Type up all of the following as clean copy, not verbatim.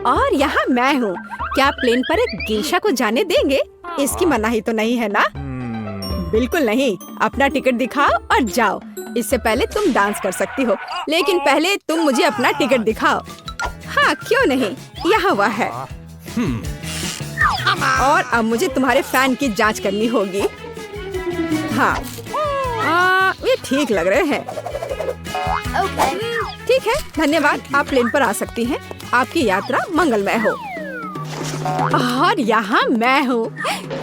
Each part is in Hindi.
और यहाँ मैं हूँ। क्या प्लेन पर एक गेशा को जाने देंगे? इसकी मनाही तो नहीं है ना? बिल्कुल नहीं। अपना टिकट दिखाओ और जाओ। इससे पहले तुम डांस कर सकती हो, लेकिन पहले तुम मुझे अपना टिकट दिखाओ। हाँ, क्यों नहीं, यहाँ हुआ है। और अब मुझे तुम्हारे फैन की जांच करनी होगी। हाँ, ये ठीक लग रहे हैं। ठीक है, धन्यवाद। आप प्लेन पर आ सकती हैं। आपकी यात्रा मंगलमय हो। और यहाँ मैं हूँ।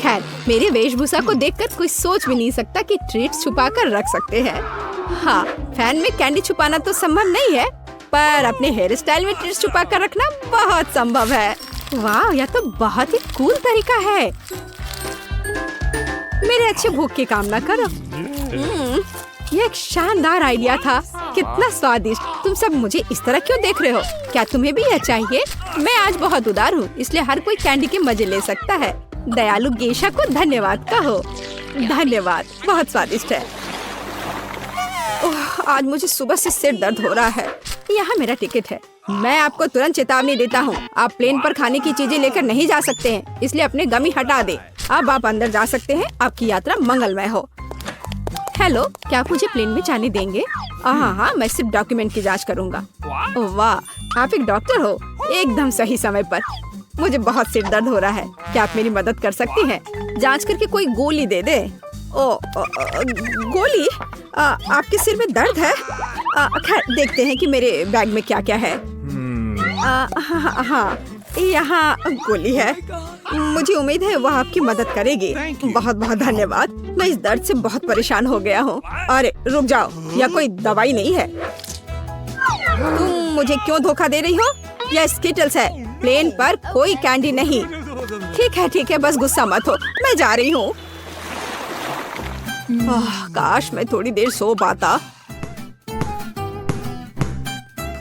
खैर, मेरी वेशभूषा को देखकर कोई सोच भी नहीं सकता कि ट्रीट्स छुपा कर रख सकते हैं। हाँ, फैन में कैंडी छुपाना तो संभव नहीं है, पर अपने हेयर स्टाइल में ट्रीट्स छुपा कर रखना बहुत संभव है। वाह, यह तो बहुत ही कूल तरीका है। मेरे अच्छे भूख की कामना करो। यह एक शानदार आइडिया था। कितना स्वादिष्ट। तुम सब मुझे इस तरह क्यों देख रहे हो? क्या तुम्हें भी यह चाहिए? मैं आज बहुत उदार हूँ, इसलिए हर कोई कैंडी के मजे ले सकता है। दयालु गेशा को धन्यवाद कहो। धन्यवाद, बहुत स्वादिष्ट है। ओह, आज मुझे सुबह से सिर दर्द हो रहा है। यहाँ मेरा टिकट है। मैं आपको तुरंत चेतावनी देता हूँ, आप प्लेन पर खाने की चीजें लेकर नहीं जा सकते हैं, इसलिए अपने गमी हटा दे। अब आप अंदर जा सकते हैं। आपकी यात्रा मंगलमय हो। हेलो, क्या आप मुझे प्लेन में जाने देंगे? हाँ, मैं सिर्फ डॉक्यूमेंट की जांच करूंगा। ओह वाह, आप एक डॉक्टर हो। एकदम सही समय पर। मुझे बहुत सिर दर्द हो रहा है। क्या आप मेरी मदद कर सकती हैं? जांच करके कोई गोली दे दे। गोली? आपके सिर में दर्द है? खैर, देखते हैं कि मेरे बैग में क्या क्या है। हाँ, यहाँ गोली है। मुझे उम्मीद है वह आपकी मदद करेगी। बहुत बहुत धन्यवाद। मैं इस दर्द से बहुत परेशान हो गया हूँ। अरे रुक जाओ, यह कोई दवाई नहीं है। तुम मुझे क्यों धोखा दे रही हो? यह स्किटल्स है। प्लेन पर कोई कैंडी नहीं। ठीक है, बस गुस्सा मत हो। मैं जा रही हूँ। काश मैं थोड़ी देर सो पाता।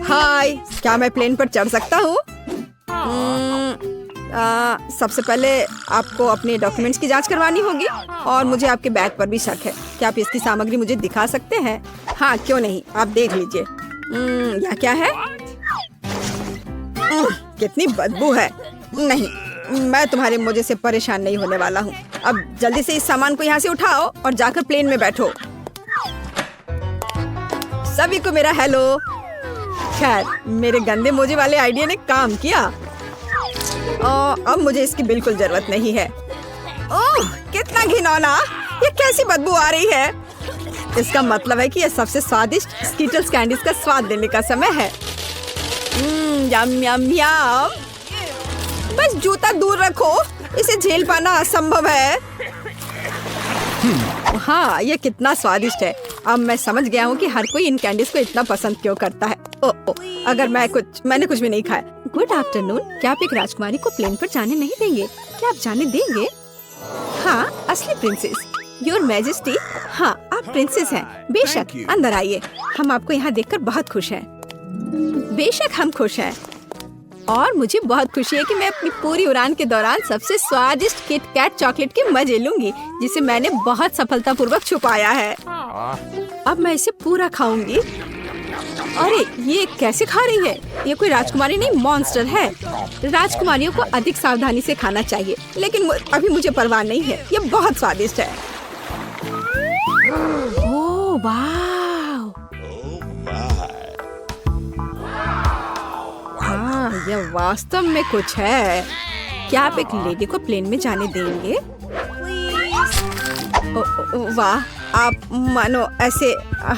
हाय, क्या मैं प्लेन पर चढ़ सकता हूँ? सबसे पहले आपको अपने डॉक्यूमेंट्स की जांच करवानी होगी और मुझे आपके बैग पर भी शक है। क्या आप इसकी सामग्री मुझे दिखा सकते हैं? हाँ, क्यों नहीं, आप देख लीजिए। यह क्या है? कितनी बदबू है। नहीं, मैं तुम्हारे मुझे से परेशान नहीं होने वाला हूँ। अब जल्दी से इस सामान को यहाँ से उठाओ और जाकर प्लेन में बैठो। सभी को मेरा हेलो। खैर, मेरे गंदे मोजे वाले आइडिया ने काम किया। अब मुझे इसकी बिल्कुल जरूरत नहीं है। ओह, कितना घिनौना। ये कैसी बदबू आ रही है? इसका मतलब है कि ये सबसे स्वादिष्ट स्किटल्स कैंडीज का स्वाद लेने का समय है। यम यम यम। बस जूता दूर रखो, इसे झेल पाना असंभव है। हाँ, ये कितना स्वादिष्ट है। अब मैं समझ गया हूँ कि हर कोई इन कैंडीज को इतना पसंद क्यों करता है। अगर मैंने कुछ भी नहीं खाया। Good afternoon. क्या आप एक राजकुमारी को प्लेन पर जाने नहीं देंगे? क्या आप जाने देंगे? हाँ, असली प्रिंसेस, योर मैजेस्टी। हाँ, आप प्रिंसेस हैं। बेशक, अंदर आइए। हम आपको यहाँ देखकर बहुत खुश हैं। बेशक, हम खुश हैं। और मुझे बहुत खुशी है कि मैं अपनी पूरी उड़ान के दौरान सबसे स्वादिष्ट किट कैट चॉकलेट के मजे लूंगी, जिसे मैंने बहुत सफलतापूर्वक छुपाया है। अब मैं इसे पूरा खाऊंगी। अरे, ये कैसे खा रही है? ये कोई राजकुमारी नहीं, मॉन्स्टर है। राजकुमारियों को अधिक सावधानी से खाना चाहिए, लेकिन अभी मुझे परवाह नहीं है। ये बहुत स्वादिष्ट है। ओह वाह! हाँ, यह वास्तव में कुछ है। क्या आप एक लेडी को प्लेन में जाने देंगे? वाह, आप मानो ऐसे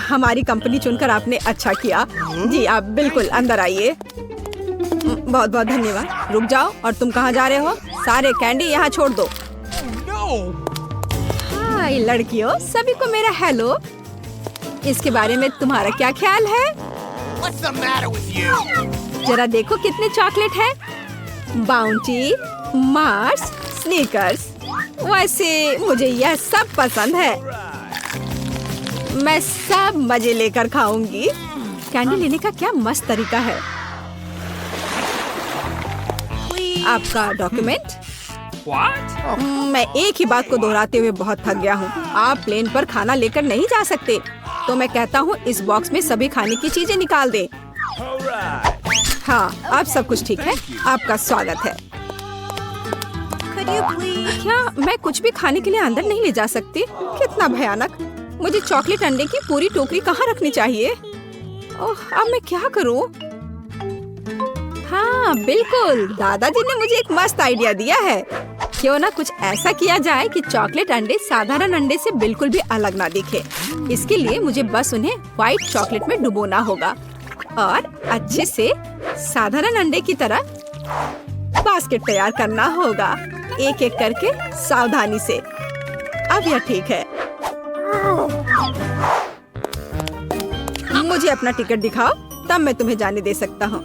हमारी कंपनी चुनकर आपने अच्छा किया। जी, आप बिल्कुल अंदर आइए। बहुत बहुत धन्यवाद। रुक जाओ, और तुम कहाँ जा रहे हो? सारे कैंडी यहाँ छोड़ दो। हाय लड़कियों, सभी को मेरा हेलो। इसके बारे में तुम्हारा क्या ख्याल है? जरा देखो कितने चॉकलेट हैं। Bounty, Mars, sneakers. वैसे मुझे यह सब पसंद है। मैं सब मजे लेकर खाऊंगी। कैंडी लेने का क्या मस्त तरीका है। आपका डॉक्यूमेंट। मैं एक ही बात को दोहराते हुए बहुत थक गया हूँ। आप प्लेन पर खाना लेकर नहीं जा सकते, तो मैं कहता हूँ इस बॉक्स में सभी खाने की चीजें निकाल दें। हाँ, अब सब कुछ ठीक है। आपका स्वागत है। क्या मैं कुछ भी खाने के लिए अंदर नहीं ले जा सकती? कितना भयानक। मुझे चॉकलेट अंडे की पूरी टोकरी कहाँ रखनी चाहिए? ओह, अब मैं क्या करूँ? हाँ बिल्कुल, दादाजी ने मुझे एक मस्त आइडिया दिया है। क्यों ना कुछ ऐसा किया जाए कि चॉकलेट अंडे साधारण अंडे से बिल्कुल भी अलग ना दिखे। इसके लिए मुझे बस उन्हें व्हाइट चॉकलेट में डुबोना होगा और अच्छे से साधारण अंडे की तरह बास्केट तैयार करना होगा, एक एक करके सावधानी से। अब यह ठीक है। मुझे अपना टिकट दिखाओ, तब मैं तुम्हें जाने दे सकता हूँ।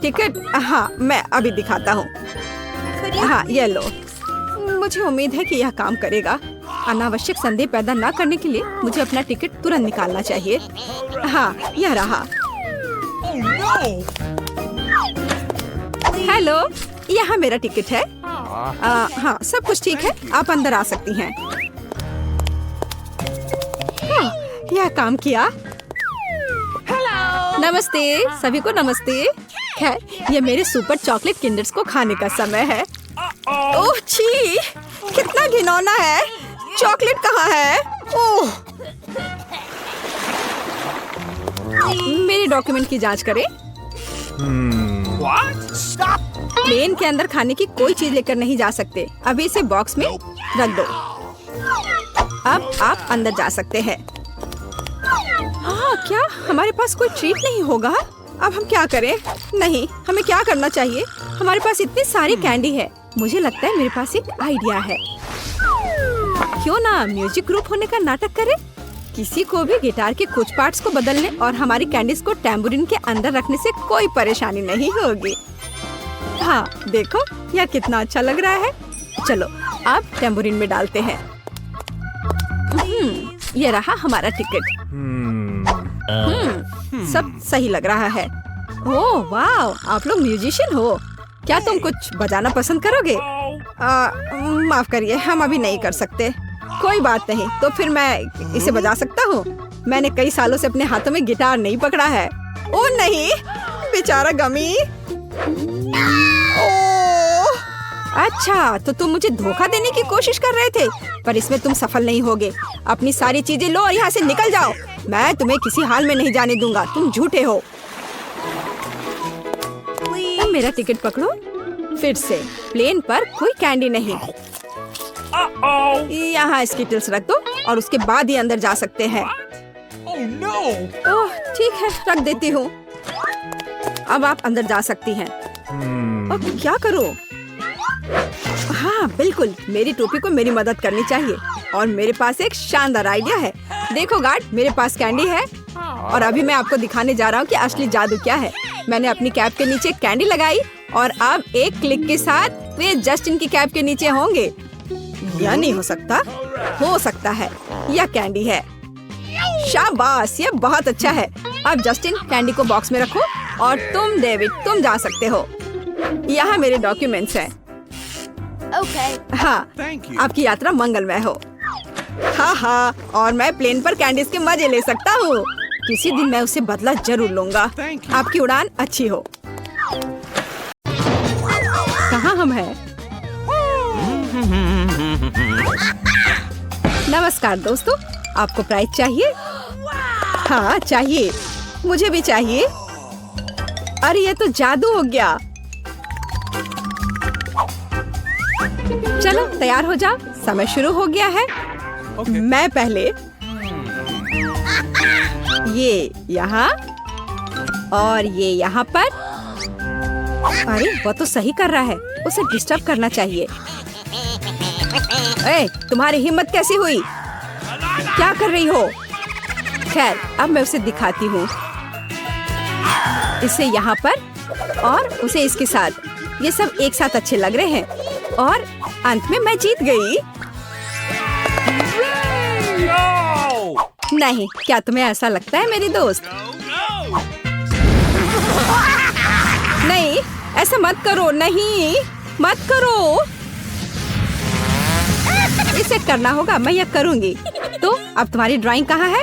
टिकट? हाँ, मैं अभी दिखाता हूँ। हाँ, ये लो। मुझे उम्मीद है कि यह काम करेगा। अनावश्यक संदेह पैदा न करने के लिए मुझे अपना टिकट तुरंत निकालना चाहिए। हाँ, यह रहा। हेलो, यहाँ मेरा टिकट है। हाँ, सब कुछ ठीक है, आप अंदर आ सकती हैं। हाँ, यह काम किया। नमस्ते सभी को, नमस्ते। खैर, ये मेरे सुपर चॉकलेट किंडर्स को खाने का समय है। ओह छी, कितना घिनौना है। चॉकलेट कहाँ है? ओह, मेरे डॉक्यूमेंट की जांच करें। प्लेन के अंदर खाने की कोई चीज लेकर नहीं जा सकते। अभी इसे बॉक्स में रख दो। अब आप अंदर जा सकते हैं। हाँ, क्या हमारे पास कोई ट्रीट नहीं होगा? अब हम क्या करें? नहीं, हमें क्या करना चाहिए? हमारे पास इतनी सारी कैंडी है। मुझे लगता है मेरे पास एक आइडिया है। क्यों ना म्यूजिक ग्रुप होने का नाटक करें? किसी को भी गिटार के कुछ पार्ट्स को बदलने और हमारी कैंडीज को टैम्बूरिन के अंदर रखने से कोई परेशानी नहीं होगी। हाँ, देखो यह कितना अच्छा लग रहा है। चलो अब टैम्बूरिन में डालते हैं। ये रहा हमारा टिकट। सब सही लग रहा है। ओह वाह, आप लोग म्यूजिशियन हो। क्या तुम कुछ बजाना पसंद करोगे? माफ करिए, हम अभी नहीं कर सकते। कोई बात नहीं, तो फिर मैं इसे बजा सकता हूँ। मैंने कई सालों से अपने हाथों में गिटार नहीं पकड़ा है। ओह नहीं, बेचारा गमी। ओह, अच्छा, तो तुम मुझे धोखा देने की कोशिश कर रहे थे, पर इसमें तुम सफल नहीं होगे। अपनी सारी चीजें लो और यहाँ से निकल जाओ। मैं तुम्हें किसी हाल में नहीं जाने दूंगा। तुम झूठे हो। तुम मेरा टिकट पकड़ो। फिर से प्लेन पर कोई कैंडी नहीं। यहाँ स्किटल्स रख दो और उसके बाद ही अंदर जा सकते हैं। ओह ठीक है, रख देती हूँ। अब आप अंदर जा सकती हैं। अब क्या करो? हाँ बिल्कुल, मेरी टोपी को मेरी मदद करनी चाहिए और मेरे पास एक शानदार आइडिया है। देखो गार्ड, मेरे पास कैंडी है और अभी मैं आपको दिखाने जा रहा हूँ कि असली जादू क्या है। मैंने अपनी कैप के नीचे कैंडी लगाई और अब एक क्लिक के साथ वे जस्टिन की कैप के नीचे होंगे। यह नहीं हो सकता। हो सकता है, यह कैंडी है। शाबाश, यह बहुत अच्छा है। अब जस्टिन, कैंडी को बॉक्स में रखो और तुम डेविड, तुम जा सकते हो। यहाँ मेरे डॉक्यूमेंट्स हैं। हाँ, आपकी यात्रा मंगलमय हो। हाँ हाँ, और मैं प्लेन पर कैंडीज के मजे ले सकता हूँ। किसी दिन मैं उसे बदला जरूर लूंगा। आपकी उड़ान अच्छी हो। कहाँ हम हैं? नमस्कार दोस्तों, आपको प्राइज चाहिए? हाँ चाहिए, मुझे भी चाहिए। अरे ये तो जादू हो गया। चलो तैयार हो जाओ, समय शुरू हो गया है। मैं पहले ये यहाँ और ये यहाँ पर। अरे वो तो सही कर रहा है, उसे डिस्टर्ब करना चाहिए। ए, तुम्हारी हिम्मत कैसी हुई? क्या कर रही हो? खैर, अब मैं उसे दिखाती हूँ। इसे यहाँ पर और उसे इसके साथ। ये सब एक साथ अच्छे लग रहे हैं और अंत में मैं जीत गई। नहीं, क्या तुम्हें ऐसा लगता है मेरी दोस्त? नहीं, ऐसा मत करो। नहीं, मत करो। इसे करना होगा, मैं यह करूंगी। तो अब तुम्हारी ड्राइंग कहाँ है?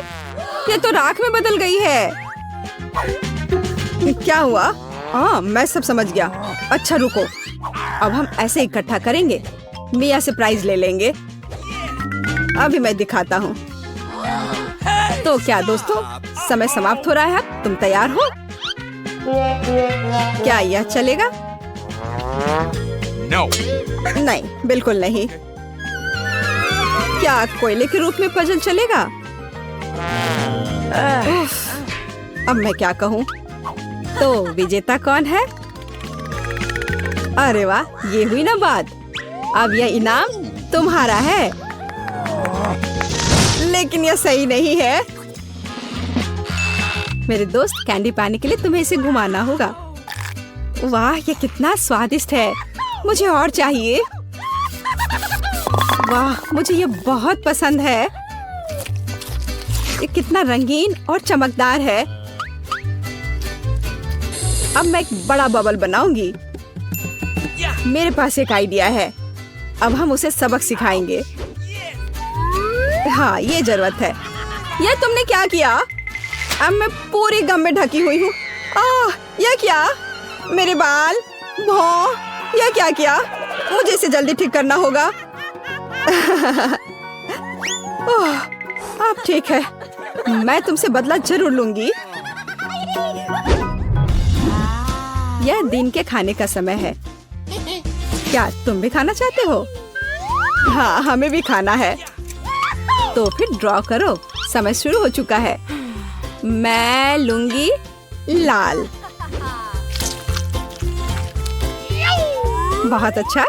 ये तो राख में बदल गई है। क्या हुआ? हाँ, मैं सब समझ गया। अच्छा रुको, अब हम ऐसे इकट्ठा करेंगे। मिया से प्राइज ले लेंगे। अभी मैं दिखाता हूँ। तो क्या दोस्तों, समय समाप्त हो रहा है। तुम तैयार हो? क्या यह चलेगा? No. नहीं, बिल्कुल नहीं। क्या कोयले के रूप में पजल चलेगा? उफ, अब मैं क्या कहूँ? तो विजेता कौन है? अरे वाह, ये हुई ना बात। अब यह इनाम तुम्हारा है। लेकिन यह सही नहीं है। मेरे दोस्त, कैंडी पाने के लिए तुम्हें इसे घुमाना होगा। वाह, यह कितना स्वादिष्ट है। मुझे और चाहिए। वाह, मुझे ये बहुत पसंद है। ये कितना रंगीन और चमकदार है। अब मैं एक बड़ा बबल बनाऊंगी। मेरे पास एक आइडिया है। अब हम उसे सबक सिखाएंगे। हाँ, ये जरूरत है। ये तुमने क्या किया? अब मैं पूरी गम में ढकी हुई हूँ। यह क्या? मेरे बाल, भौं, यह क्या किया? मुझे इसे जल्दी ठीक करना होगा। ओह, अब ठीक है। मैं तुमसे बदला जरूर लूंगी। यह दिन के खाने का समय है। क्या तुम भी खाना चाहते हो? हाँ, हमें भी खाना है। तो फिर ड्रॉ करो। समय शुरू हो चुका है। मैं लूंगी लाल। बहुत अच्छा।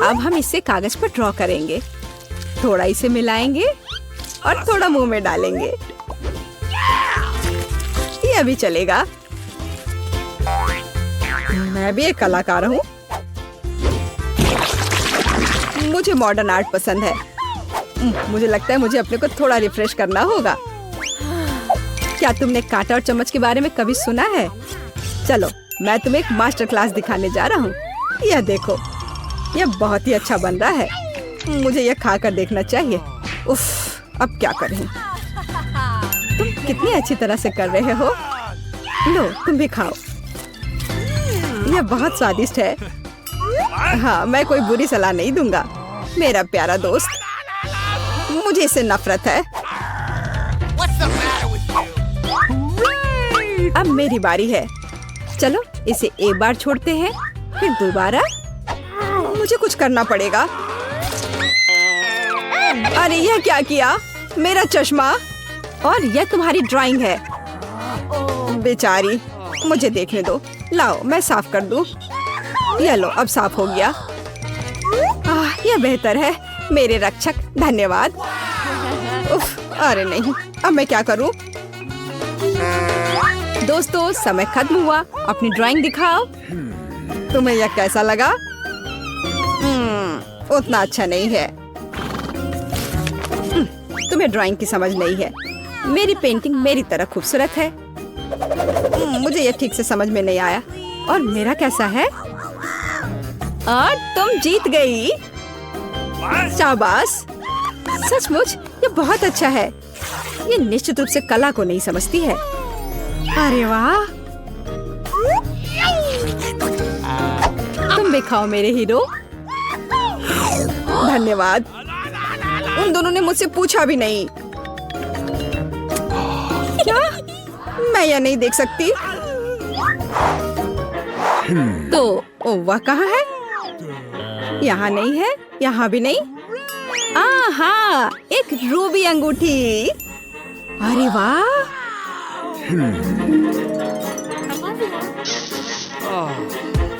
अब हम इसे कागज पर ड्रॉ करेंगे। थोड़ा इसे मिलाएंगे और थोड़ा मुंह में डालेंगे। यह भी चलेगा। मैं भी एक कलाकार हूँ। मुझे मॉडर्न आर्ट पसंद है। मुझे लगता है मुझे अपने को थोड़ा रिफ्रेश करना होगा। क्या तुमने कांटा और चम्मच के बारे में कभी सुना है? चलो, मैं तुम्हें एक मास्टर क्लास दिखाने जा रहा हूँ। यह देखो, यह बहुत ही अच्छा बन रहा है। मुझे यह खाकर देखना चाहिए। उफ, अब क्या करें? तुम कितनी अच्छी तरह से कर रहे हो। लो, तुम भी खाओ। यह बहुत स्वादिष्ट है। हाँ, मैं कोई बुरी सलाह नहीं दूंगा। मेरा प्यारा दोस्त, मुझे इससे नफरत है। अब मेरी बारी है। चलो, इसे एक बार छोड़ते हैं, फिर दोबारा। मुझे कुछ करना पड़ेगा। अरे, यह क्या किया? मेरा चश्मा। और यह तुम्हारी ड्राइंग है। बेचारी, मुझे देखने दो। लाओ, मैं साफ कर दूं। यह लो, अब साफ हो गया। यह बेहतर है। मेरे रक्षक, धन्यवाद। उफ, अरे नहीं, अब मैं क्या करूं? दोस्तों, समय खत्म हुआ। अपनी ड्राइंग दिखाओ। तुम्हें यह कैसा लगा? उतना अच्छा नहीं है। तुम्हें ड्राइंग की समझ नहीं है। मेरी पेंटिंग मेरी तरह खूबसूरत है। मुझे यह ठीक से समझ में नहीं आया। और मेरा कैसा है? और तुम जीत गई। शाबाश। सचमुच ये बहुत अच्छा है। ये निश्चित रूप से कला को नहीं समझती है। अरे वाह, तुम भी खाओ मेरे हीरो। धन्यवाद। उन दोनों ने मुझसे पूछा भी नहीं। क्या? मैं यह नहीं देख सकती। तो वह कहाँ है? यहाँ नहीं है, यहाँ भी नहीं। हाँ, एक रूबी अंगूठी। अरे वाह।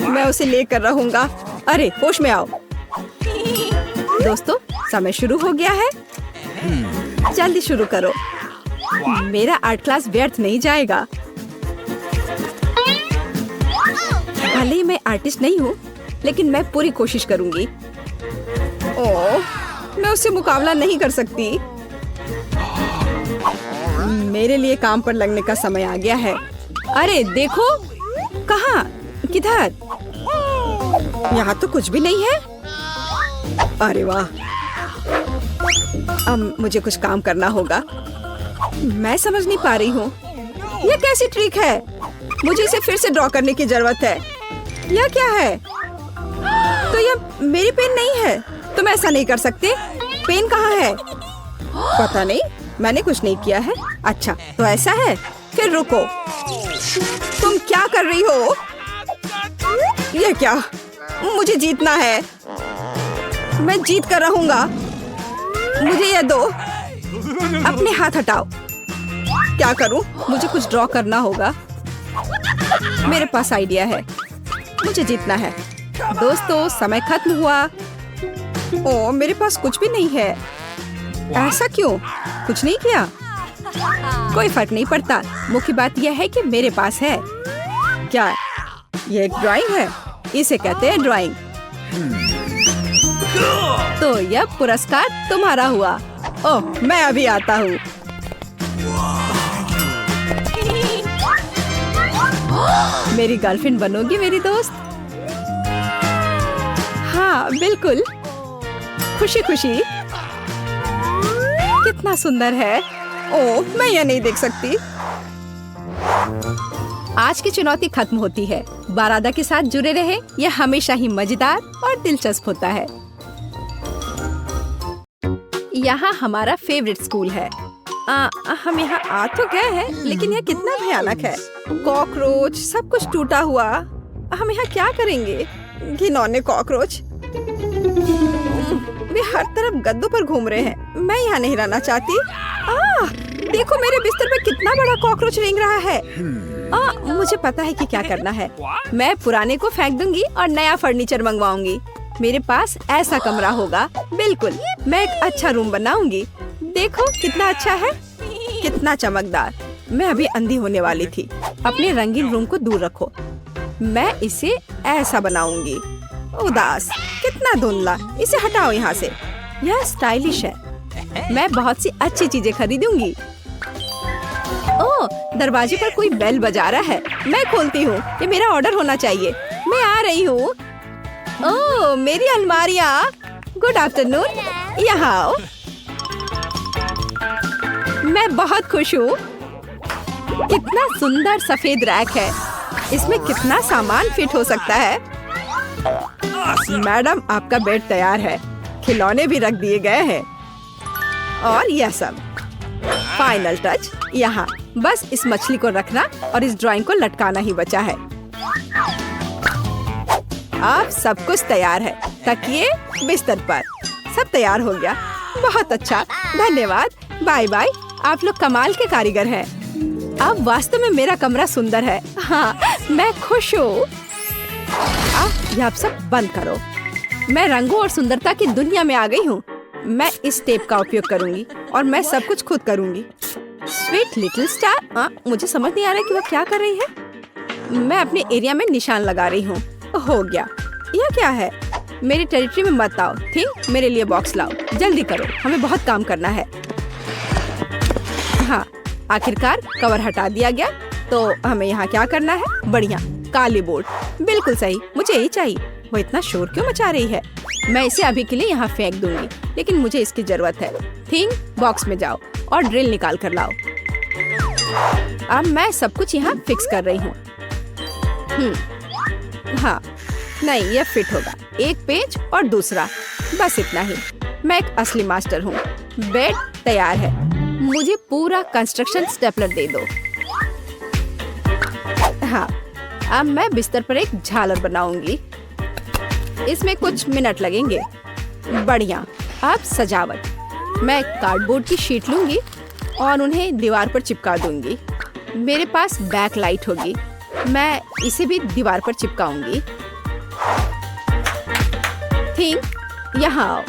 मैं उसे लेकर रहूंगा। अरे, होश में आओ। दोस्तों, समय शुरू हो गया है। जल्दी शुरू करो। मेरा आर्ट क्लास व्यर्थ नहीं जाएगा। भले ही मैं आर्टिस्ट नहीं हूँ, लेकिन मैं पूरी कोशिश करूंगी। ओह, मैं उससे मुकाबला नहीं कर सकती। मेरे लिए काम पर लगने का समय आ गया है। अरे देखो, कहाँ? किधर? यहाँ तो कुछ भी नहीं है। अरे वाह, अब मुझे कुछ काम करना होगा। मैं समझ नहीं पा रही हूँ, ये कैसी ट्रिक है? मुझे इसे फिर से ड्रॉ करने की जरूरत है। यह क्या है? तो यह मेरी पेन नहीं है। तुम ऐसा नहीं कर सकते। पेन कहाँ है? पता नहीं, मैंने कुछ नहीं किया है। अच्छा तो ऐसा है, फिर रुको। तुम क्या कर रही हो? ये क्या? मुझे जीतना है। मैं जीत कर रहूंगा। मुझे यह दो। अपने हाथ हटाओ। क्या करूं? मुझे कुछ ड्रॉ करना होगा। मेरे पास आइडिया है। मुझे जीतना है। दोस्तों समय खत्म हुआ। ओ मेरे पास कुछ भी नहीं है। ऐसा क्यों? कुछ नहीं किया? कोई फर्क नहीं पड़ता। मुख्य बात यह है कि मेरे पास है। क्या ये एक ड्राइंग है? इसे कहते हैं ड्राइंग। तो यह पुरस्कार तुम्हारा हुआ। ओह मैं अभी आता हूँ। मेरी गर्लफ्रेंड बनोगी मेरी दोस्त? हाँ बिल्कुल, खुशी खुशी। कितना सुंदर है। ओह मैं यह नहीं देख सकती। आज की चुनौती खत्म होती है। बारादा के साथ जुड़े रहे, यह हमेशा ही मजेदार और दिलचस्प होता है। यहाँ हमारा फेवरेट स्कूल है। हम यहाँ आ तो गए हैं, लेकिन यह कितना भयानक है। कॉकरोच, सब कुछ टूटा हुआ। हम यहाँ क्या करेंगे? घिनौने कॉकरोच। वे हर तरफ गद्दों पर घूम रहे हैं। मैं यहाँ नहीं रहना चाहती। देखो मेरे बिस्तर पे कितना बड़ा कॉकरोच रेंग रहा है। मुझे पता है कि क्या करना है। मैं पुराने को फेंक दूंगी और नया फर्नीचर मंगवाऊंगी। मेरे पास ऐसा कमरा होगा। बिल्कुल, मैं एक अच्छा रूम बनाऊंगी। देखो कितना अच्छा है, कितना चमकदार। मैं अभी अंधी होने वाली थी। अपने रंगीन रूम को दूर रखो। मैं इसे ऐसा बनाऊंगी। उदास, कितना धुंधला। इसे हटाओ यहाँ से। यह स्टाइलिश है। मैं बहुत सी अच्छी चीजें खरीदूंगी। ओह, दरवाजे पर कोई बेल बजा रहा है। मैं खोलती हूँ। ये मेरा ऑर्डर होना चाहिए। मैं आ रही हूँ। ओह, मेरी अलमारियाँ। गुड आफ्टरनून, यहाँ आओ। मैं बहुत खुश हूँ। कितना सुंदर सफेद रैक है। इसमें कितना सामान फिट हो सकता है। मैडम, आपका बेड तैयार है। खिलौने भी रख दिए गए हैं। और यह सब। फाइनल टच यहाँ। बस इस मछली को रखना और इस ड्राइंग को लटकाना ही बचा है। अब सब कुछ तैयार है। तकिए, बिस्तर पर। सब तैयार हो गया। बहुत अच्छा, धन्यवाद। Bye bye. आप लोग कमाल के कारीगर हैं। अब वास्तव में मेरा कमरा सुंदर है। हाँ, मैं खुश हूँ। अब आप सब बंद करो। मैं रंगों और सुंदरता की दुनिया में आ गई हूँ। मैं इस टेप का उपयोग करूंगी और मैं सब कुछ खुद करूंगी। Sweet little star. मुझे समझ नहीं आ रहा कि वो क्या कर रही है। मैं अपने एरिया में निशान लगा रही हूँ। हो गया। यह क्या है? मेरी टेरिटरी में मत आओ। थिंक, मेरे लिए बॉक्स लाओ। जल्दी करो, हमें बहुत काम करना है। हाँ, आखिरकार कवर हटा दिया गया। तो हमें यहाँ क्या करना है? बढ़िया, काली बोर्ड। बिल्कुल सही, मुझे यही चाहिए। वो इतना शोर क्यों मचा रही है? मैं इसे अभी के लिए यहाँ फेंक दूंगी, लेकिन मुझे इसकी जरूरत है। थिंक, बॉक्स में जाओ और ड्रिल निकाल कर लाओ। अब मैं सब कुछ यहाँ फिक्स कर रही हूँ। हाँ, नहीं, यह फिट होगा। एक पेज और दूसरा, बस इतना ही। मैं एक असली मास्टर हूँ। बेड तैयार है। मुझे पूरा कंस्ट्रक्शन स्टेपलर दे दो। हाँ, अब मैं बिस्तर पर एक झालर बनाऊंगी। इसमें कुछ मिनट लगेंगे। बढ़िया। अब सजावट। मैं कार्डबोर्ड की शीट लूंगी और उन्हें दीवार पर चिपका दूंगी। मेरे पास बैक लाइट होगी। मैं इसे भी दीवार पर चिपकाऊंगी। थिंक, यहाँ आओ।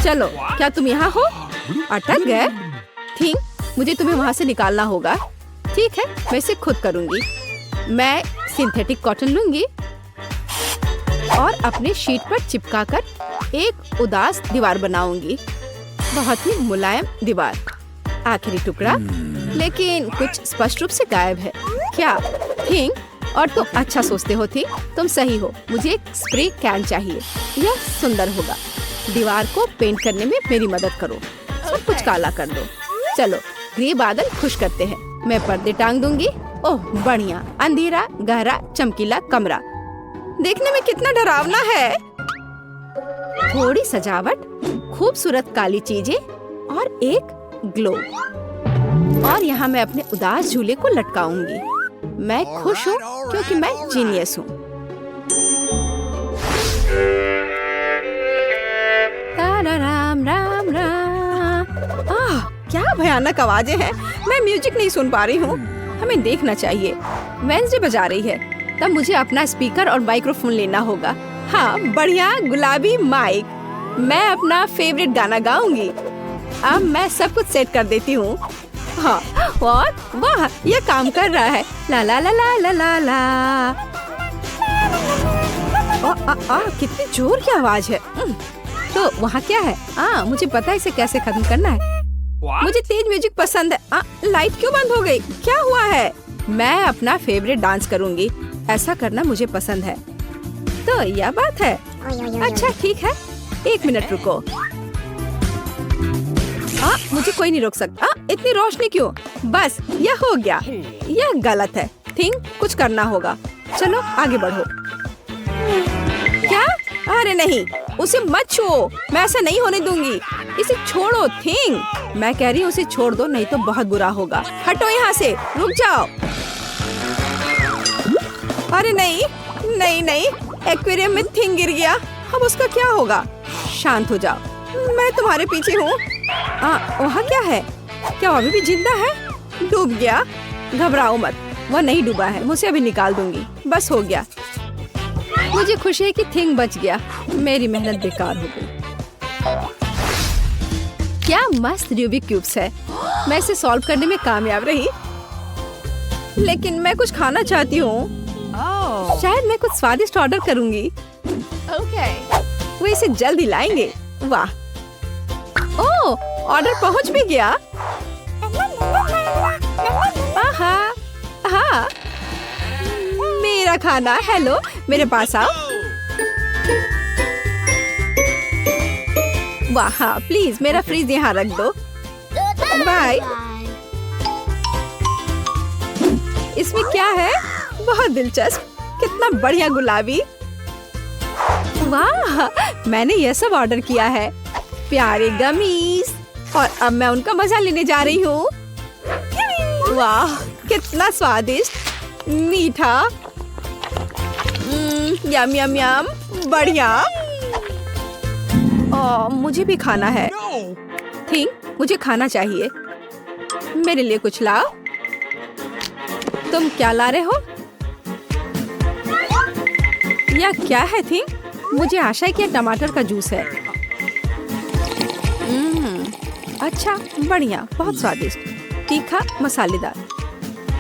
चलो, क्या तुम यहाँ हो? अटक गए? थिंक, मुझे तुम्हें वहाँ से निकालना होगा। ठीक है, मैं इसे खुद करूँगी। मैं सिंथेटिक कॉटन लूंगी और अपने शीट पर चिपकाकर एक उदास दीवार बनाऊंगी। बहुत ही मुलायम दीवार। आखिरी टुकड़ा, लेकिन कुछ स्पष्ट रूप से गायब है। क्या? थिंक, और तुम अच्छा सोचते हो। थी, तुम सही हो। मुझे एक स्प्रे कैन चाहिए। यह सुंदर होगा। दीवार को पेंट करने में मेरी मदद करो। सब कुछ काला कर दो। चलो, ग्रे बादल खुश करते हैं। मैं पर्दे टांग दूंगी। ओह बढ़िया, अंधेरा गहरा चमकीला कमरा। देखने में कितना डरावना है। थोड़ी सजावट, खूबसूरत काली चीजें और एक ग्लोब। और यहाँ मैं अपने उदास झूले को लटकाऊंगी। मैं खुश हूँ क्योंकि मैं जीनियस हूँ। राम राम राम। क्या भयानक आवाजें हैं। मैं म्यूजिक नहीं सुन पा रही हूँ। हमें देखना चाहिए। वेंसडे बजा रही है, तब मुझे अपना स्पीकर और माइक्रोफोन लेना होगा। हाँ, बढ़िया गुलाबी माइक। मैं अपना फेवरेट गाना गाऊंगी। अब मैं सब कुछ सेट कर देती हूँ। हाँ, और वाह, ये काम कर रहा है। ला ला ला ला ला ला ला। कितनी जोर की आवाज है। तो वहाँ क्या है? मुझे पता है इसे कैसे खत्म करना है। मुझे तेज म्यूजिक पसंद है। लाइट क्यों बंद हो गई? क्या हुआ है? मैं अपना फेवरेट डांस करूंगी। ऐसा करना मुझे पसंद है। तो यह बात है। अच्छा ठीक है, 1 मिनट रुको। मुझे कोई नहीं रोक सकता। इतनी रोशनी क्यों? बस यह हो गया। यह गलत है। थिंक कुछ करना होगा। चलो आगे बढ़ो। क्या? अरे नहीं, उसे मत छुओ। मैं ऐसा नहीं होने दूंगी। इसे छोड़ो थिंक। मैं कह रही हूँ उसे छोड़ दो, नहीं तो बहुत बुरा होगा। हटो यहाँ से, रुक जाओ। अरे नहीं नहीं नहीं, एक्वेरियम में थिंग गिर गया। अब उसका क्या होगा? शांत हो जाओ, मैं तुम्हारे पीछे हूँ। वहाँ क्या है? क्या वो अभी भी जिंदा है? डूब गया? घबराओ मत, वह नहीं डूबा है। मुझे अभी निकाल दूंगी। बस हो गया। मुझे खुशी है कि थिंग बच गया। मेरी मेहनत बेकार हो गई। क्या मस्त रूबिक क्यूब्स है। मैं इसे सॉल्व करने में कामयाब रही। लेकिन मैं कुछ खाना चाहती हूँ। शायद मैं कुछ स्वादिष्ट ऑर्डर करूंगी। वो इसे जल्दी लाएंगे। वाह, ओह, ऑर्डर पहुंच भी गया। हाँ, मेरा खाना। हेलो, मेरे पास आओ। वाह, हाँ, प्लीज मेरा फ्रीज यहाँ रख दो। बाय। इसमें क्या है? बहुत दिलचस्प। कितना बढ़िया गुलाबी। वाह, मैंने यह सब ऑर्डर किया है। प्यारे गमीज। और अब मैं उनका मजा लेने जा रही हूँ। वाह, कितना स्वादिष्ट, मीठा। यम यम यम, बढ़िया। मुझे भी खाना है। थिंक मुझे खाना चाहिए। मेरे लिए कुछ लाओ। तुम क्या ला रहे हो? यह क्या है थिंक? मुझे आशा है कि यह टमाटर का जूस है। अच्छा, बढ़िया, बहुत स्वादिष्ट, तीखा, मसालेदार।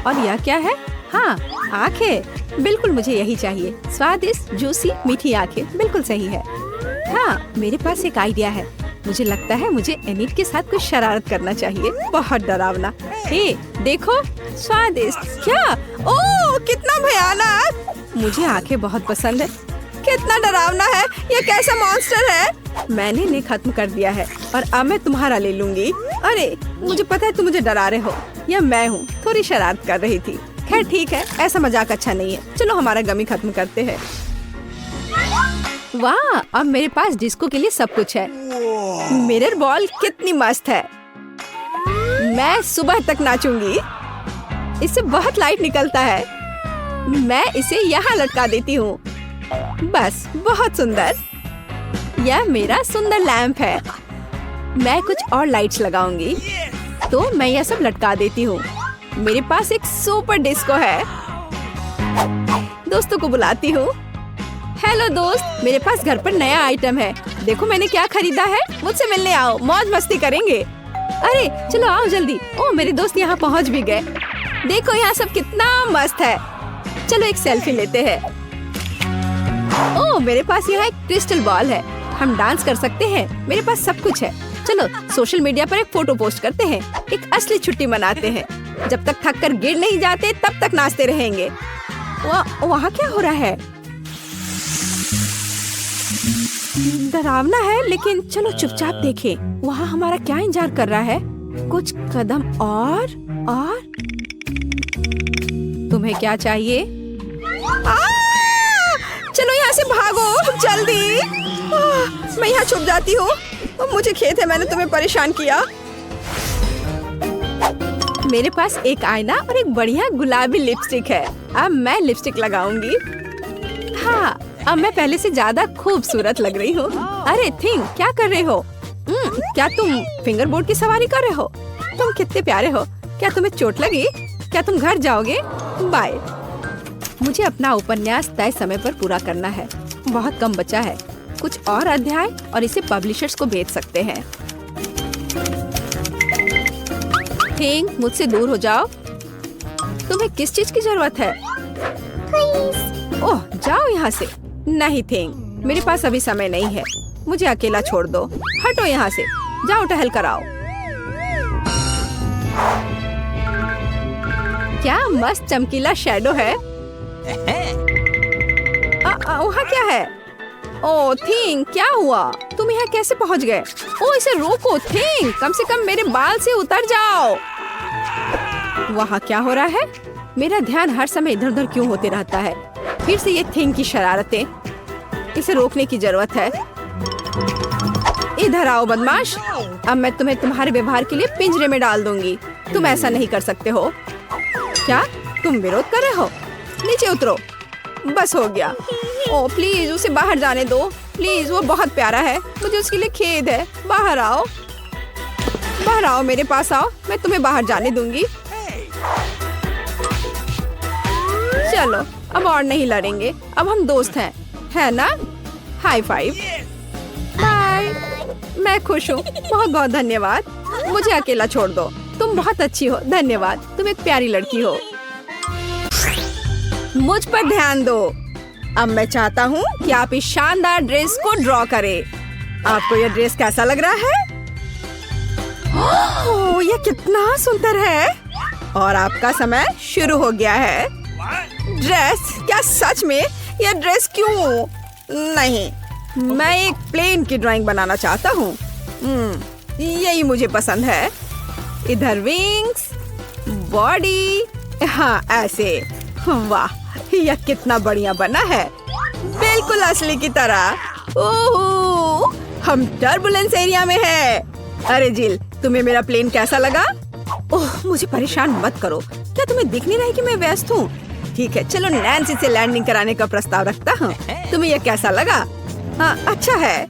और यह क्या है? हाँ, आंखें। बिल्कुल मुझे यही चाहिए। स्वादिष्ट, जूसी, मीठी आंखें। बिल्कुल सही है। हाँ, मेरे पास एक आइडिया है। मुझे लगता है मुझे एनिट के साथ कुछ शरारत करना चाहिए। बहुत डरावना। हे, देखो, स्वादिष्ट। क्या? ओह, कितना भयानक। मुझे आंखें बहुत पसंद है। कितना डरावना है। यह कैसा मॉन्स्टर है? मैंने इन्हें खत्म कर दिया है और अब मैं तुम्हारा ले लूंगी। अरे, मुझे पता है तुम मुझे डरा रहे हो। यह मैं हूँ, थोड़ी शरारत कर रही थी। खैर ठीक है, ऐसा मजाक अच्छा नहीं है। चलो हमारा गमी खत्म करते हैं। वाह, अब मेरे पास डिस्को के लिए सब कुछ है। मिरर बॉल कितनी मस्त है। मैं सुबह तक नाचूंगी। इससे बहुत लाइट निकलता है। मैं इसे यहाँ लटका देती हूँ। बस, बहुत सुंदर। यह मेरा सुंदर लैंप है। मैं कुछ और लाइट्स लगाऊंगी। तो मैं यह सब लटका देती हूँ। मेरे पास एक सुपर डिस्को है। दोस्तों को बुलाती हूँ। हेलो दोस्त, मेरे पास घर पर नया आइटम है। देखो मैंने क्या खरीदा है। मुझसे मिलने आओ, मौज मस्ती करेंगे। अरे चलो आओ जल्दी। ओह, मेरे दोस्त यहाँ पहुँच भी गए। देखो यहाँ सब कितना मस्त है। चलो एक सेल्फी लेते हैं। ओह, मेरे पास यहाँ एक क्रिस्टल बॉल है। हम डांस कर सकते हैं। मेरे पास सब कुछ है। चलो सोशल मीडिया पर एक फोटो पोस्ट करते हैं। एक असली छुट्टी मनाते हैं। जब तक थक कर गिर नहीं जाते तब तक नाचते रहेंगे। वहाँ क्या हो रहा है? डरावना है, लेकिन चलो चुपचाप देखें। वहाँ हमारा क्या इंतजार कर रहा है? कुछ कदम और तुम्हें क्या चाहिए? चलो यहाँ से भागो जल्दी। मैं यहाँ छुप जाती हूँ। मुझे खेद है मैंने तुम्हें परेशान किया। मेरे पास एक आईना और एक बढ़िया गुलाबी लिपस्टिक है। अब मैं लिपस्टिक लगाऊंगी। हाँ, अब मैं पहले से ज्यादा खूबसूरत लग रही हूँ। अरे थिंग, क्या कर रहे हो? क्या तुम फिंगर बोर्ड की सवारी कर रहे हो? तुम कितने प्यारे हो। क्या तुम्हें चोट लगी? क्या तुम घर जाओगे? बाय। मुझे अपना उपन्यास तय समय पर पूरा करना है। बहुत कम बचा है। कुछ और अध्याय और इसे पब्लिशर्स को भेज सकते हैं। थिंग, मुझसे दूर हो जाओ। तुम्हें किस चीज की जरूरत है? ओह, जाओ यहाँ से। नहीं थिंग, मेरे पास अभी समय नहीं है। मुझे अकेला छोड़ दो। हटो यहाँ से। जाओ टहल कर आओ। क्या मस्त चमकीला शैडो है। वहाँ क्या है? ओह थिंग, क्या हुआ? तुम यहाँ कैसे पहुँच गए? ओह, इसे रोको थिंग, कम से कम मेरे बाल से उतर जाओ। वहाँ क्या हो रहा है? मेरा ध्यान हर समय इधर उधर क्यों होते रहता है? फिर से ये थिंग की शरारतें। इसे रोकने की जरूरत है। इधर आओ बदमाश। अब मैं तुम्हें तुम्हारे व्यवहार के लिए पिंजरे में डाल दूंगी। तुम ऐसा नहीं कर सकते हो। क्या तुम विरोध कर रहे हो? नीचे उतरो। बस हो गया। ओह प्लीज, उसे बाहर जाने दो प्लीज। वो बहुत प्यारा है। मुझे उसके लिए खेद है। बाहर आओ, बाहर आओ, मेरे पास आओ। मैं तुम्हें बाहर जाने दूंगी। चलो, अब और नहीं लड़ेंगे। अब हम दोस्त हैं, है ना? High five. बाय। मैं खुश हूँ। बहुत बहुत धन्यवाद। मुझे अकेला छोड़ दो। तुम बहुत अच्छी हो। धन्यवाद। तुम एक प्यारी लड़की हो। मुझ पर ध्यान दो। अब मैं चाहता हूँ कि आप इस शानदार ड्रेस को ड्रॉ करें। आपको यह ड्रेस कैसा लग रहा है? ओह, यह कितना सुंदर है। और आपका समय शुरू हो गया है। ड्रेस? क्या सच में? यह ड्रेस क्यों? नहीं, मैं एक प्लेन की ड्राइंग बनाना चाहता हूँ। यही मुझे पसंद है। इधर विंग्स, बॉडी, हाँ ऐसे। वाह, यह कितना बढ़िया बना है। बिल्कुल असली की तरह। ओह, हम टर्बुलेंस एरिया में हैं। अरे जिल, तुम्हें मेरा प्लेन कैसा लगा? ओह, मुझे परेशान मत करो। क्या तुम्हें दिख नहीं रहा कि मैं व्यस्त हूँ? ठीक है, चलो नैन्सी से लैंडिंग कराने का प्रस्ताव रखता हूँ। तुम्हें यह कैसा लगा? हाँ, अच्छा है।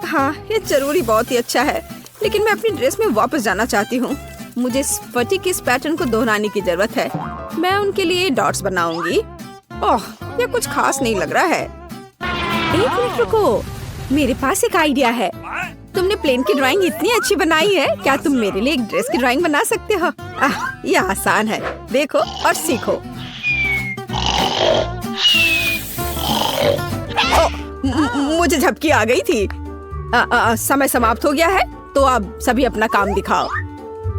हाँ, ये जरूरी बहुत ही अच्छा है। लेकिन मैं अपनी ड्रेस में वापस जाना चाहती हूँ। मुझे स्फटिक के इस पैटर्न को दोहराने की जरूरत है। मैं उनके लिए डॉट्स बनाऊंगी। ओह, ये कुछ खास नहीं लग रहा है। एक मिनट रुको, मेरे पास एक आइडिया है। तुमने प्लेन की ड्राइंग इतनी अच्छी बनाई है, क्या तुम मेरे लिए एक ड्रेस की ड्राइंग बना सकते हो? यह आसान है। देखो और सीखो। मुझे झपकी आ गई थी। समय समाप्त हो गया है, तो अब सभी अपना काम दिखाओ।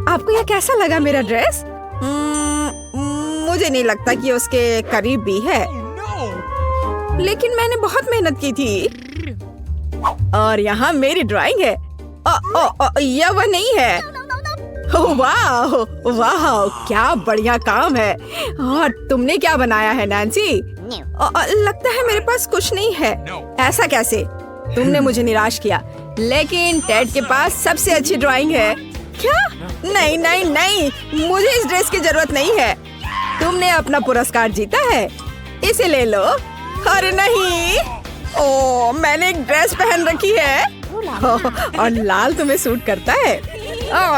आपको यह कैसा लगा मेरा ड्रेस? मुझे नहीं लगता कि उसके करीब भी है। लेकिन मैंने बहुत मेहनत की थी। और यहाँ मेरी ड्राइंग है। यह वह नहीं है। वाह वाह, क्या बढ़िया काम है। और तुमने क्या बनाया है नैन्सी? लगता है मेरे पास कुछ नहीं है। ऐसा कैसे? तुमने मुझे निराश किया। लेकिन टेड के पास सबसे अच्छी ड्राइंग है। क्या? नहीं नहीं नहीं, मुझे इस ड्रेस की जरूरत नहीं है। तुमने अपना पुरस्कार जीता है, इसे ले लो। अरे नहीं, ओह, मैंने एक ड्रेस पहन रखी है। और लाल तुम्हें सूट करता है।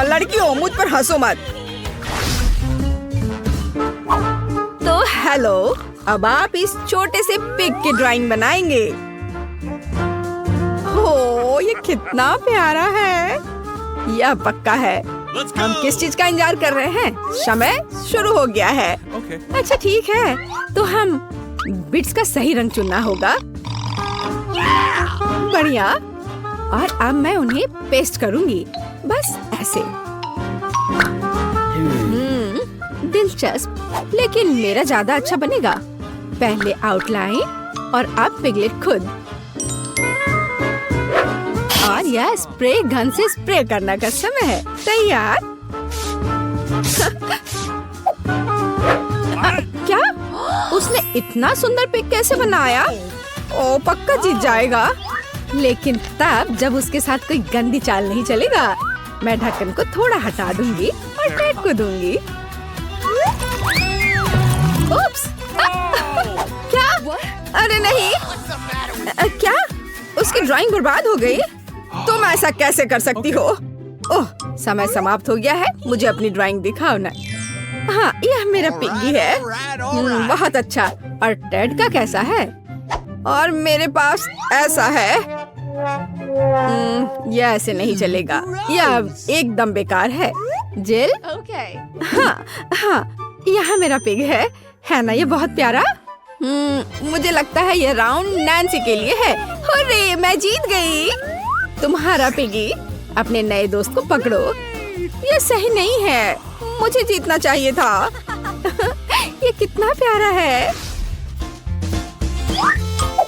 लड़कियों, मुझ पर हंसो मत। तो हेलो, अब आप इस छोटे से पिग की ड्राइंग बनाएंगे। हो, ये कितना प्यारा है। यह पक्का है। हम किस चीज का इंतजार कर रहे हैं? समय शुरू हो गया है। अच्छा ठीक है, तो हम बिट्स का सही रंग चुनना होगा। बढ़िया। और अब मैं उन्हें पेस्ट करूंगी, बस ऐसे। दिलचस्प, लेकिन मेरा ज्यादा अच्छा बनेगा। पहले आउटलाइन और अब पिगलेट खुद। और यह स्प्रे गन से स्प्रे करने का समय है। तैयार? क्या? इतना सुंदर पिक कैसे बनाया? ओ पक्का जीत जाएगा। लेकिन तब जब उसके साथ कोई गंदी चाल नहीं चलेगा। मैं ढक्कन को थोड़ा हटा दूंगी और टेड को दूंगी। उप्स! क्या? अरे नहीं! क्या? उसकी ड्राइंग बर्बाद हो गई? तुम ऐसा कैसे कर सकती हो? ओह, समय समाप्त हो गया है। मुझे अपनी ड्राइंग दिखाओ ना। हाँ, यह मेरा पिग्गी है। बहुत अच्छा। और टेड का कैसा है? और मेरे पास ऐसा है। यह ऐसे नहीं चलेगा। यह एकदम बेकार है। जिल? हाँ, हाँ, यह मेरा पिग है ना? ये बहुत प्यारा। मुझे लगता है ये राउंड नैन्सी के लिए है। हुर्रे, मैं जीत गई। तुम्हारा पिगी। अपने नए दोस्त को पकड़ो। ये सही नहीं है। मुझे जीतना चाहिए था। ये कितना प्यारा है।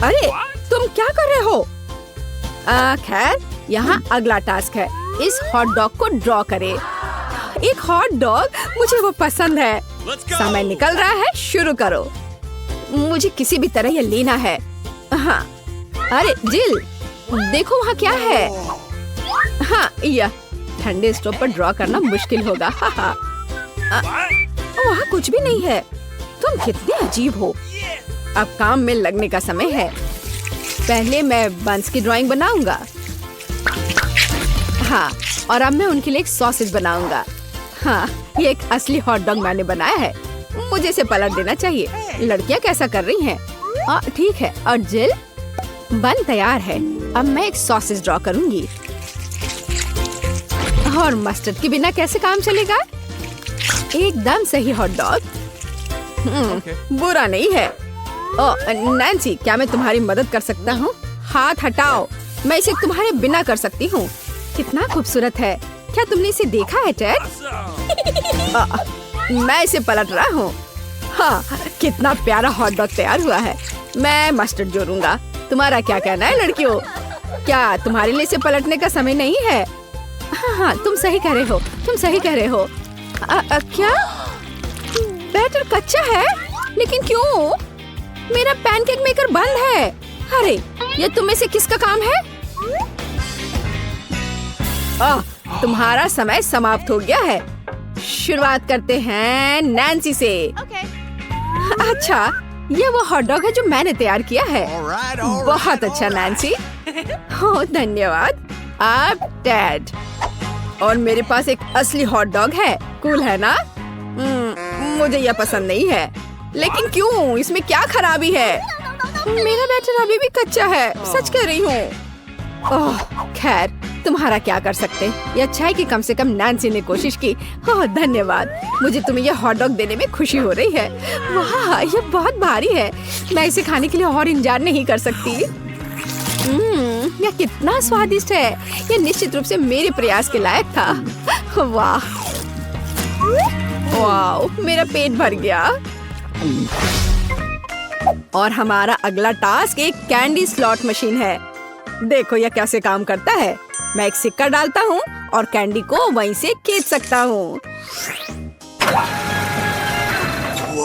अरे, तुम क्या कर रहे हो? खैर, यहाँ अगला टास्क है। इस हॉट डॉग को ड्रॉ करें। एक हॉट डॉग, मुझे वो पसंद है। समय निकल रहा है, शुरू करो। मुझे किसी भी तरह ये लेना है। हाँ, अरे जिल, देखो वहाँ क्या है। हाँ, यह ठंडे स्टोव पर ड्रॉ करना मुश्किल होगा। हाँ, वहाँ कुछ भी नहीं है। तुम कितने अजीब हो। अब काम में लगने का समय है। पहले मैं बंस की ड्राइंग बनाऊंगा। हाँ, और अब मैं उनके लिए एक सॉसेज बनाऊंगा। हाँ, ये एक असली हॉट डॉग मैंने बनाया है। मुझे इसे पलट देना चाहिए। लड़कियां कैसा कर रही हैं? ठीक है। और जिल, बन तैयार है। अब मैं एक सॉसेज ड्रॉ करूंगी। और मस्टर्ड के बिना कैसे काम चलेगा? एकदम सही हॉट डॉग। बुरा नहीं है। नैन्सी, क्या मैं तुम्हारी मदद कर सकता हूँ? हाथ हटाओ। मैं इसे तुम्हारे बिना कर सकती हूँ। कितना खूबसूरत है। क्या तुमने इसे देखा है टेड? मैं इसे पलट रहा हूँ। हाँ, कितना प्यारा हॉट डॉग तैयार हुआ है। मैं मस्टर्ड जोड़ूंगा। तुम्हारा क्या कहना है लड़कियों? क्या तुम्हारे लिए इसे पलटने का समय नहीं है? हाँ, तुम सही कह रहे हो। तुम सही कह रहे हो। क्या? बैटर कच्चा है? लेकिन क्यों? मेरा पैनकेक मेकर बंद है। अरे, ये तुम में से किसका काम है? तुम्हारा समय समाप्त हो गया है। शुरुआत करते हैं नैन्सी से। अच्छा, ये वो हॉट डॉग है जो मैंने तैयार किया है। बहुत अच्छा नैन्सी। हो, धन्यवाद। अब टेड। और मेरे पास एक असली हॉट डॉग है। कूल है ना? मुझे यह पसंद नहीं है। लेकिन क्यों? इसमें क्या खराबी है? मेरा बैटर अभी भी कच्चा है। सच कह रही हूँ। खैर, तुम्हारा क्या कर सकते? ये अच्छा है कि कम से कम नैन्सी ने कोशिश की। धन्यवाद। मुझे तुम्हें यह हॉट डॉग देने में खुशी हो रही है। वाह, ये बहुत भारी है। मैं इसे खाने के लिए और इंतजार नहीं कर सकती। यह कितना स्वादिष्ट है। यह निश्चित रूप से मेरे प्रयास के लायक था। वाह, वाह, मेरा पेट भर गया। और हमारा अगला टास्क एक कैंडी स्लॉट मशीन है। देखो यह कैसे काम करता है। मैं एक सिक्का डालता हूँ और कैंडी को वहीं से खींच सकता हूँ।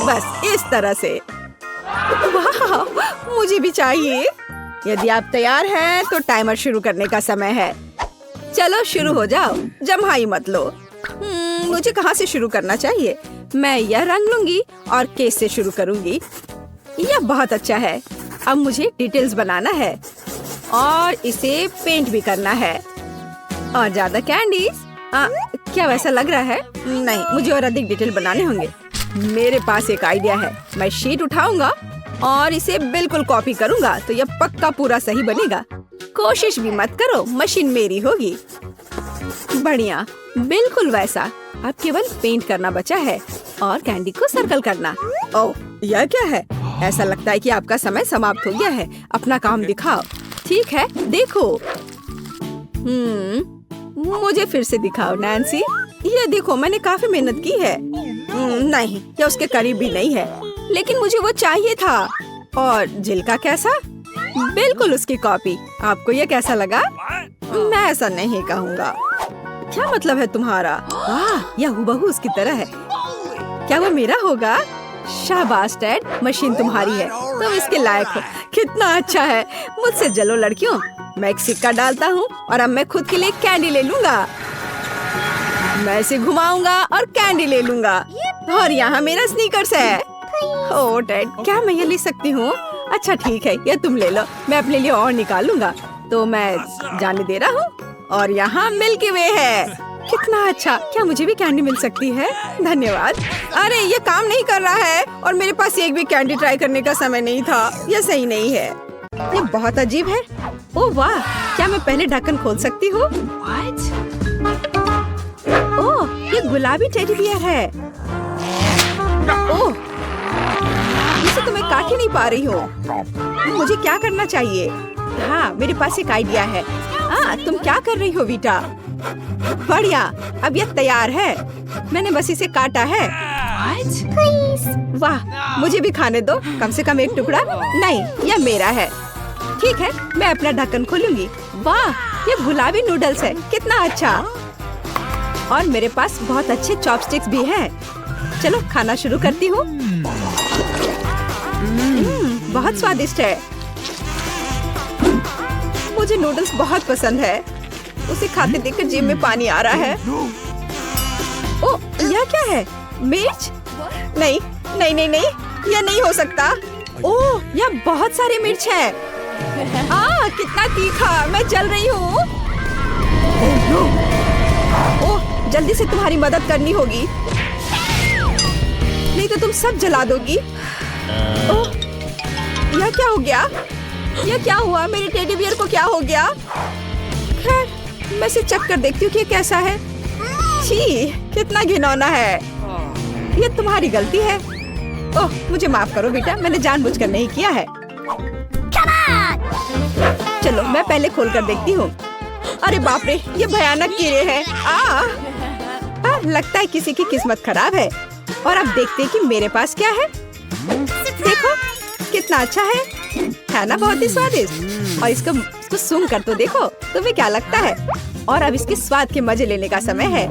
बस इस तरह से। वाह, मुझे भी चाहिए। यदि आप तैयार हैं तो टाइमर शुरू करने का समय है। चलो शुरू हो जाओ। जम्हाई मत लो। मुझे कहाँ से शुरू करना चाहिए? मैं यह रंग लूंगी और केस से शुरू करूंगी। यह बहुत अच्छा है। अब मुझे डिटेल्स बनाना है और इसे पेंट भी करना है। और ज्यादा कैंडीज। क्या वैसा लग रहा है? नहीं, मुझे और अधिक डिटेल बनाने होंगे। मेरे पास एक आइडिया है। मैं शीट उठाऊंगा और इसे बिल्कुल कॉपी करूंगा तो यह पक्का पूरा सही बनेगा। कोशिश भी मत करो, मशीन मेरी होगी। बढ़िया, बिल्कुल वैसा। अब केवल पेंट करना बचा है और कैंडी को सर्कल करना। ओह, यह क्या है? ऐसा लगता है कि आपका समय समाप्त हो गया है। अपना काम दिखाओ। ठीक है, देखो। मुझे फिर से दिखाओ नैन्सी। ये देखो, मैंने काफी मेहनत की है। नहीं, यह उसके करीब भी नहीं है। लेकिन मुझे वो चाहिए था। और जिल का कैसा? बिल्कुल उसकी कॉपी। आपको ये कैसा लगा? मैं ऐसा नहीं कहूँगा। क्या मतलब है तुम्हारा? वाह, यह हूबहू उसकी तरह है। क्या वो मेरा होगा? शाबाश डैड, मशीन तुम्हारी है, तुम इसके लायक हो। कितना अच्छा है, मुझसे जलो लड़कियों। मैं एक सिक्का डालता हूँ और अब मैं खुद के लिए कैंडी ले लूंगा। मैं इसे घुमाऊंगा और कैंडी ले लूंगा। और यहाँ मेरा स्नीकर्स है। ओह डैड, क्या मैं ये ले सकती हूँ? अच्छा ठीक है, ये तुम ले लो, मैं अपने लिए और निकालूंगा। तो मैं जाने दे रहा हूँ। और यहाँ मिल्की वे है। कितना अच्छा, क्या मुझे भी कैंडी मिल सकती है? धन्यवाद। अरे ये काम नहीं कर रहा है और मेरे पास एक भी कैंडी ट्राई करने का समय नहीं था। ये सही नहीं है, ये बहुत अजीब है। ओह वाह, क्या मैं पहले ढक्कन खोल सकती हूँ? ओह, ये गुलाबी टेडी बियर है। ओह, इसे तो मैं काट ही नहीं पा रही हूँ। मुझे क्या करना चाहिए? हाँ, मेरे पास एक आइडिया है। तुम क्या कर रही हो वीटा? बढ़िया, अब ये तैयार है। मैंने बस इसे काटा है। वाह, मुझे भी खाने दो, कम से कम एक टुकड़ा। नहीं, यह मेरा है। ठीक है, मैं अपना ढक्कन खोलूंगी। वाह, ये गुलाबी नूडल्स है, कितना अच्छा। और मेरे पास बहुत अच्छे चॉपस्टिक्स भी हैं। चलो खाना शुरू करती हूँ। बहुत स्वादिष्ट है। मुझे नूडल्स बहुत पसंद है। उसे खाते देखकर जीभ में पानी आ रहा है। ओह, यह क्या है? मिर्च? नहीं नहीं नहीं नहीं, यह नहीं हो सकता। ओह, यह बहुत सारी मिर्च है। कितना तीखा, मैं जल रही हूँ। ओह, जल्दी से तुम्हारी मदद करनी होगी, नहीं तो तुम सब जला दोगी। ओह, यह क्या हो गया? यह क्या हुआ? मेरे टेडी बियर को क्या हो गया? खैर, मैं इसे चेक कर देखती हूँ कि ये कैसा है। छी, कितना घिनौना है। ये तुम्हारी गलती है। ओह, मुझे माफ करो बेटा, मैंने जानबूझकर नहीं किया है। चलो मैं पहले खोल कर देखती हूँ। अरे बाप रे, ये भयानक कीड़े हैं। लगता है किसी की किस्मत खराब है। और अब देखते हैं कि मेरे पास क्या है। देखो कितना अच्छा है ना? बहुत ही स्वादिष्ट। और इसको सूंघ कर तो देखो, तुम्हें क्या लगता है? और अब इसके स्वाद के मजे लेने का समय है।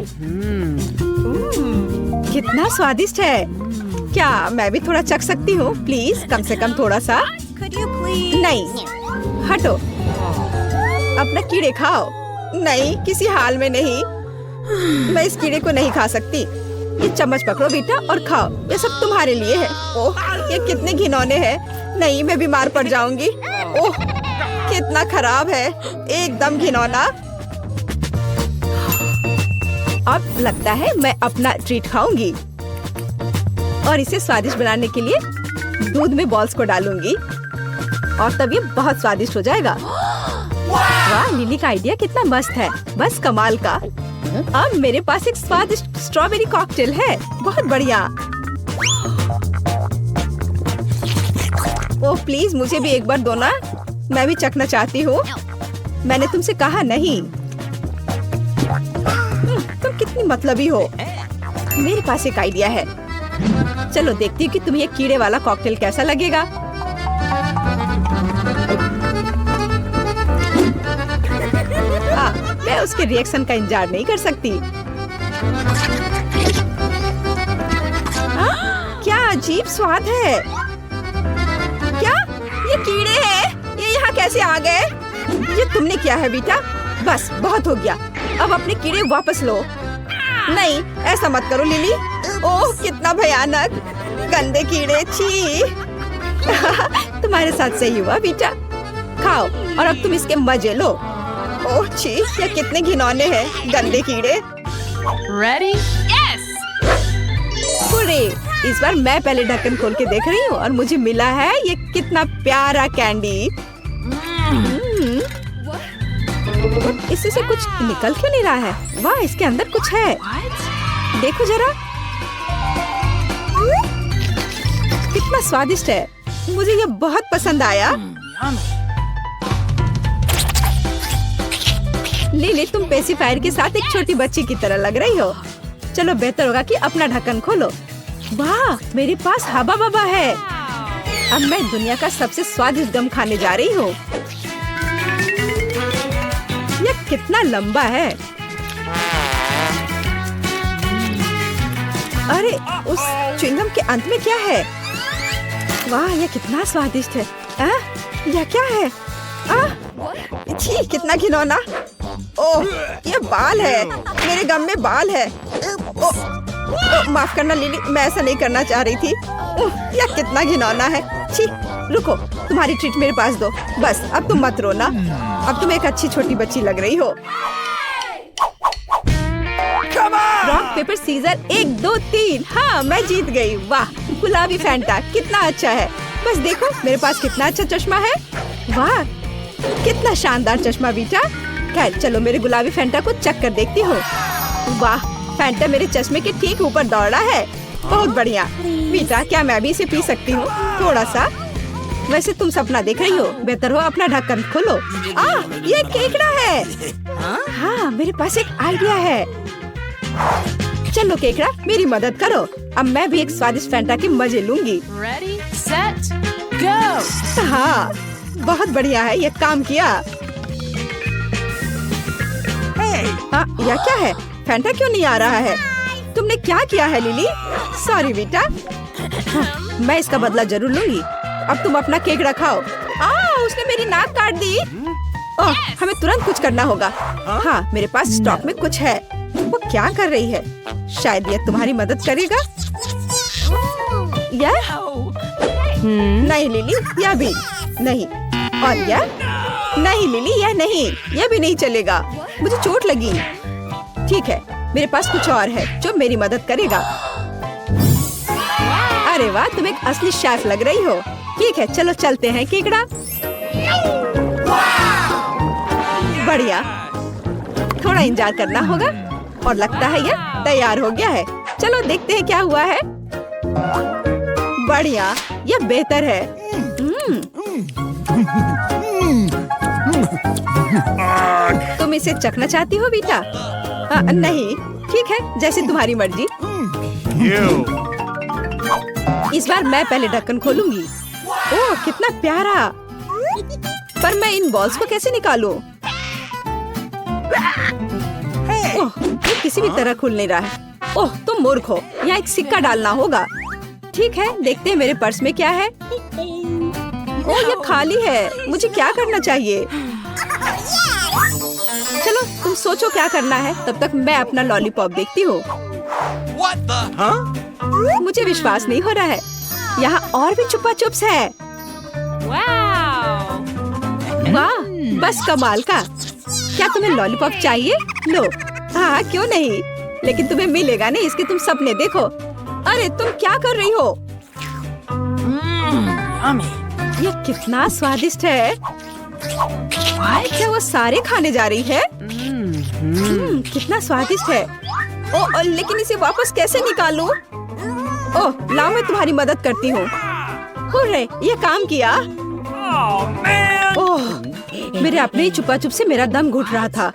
कितना स्वादिष्ट है। क्या मैं भी थोड़ा चख सकती हूँ प्लीज? कम से कम थोड़ा सा। नहीं, हटो, अपना कीड़े खाओ। नहीं, किसी हाल में नहीं, मैं इस कीड़े को नहीं खा सकती। ये चम्मच पकड़ो बेटा और खाओ, ये सब तुम्हारे लिए है। ओह, ये कितने घिनौने हैं। नहीं, मैं बीमार पड़ जाऊंगी। ओह, कितना खराब है, एकदम घिनौना। अब लगता है मैं अपना ट्रीट खाऊंगी। और इसे स्वादिष्ट बनाने के लिए दूध में बॉल्स को डालूंगी और तब ये बहुत स्वादिष्ट हो जाएगा। वाह, लिली का आइडिया कितना मस्त है, बस कमाल का। अब मेरे पास एक स्वादिष्ट स्ट्रॉबेरी कॉकटेल है, बहुत बढ़िया। ओह प्लीज, मुझे भी एक बार दो ना, मैं भी चखना चाहती हूँ। मैंने तुमसे कहा नहीं। तुम कितनी मतलबी हो। मेरे पास एक आइडिया है, चलो देखती हूँ कि तुम्हें ये कीड़े वाला कॉकटेल कैसा लगेगा। मैं उसके रिएक्शन का इंतजार नहीं कर सकती। क्या अजीब स्वाद है। क्या ये कीड़े हैं? ये यहाँ कैसे आ गए? ये तुमने किया है बेटा? बस बहुत हो गया, अब अपने कीड़े वापस लो। नहीं, ऐसा मत करो लिली। ओह, कितना भयानक, गंदे कीड़े, छी। तुम्हारे साथ सही हुआ बेटा, खाओ और अब तुम इसके मजे लो। ओह छी, ये कितने घिनौने हैं, गंदे कीड़े। Ready? Yes! पूरे, इस बार मैं पहले ढक्कन खोल के देख रही हूँ और मुझे मिला है ये कितना प्यारा कैंडी। इससे से कुछ निकल क्यों नहीं रहा है? वाह, इसके अंदर कुछ है। देखो जरा, कितना स्वादिष्ट है, मुझे ये बहुत पसंद आया। लिली, तुम पेसिफायर के साथ एक छोटी बच्ची की तरह लग रही हो। चलो बेहतर होगा कि अपना ढक्कन खोलो। वाह, मेरे पास हबा बबा है। अब मैं दुनिया का सबसे स्वादिष्ट गम खाने जा रही हूँ। यह कितना लंबा है। अरे उस च्युइंगम के अंत में क्या है? वाह, ये कितना स्वादिष्ट है। यह क्या है? छी, कितना घिनौना। ओह, ये बाल है। मेरे गम में बाल है। माफ करना लिली, मैं ऐसा नहीं करना चाह रही थी। यह कितना घिनौना है। छी, रुको, तुम्हारी ट्रीट मेरे पास दो। बस अब तुम मत रोना। अब तुम एक अच्छी छोटी बच्ची लग रही हो। Rock paper scissor 1 2 3। हाँ, मैं जीत गई। वाह, गुलाबी फैंटा कितना अच्छा है। बस देखो मेरे पास कितना अच्छा चश्मा है। वाह, कितना शानदार चश्मा बीटा। खैर चलो मेरे गुलाबी फैंटा को चख कर देखती हूँ। वाह, फैंटा मेरे चश्मे के ठीक ऊपर दौड़ा है। बहुत बढ़िया बीटा, क्या मैं भी इसे पी सकती हूँ? थोड़ा सा। वैसे तुम सपना देख रही हो, बेहतर हो अपना ढक्कन खोलो। ये केकड़ा है। हाँ, मेरे पास एक आइडिया है। चलो केकड़ा, मेरी मदद करो। अब मैं भी एक स्वादिष्ट फैंटा के मजे लूंगी। Ready, set, go. हाँ, बहुत बढ़िया है, ये काम किया। हाँ, यह क्या है? फैंटा क्यों नहीं आ रहा है? तुमने क्या किया है लिली? सॉरी बेटा। हाँ, मैं इसका बदला जरूर लूंगी। अब तुम अपना केकड़ा खाओ। उसने मेरी नाक काट दी। ओह, हमें तुरंत कुछ करना होगा। हाँ, मेरे पास स्टॉक में कुछ है। वो क्या कर रही है? शायद यह तुम्हारी मदद करेगा। यह? नहीं लिली, यह भी नहीं। और यह? नहीं लिली, यह नहीं। यह भी नहीं चलेगा। मुझे चोट लगी। ठीक है, मेरे पास कुछ और है जो मेरी मदद करेगा। अरे वाह, तुम एक असली शेफ लग रही हो। ठीक है, चलो चलते हैं केकड़ा। बढ़िया, थोड़ा इंतजार करना होगा। और लगता है यह तैयार हो गया है। चलो देखते हैं क्या हुआ है। बढ़िया, यह बेहतर है। तुम इसे चखना चाहती हो बेटा? नहीं, ठीक है, जैसे तुम्हारी मर्जी। इस बार मैं पहले ढक्कन खोलूंगी। ओह, कितना प्यारा। पर मैं इन बॉल्स को कैसे निकालूं? ओह, ये किसी भी तरह खुल नहीं रहा है। ओह, तुम मूर्ख हो। यहाँ एक सिक्का डालना होगा। ठीक है, देखते हैं मेरे पर्स में क्या है। ओह, ये खाली है। मुझे क्या करना चाहिए? चलो तुम सोचो क्या करना है, तब तक मैं अपना लॉलीपॉप देखती हूँ। मुझे विश्वास नहीं हो रहा है। यहाँ और भी छुपा चुप्स है। Wow. वाह, बस कमाल का। क्या तुम्हें लॉलीपॉप चाहिए? लो। हाँ, क्यों नहीं, लेकिन तुम्हें मिलेगा नहीं, इसके तुम सपने देखो। अरे तुम क्या कर रही हो? ये कितना स्वादिष्ट है। क्या वो सारे खाने जा रही है? कितना स्वादिष्ट है। ओह, लेकिन इसे वापस कैसे निकालूं? ओह, लाओ मैं तुम्हारी मदद करती हूँ। हुर्रे, ये काम किया। ओह, मेरे अपने ही छुपा छुप से मेरा दम घुट रहा था।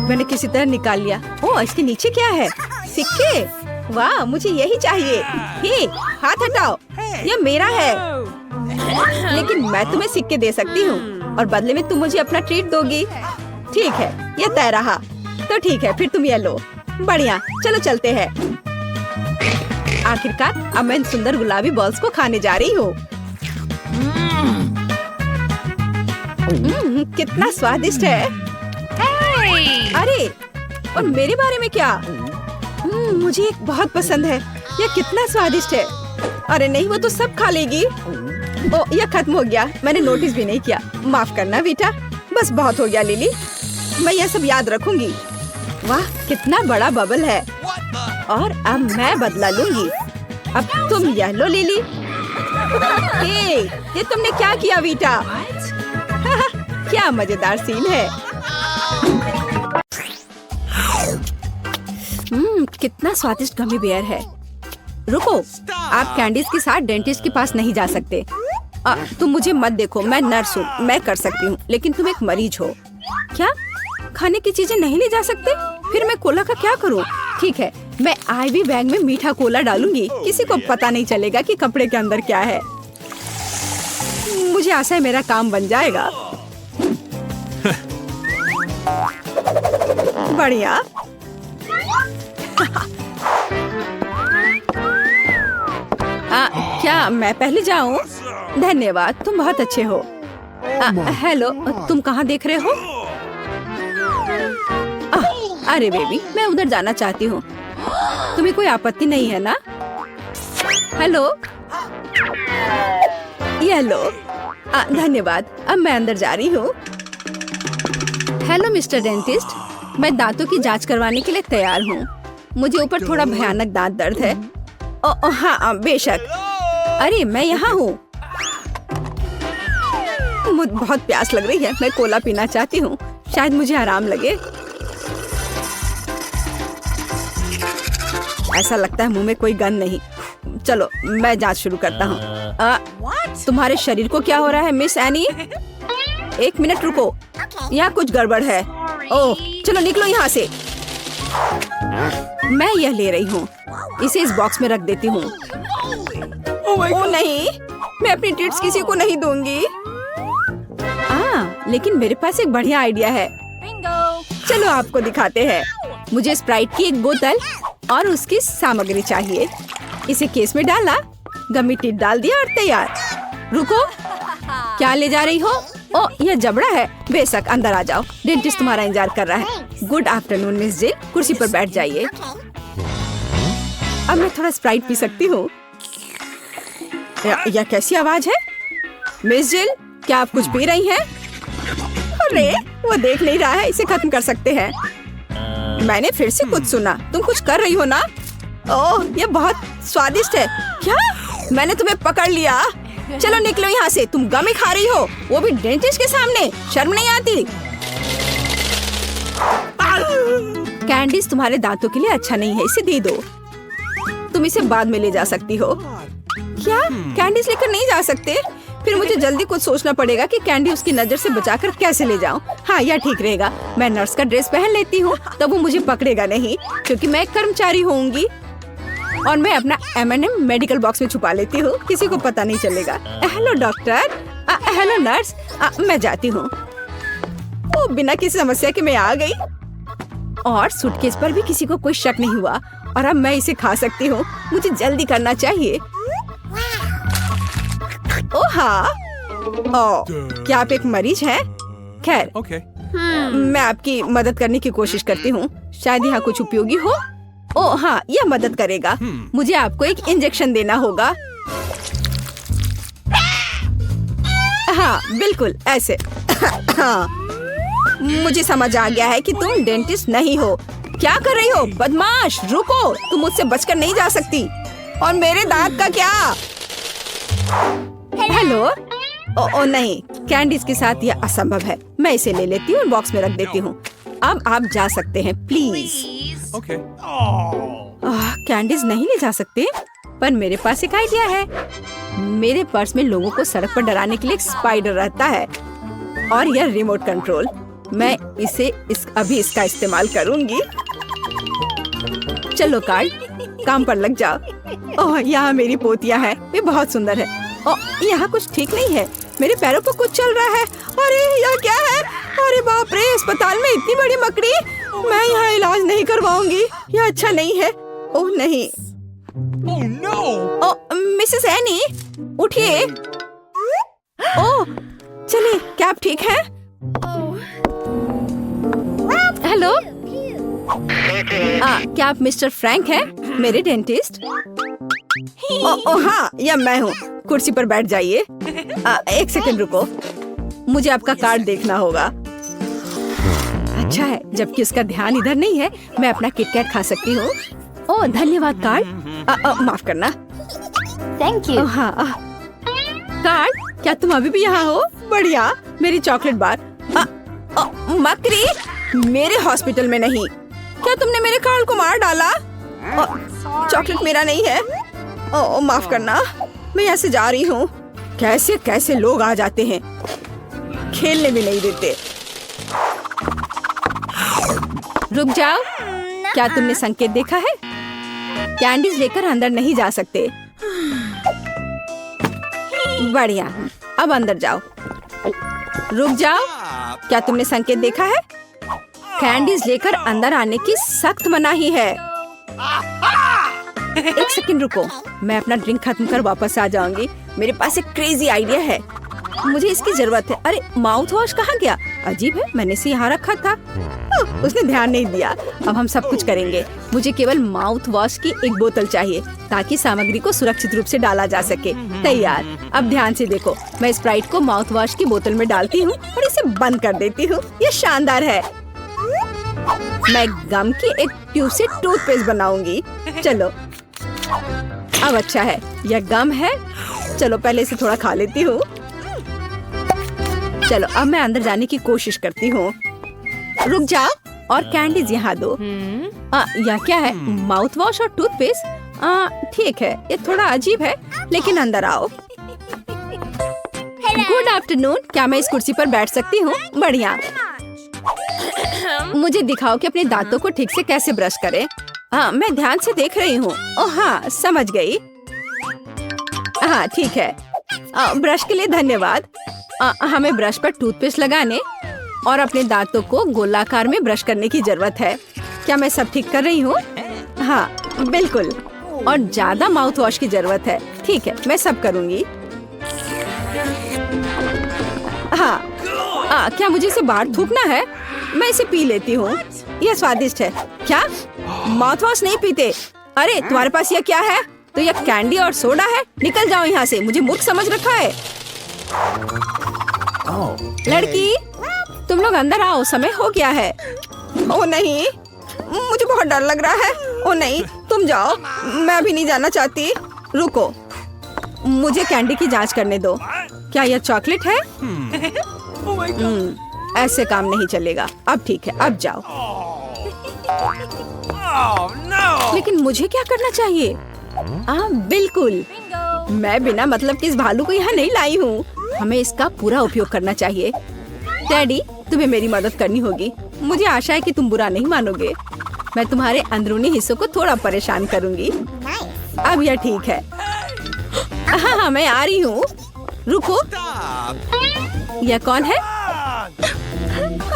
मैंने किसी तरह निकाल लिया। ओह, इसके नीचे क्या है? सिक्के। वाह, मुझे यही चाहिए। हे, हाथ हटाओ, ये मेरा है। लेकिन मैं तुम्हें सिक्के दे सकती हूँ और बदले में तुम मुझे अपना ट्रीट दोगी। ठीक है, ये तय रहा। तो ठीक है, फिर तुम ये लो। बढ़िया, चलो चलते हैं। आखिरकार अब मैं इन सुंदर गुलाबी बॉल्स को खाने जा रही हूँ। कितना स्वादिष्ट है। Hey. अरे, और मेरे बारे में क्या? मुझे एक बहुत पसंद है। यह कितना स्वादिष्ट है। अरे नहीं, वो तो सब खा लेगी। ओ, यह खत्म हो गया। मैंने नोटिस भी नहीं किया। माफ करना बेटा। बस बहुत हो गया लिली, मैं यह सब याद रखूंगी। वाह, कितना बड़ा बबल है। और अब मैं बदला लूंगी। अब तुम यह लो लिली। हे, ये तुमने क्या किया बेटा? क्या मजेदार सीन है। कितना स्वादिष्ट गमी बेयर है। रुको, आप कैंडीज के साथ डेंटिस्ट के पास नहीं जा सकते। तुम मुझे मत देखो, मैं नर्स हूँ, मैं कर सकती हूँ, लेकिन तुम एक मरीज हो। क्या खाने की चीजें नहीं ले जा सकते? फिर मैं कोला का क्या करूँ? ठीक है, मैं आईवी बैग में मीठा कोला डालूंगी। किसी को पता नहीं चलेगा कि कपड़े के अंदर क्या है। मुझे आशा है मेरा काम बन जाएगा। बढ़िया। क्या मैं पहले जाऊं? धन्यवाद, तुम बहुत अच्छे हो। हेलो, तुम कहाँ देख रहे हो? अरे बेबी, मैं उधर जाना चाहती हूँ। तुम्हें कोई आपत्ति नहीं है ना? हेलो, ये लो। धन्यवाद, अब मैं अंदर जा रही हूँ। हेलो मिस्टर डेंटिस्ट, मैं दांतों की जांच करवाने के लिए तैयार हूँ। मुझे ऊपर थोड़ा भयानक दांत दर्द है। हाँ बेशक। अरे मैं यहाँ हूँ। मुझे बहुत प्यास लग रही है, मैं कोला पीना चाहती हूँ, शायद मुझे आराम लगे। ऐसा लगता है मुंह में कोई गंध नहीं। चलो मैं जांच शुरू करता हूँ। तुम्हारे शरीर को क्या हो रहा है मिस एनी? एक मिनट रुको, यहाँ कुछ गड़बड़ है। ओह चलो निकलो यहाँ से। मैं यह ले रही हूँ, इसे इस बॉक्स में रख देती हूँ। ओह नहीं, मैं अपनी ट्रीट्स किसी को नहीं दूंगी। लेकिन मेरे पास एक बढ़िया आइडिया है। चलो आपको दिखाते हैं। मुझे स्प्राइट की एक बोतल और उसकी सामग्री चाहिए। इसे केस में डाला, गमी टिप डाल दिया और तैयार। रुको, क्या ले जा रही हो? ओह यह जबड़ा है। बेशक, अंदर आ जाओ, डेंटिस्ट तुम्हारा इंतजार कर रहा है। गुड आफ्टरनून मिस जिल, कुर्सी पर बैठ जाइए। अब मैं थोड़ा स्प्राइट पी सकती हूँ। यह कैसी आवाज है? मिस जिल, क्या आप कुछ पी रही हैं? अरे वो देख नहीं रहा है, इसे खत्म कर सकते हैं। मैंने फिर से कुछ सुना, तुम कुछ कर रही हो ना? ओह ये बहुत स्वादिष्ट है। क्या? मैंने तुम्हें पकड़ लिया। चलो निकलो यहाँ से, तुम गमी खा रही हो, वो भी डेंटिस्ट के सामने। शर्म नहीं आती? कैंडीज तुम्हारे दांतों के लिए अच्छा नहीं है, इसे दे दो। तुम इसे बाद में ले जा सकती हो। क्या कैंडीज लेकर नहीं जा सकते? फिर मुझे जल्दी कुछ सोचना पड़ेगा कि कैंडी उसकी नजर से बचाकर कैसे ले जाऊं। हाँ यह ठीक रहेगा, मैं नर्स का ड्रेस पहन लेती हूँ, तब वो मुझे पकड़ेगा नहीं, क्योंकि मैं एक कर्मचारी होंगी। और मैं अपना M&M मेडिकल बॉक्स में छुपा लेती हूँ, किसी को पता नहीं चलेगा। हेलो डॉक्टर, हेलो नर्स, मैं जाती हूँ। ओ बिना किसी समस्या के मैं आ गई, और सूटकेस पर भी किसी को कोई शक नहीं हुआ, और अब मैं इसे खा सकती हूँ। मुझे जल्दी करना चाहिए। ओ हाँ, क्या आप एक मरीज हैं? खैर, मैं आपकी मदद करने की कोशिश करती हूँ, शायद यहाँ कुछ उपयोगी हो। ओ हाँ, यह मदद करेगा। मुझे आपको एक इंजेक्शन देना होगा। हाँ बिल्कुल ऐसे। हाँ, मुझे समझ आ गया है कि तुम डेंटिस्ट नहीं हो। क्या कर रही हो बदमाश? रुको, तुम मुझसे बचकर नहीं जा सकती। और मेरे दांत का क्या? हेलो। ओ नहीं, कैंडीज के साथ यह असंभव है। मैं इसे ले लेती हूँ और बॉक्स में रख देती हूँ। अब आप जा सकते हैं प्लीज। कैंडीज नहीं ले जा सकते, पर मेरे पास एक आइडिया है। मेरे पर्स में लोगों को सड़क पर डराने के लिए एक स्पाइडर रहता है, और यह रिमोट कंट्रोल। मैं अभी इसका इस्तेमाल करूंगी। चलो कार्ड, काम पर लग जाओ। ओह यहाँ मेरी पोतियाँ हैं, वे बहुत सुंदर है। ओह यहाँ कुछ ठीक नहीं है, मेरे पैरों पर कुछ चल रहा है। अरे यह क्या है? अरे बाप रे, अस्पताल में इतनी बड़ी मकड़ी। मैं यहाँ इलाज नहीं करवाऊंगी, यह अच्छा नहीं है। ओह नहीं। Oh no! ओह मिसेस एनी, उठिए। ओह चलिए, क्या आप ठीक हैं? हेलो, क्या आप मिस्टर फ्रैंक हैं, मेरे डेंटिस्ट? ओह हाँ, यह मैं हूँ। कुर्सी पर बैठ जाइए। एक सेकंड रुको, मुझे आपका कार्ड देखना होगा। अच्छा है, जबकि उसका ध्यान इधर नहीं है, मैं अपना किटकैट खा सकती हूँ। ओह धन्यवाद कार्ड। माफ करना। Thank you. हाँ कार्ड, क्या तुम अभी भी यहाँ हो? बढ़िया, मेरी चॉकलेट बार। मकड़ी, मेरे हॉस्पिटल में नहीं। क्या तुमने मेरे कार्ड को मार डाला? चॉकलेट मेरा नहीं है। ओह माफ करना, मैं यहाँ से जा रही हूँ। कैसे कैसे लोग आ जाते हैं, खेलने भी नहीं देते। रुक जाओ, क्या तुमने संकेत देखा है? कैंडीज लेकर अंदर नहीं जा सकते। बढ़िया, अब अंदर जाओ। रुक जाओ, क्या तुमने संकेत देखा है? कैंडीज लेकर अंदर आने की सख्त मनाही है। एक सेकंड रुको, मैं अपना ड्रिंक खत्म कर वापस आ जाऊंगी। मेरे पास एक क्रेजी आइडिया है, मुझे इसकी जरूरत है। अरे माउथ वॉश कहाँ गया? अजीब है, मैंने इसे यहाँ रखा था। उसने ध्यान नहीं दिया। अब हम सब कुछ करेंगे। मुझे केवल माउथ वॉश की एक बोतल चाहिए ताकि सामग्री को सुरक्षित रूप से डाला जा सके। तैयार। अब ध्यान से देखो, मैं स्प्राइट को माउथ वॉश की बोतल में डालती हूँ और इसे बंद कर देती हूँ। ये शानदार है। मैं गम की एक ट्यूब से टूथपेस्ट बनाऊंगी। चलो, अब अच्छा है, यह गम है। चलो पहले इसे थोड़ा खा लेती हूँ। चलो अब मैं अंदर जाने की कोशिश करती हूँ। रुक जाओ और कैंडीज यहाँ दो। यह क्या है? माउथ वॉश और टूथपेस्ट? ठीक है, ये थोड़ा अजीब है, लेकिन अंदर आओ। गुड आफ्टरनून, क्या मैं इस कुर्सी पर बैठ सकती हूँ? बढ़िया। मुझे दिखाओ कि अपने दांतों को ठीक से कैसे ब्रश करें। मैं ध्यान से देख रही हूँ। ओह हाँ, समझ गई। हाँ ठीक है, ब्रश के लिए धन्यवाद। हमें ब्रश पर टूथपेस्ट लगाने और अपने दांतों को गोलाकार में ब्रश करने की जरूरत है। क्या मैं सब ठीक कर रही हूँ? हाँ बिल्कुल, और ज्यादा माउथ वॉश की जरूरत है। ठीक है, मैं सब करूँगी। हाँ, क्या मुझे इसे बाहर थूकना है? मैं इसे पी लेती हूँ, यह स्वादिष्ट है। क्या माउथ वॉश नहीं पीते? अरे तुम्हारे पास यह क्या है? तो यह कैंडी और सोडा है। निकल जाओ यहाँ से, मुझे मूर्ख समझ रखा है। लड़की, तुम लोग अंदर आओ, समय हो गया है। ओ नहीं, मुझे बहुत डर लग रहा है। ओ नहीं, तुम जाओ, मैं अभी नहीं जाना चाहती। रुको, मुझे कैंडी की जांच करने दो। क्या यह चॉकलेट है? ऐसे काम नहीं चलेगा। अब ठीक है, अब जाओ। लेकिन मुझे क्या करना चाहिए? बिल्कुल, मैं बिना मतलब के इस भालू को यहाँ नहीं लाई हूँ। हमें इसका पूरा उपयोग करना चाहिए। डैडी, तुम्हें मेरी मदद करनी होगी। मुझे आशा है कि तुम बुरा नहीं मानोगे। मैं तुम्हारे अंदरूनी हिस्सों को थोड़ा परेशान करूँगी। अब यह ठीक है। हाँ, मैं आ रही हूँ। रुको, यह कौन है?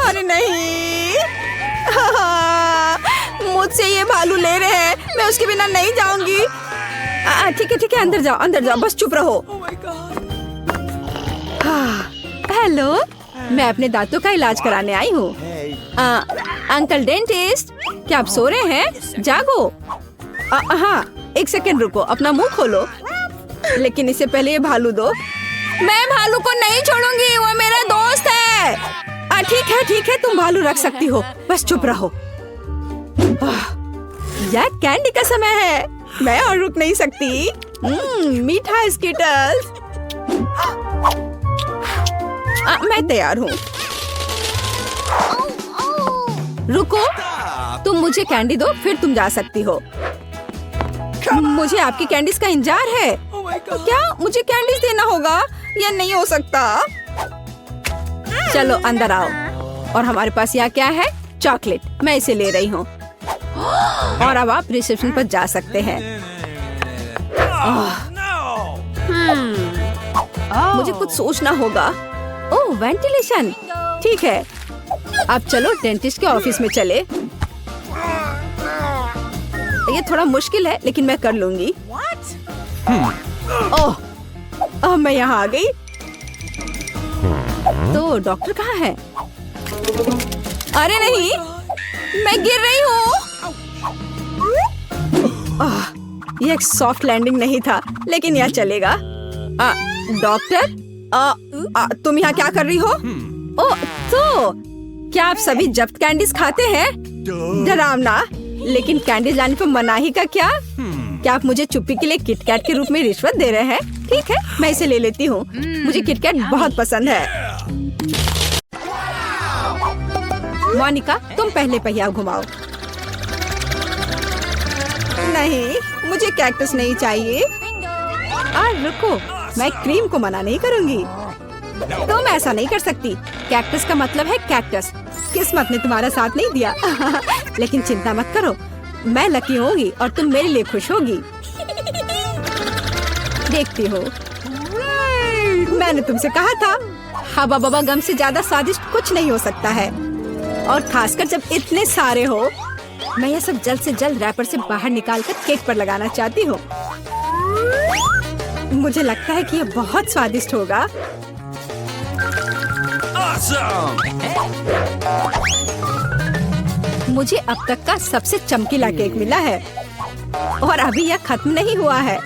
अरे नहीं, मुझसे ये भालू ले रहे हैं। मैं उसके बिना नहीं जाऊंगी। ठीक है, अंदर जाओ, बस चुप रहो। हेलो, मैं अपने दांतों का इलाज कराने आई हूँ। अंकल डेंटिस्ट, क्या आप सो रहे हैं? जागो। हाँ, एक सेकंड रुको, अपना मुंह खोलो। लेकिन इससे पहले ये भालू दो। मैं भालू को नहीं छोड़ूंगी, वो मेरा दोस्त है। ठीक है, तुम भालू रख सकती हो, बस चुप रहो। यह कैंडी का समय है, मैं और रुक नहीं सकती। मीठा स्कीटल्स। मैं तैयार हूँ। रुको, तुम मुझे कैंडी दो, फिर तुम जा सकती हो। मुझे आपकी कैंडीज का इंतजार है। क्या मुझे कैंडीज देना होगा? यह नहीं हो सकता। चलो अंदर आओ। और हमारे पास यहाँ क्या है? चॉकलेट। मैं इसे ले रही हूँ। और अब आप रिसेप्शन पर जा सकते हैं। मुझे कुछ सोचना होगा। ओह, वेंटिलेशन। ठीक है, अब चलो डेंटिस्ट के ऑफिस में चले। ये थोड़ा मुश्किल है, लेकिन मैं कर लूंगी। ओह, अब मैं यहाँ आ गई। तो डॉक्टर कहाँ है? अरे नहीं, मैं गिर रही हूँ। यह एक सॉफ्ट लैंडिंग नहीं था, लेकिन यह चलेगा। डॉक्टर, तुम यहाँ क्या कर रही हो? ओह, तो क्या आप सभी जब्त कैंडीज खाते हैं? डरावना। लेकिन कैंडीज लाने पर मनाही का क्या? क्या आप मुझे चुप्पी के लिए किटकैट के रूप में रिश्वत दे रहे हैं? ठीक है, मैं इसे ले लेती हूँ। मुझे किटकैट बहुत पसंद है। मोनिका, तुम पहले पहिया घुमाओ। नहीं, मुझे कैक्टस नहीं चाहिए। रुको, मैं क्रीम को मना नहीं करूँगी। तुम ऐसा नहीं कर सकती। कैक्टस का मतलब है कैक्टस। किस्मत ने तुम्हारा साथ नहीं दिया। लेकिन चिंता मत करो, मैं लकी होगी और तुम मेरे लिए खुश होगी। देखती हो, मैंने तुमसे कहा था, हवा बबा गम से ज्यादा स्वादिष्ट कुछ नहीं हो सकता है। और खासकर जब इतने सारे हो। मैं यह सब जल्द से जल्द रैपर से बाहर निकालकर केक पर लगाना चाहती हूँ। मुझे लगता है कि यह बहुत स्वादिष्ट होगा। Awesome! मुझे अब तक का सबसे चमकीला केक मिला है और अभी यह खत्म नहीं हुआ है।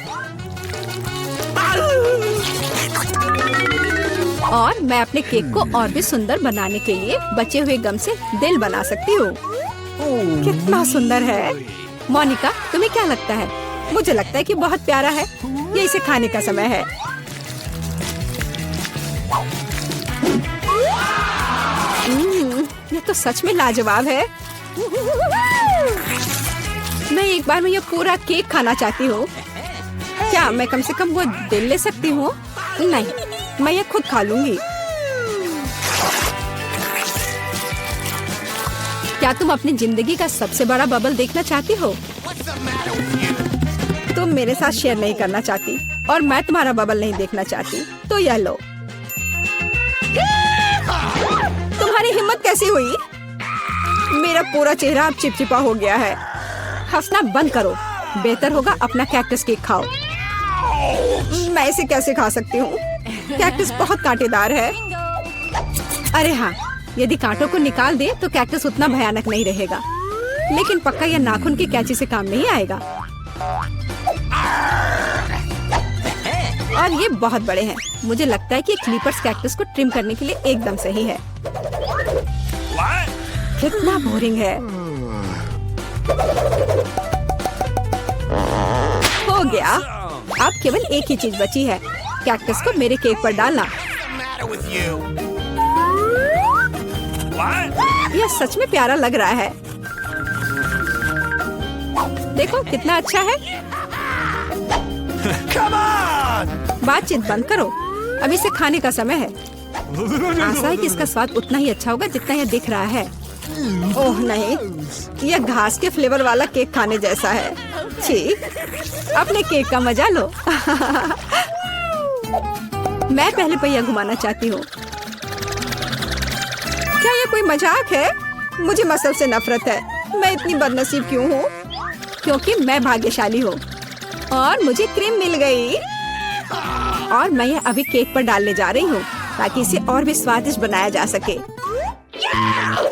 और मैं अपने केक को और भी सुंदर बनाने के लिए बचे हुए गम से दिल बना सकती हूँ। कितना सुंदर है। मोनिका, तुम्हें क्या लगता है? मुझे लगता है कि बहुत प्यारा है। ये इसे खाने का समय है। ये तो सच में लाजवाब है। मैं एक बार में ये पूरा केक खाना चाहती हूँ। क्या मैं कम से कम वो दिल ले सकती हूँ? नहीं, मैं ये खुद खा लूंगी। क्या तुम अपनी जिंदगी का सबसे बड़ा बबल देखना चाहती हो? तुम मेरे साथ शेयर नहीं करना चाहती और मैं तुम्हारा बबल नहीं देखना चाहती, तो यह लो। तुम्हारी हिम्मत कैसी हुई? मेरा पूरा चेहरा अब चिपचिपा हो गया है। हंसना बंद करो। बेहतर होगा अपना कैक्टस केक खाओ। मैं इसे कैसे खा सकती हूँ? कैक्टस बहुत कांटेदार है। अरे हाँ, यदि कांटों को निकाल दे तो कैक्टस उतना भयानक नहीं रहेगा, लेकिन पक्का यह नाखून की कैंची से काम नहीं आएगा। और ये बहुत बड़े हैं। मुझे लगता है कि क्लिपर्स कैक्टस को ट्रिम करने के लिए एकदम सही है। कितना बोरिंग है। हो गया। अब केवल एक ही चीज बची है, कैक्टस को मेरे केक पर डालना। यह सच में प्यारा लग रहा है। देखो कितना अच्छा है। बातचीत बंद करो, अब इसे खाने का समय है। आशा है कि इसका स्वाद उतना ही अच्छा होगा जितना यह दिख रहा है। ओह नहीं, यह घास के फ्लेवर वाला केक खाने जैसा है। छी, अपने केक का मजा लो। मैं पहले पहिया घुमाना चाहती हूँ। क्या यह कोई मजाक है? मुझे मसल से नफरत है। मैं इतनी बदनसीब क्यों हूँ? क्योंकि मैं भाग्यशाली हूँ और मुझे क्रीम मिल गई। और मैं यह अभी केक पर डालने जा रही हूँ ताकि इसे और भी स्वादिष्ट बनाया जा सके।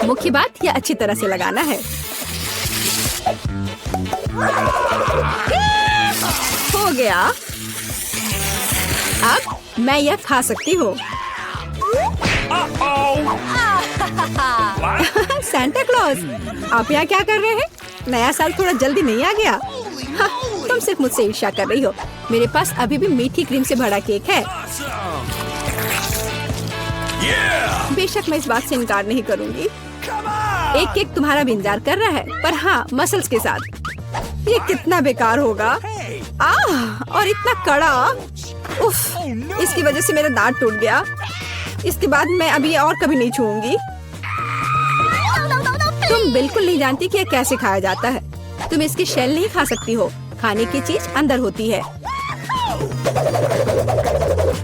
मुख्य बात यह अच्छी तरह से लगाना है। हो गया। अब मैं यह खा सकती हूँ। सांता क्लॉज, आप यहाँ क्या कर रहे हैं? नया साल थोड़ा जल्दी नहीं आ गया? हाँ, तुम सिर्फ मुझसे ईर्ष्या कर रही हो। मेरे पास अभी भी मीठी क्रीम से भरा केक है। बेशक मैं इस बात से इनकार नहीं करूंगी। एक केक तुम्हारा भी इंतजार कर रहा है, पर हाँ, मसल्स के साथ। ये कितना बेकार होगा। और इतना कड़ा। उफ, इसकी वजह से मेरा दांत टूट गया। इसके बाद मैं अभी ये और कभी नहीं छूऊंगी। तुम बिल्कुल नहीं जानती कि यह कैसे खाया जाता है। तुम इसकी शेल नहीं खा सकती हो। खाने की चीज अंदर होती है।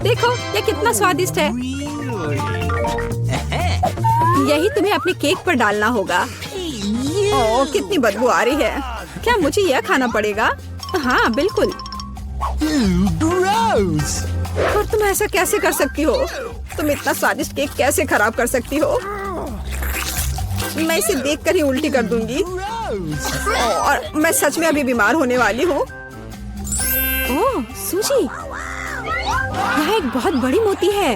देखो यह कितना स्वादिष्ट है। यही तुम्हें अपने केक पर डालना होगा। ओह, कितनी बदबू आ रही है। क्या मुझे यह खाना पड़ेगा? हाँ बिल्कुल। और तुम ऐसा कैसे कर सकती हो? तुम इतना स्वादिष्ट केक कैसे खराब कर सकती हो? मैं इसे देखकर ही उल्टी कर दूंगी। और मैं सच में अभी बीमार होने वाली हूँ। ओह सूजी, यहाँ एक बहुत बड़ी मोती है।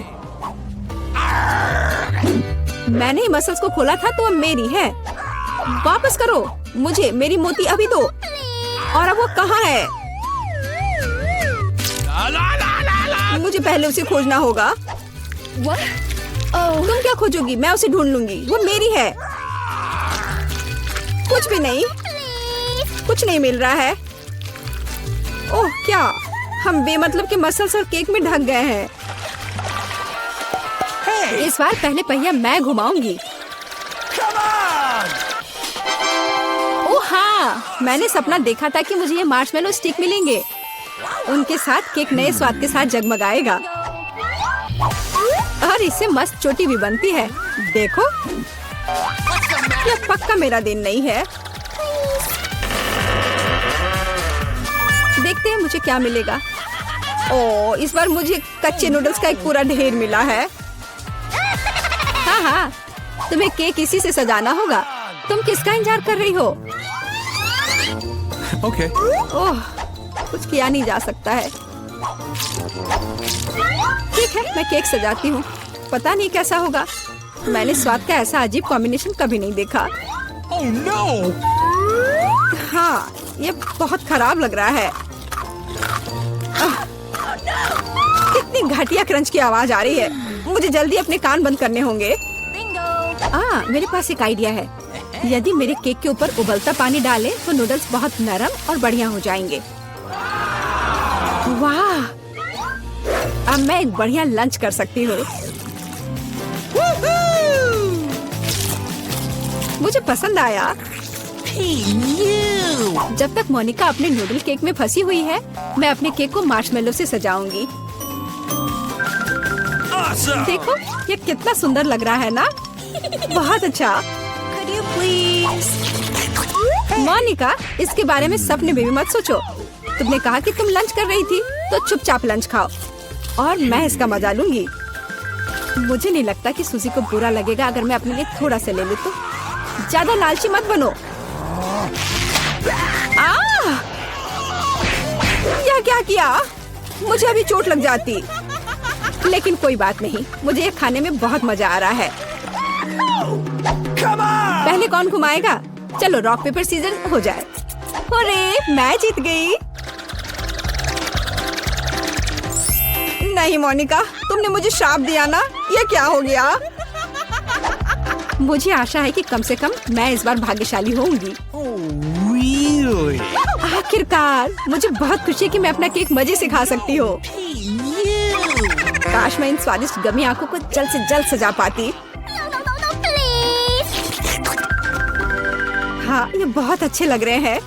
मैंने ही मसल्स को खोला था तो अब मेरी है। वापस करो मुझे मेरी मोती अभी दो। और अब वो कहाँ है? मुझे पहले उसे खोजना होगा। तुम क्या खोजोगी? मैं उसे ढूंढ लूंगी। वो मेरी है। कुछ भी नहीं, कुछ नहीं मिल रहा है। ओह क्या, हम बेमतलब के मसल्स और केक में ढक गए हैं। इस बार पहले पहिया मैं घुमाऊंगी। ओह हाँ, मैंने सपना देखा था कि मुझे ये मार्शमेलो स्टिक मिलेंगे। उनके साथ केक नए स्वाद के साथ जगमगाएगा और इससे मस्त चोटी भी बनती है। देखो, यह पक्का मेरा दिन नहीं है। देखते हैं मुझे क्या मिलेगा। ओ, इस बार मुझे कच्चे नूडल्स का एक पूरा ढेर मिला है। हाँ हाँ, तुम्हें केक इसी से सजाना होगा। तुम किसका इंतजार कर रही हो? Okay. ओह, कुछ किया नहीं जा सकता है। ठीक है, मैं केक सजाती हूँ। पता नहीं कैसा होगा। मैंने स्वाद का ऐसा अजीब कॉम्बिनेशन कभी नहीं देखा। Oh no! हाँ, ये बहुत खराब लग रहा है। कितनी घटिया क्रंच की आवाज आ रही है। मुझे जल्दी अपने कान बंद करने होंगे। मेरे पास एक आइडिया है। यदि मेरे केक के ऊपर उबलता पानी डालें तो नूडल्स बहुत नरम और बढ़िया हो जाएंगे। वाह! अब मैं एक बढ़िया लंच कर सकती हूँ। मुझे पसंद आया। जब तक मोनिका अपने नूडल केक में फंसी हुई है, मैं अपने केक को मार्शमेलो से सजाऊंगी। Awesome! देखो, ये कितना सुंदर लग रहा है ना? बहुत अच्छा। मोनिका, इसके बारे में सपने में भी मत सोचो। तुमने कहा कि तुम लंच कर रही थी, तो चुपचाप लंच खाओ और मैं इसका मजा लूंगी। मुझे नहीं लगता कि सूजी को बुरा लगेगा अगर मैं अपने लिए थोड़ा सा ले लूं तो। ज्यादा लालची मत बनो। यह क्या किया? मुझे अभी चोट लग जाती। लेकिन कोई बात नहीं, मुझे ये खाने में बहुत मजा आ रहा है। पहले कौन घुमाएगा? चलो रॉक पेपर सीजर हो जाए। अरे, मैं जीत गई। नहीं मोनिका, तुमने मुझे श्राप दिया ना? ये क्या हो गया? मुझे आशा है कि कम से कम मैं इस बार भाग्यशाली होंगी। Oh really? आखिरकार, मुझे बहुत खुशी है कि मैं अपना केक मजे से खा सकती हूँ। काश मैं इन स्वादिष्ट गमी आंखों को जल्द से जल्द सजा पाती। हाँ, ये बहुत अच्छे लग रहे हैं।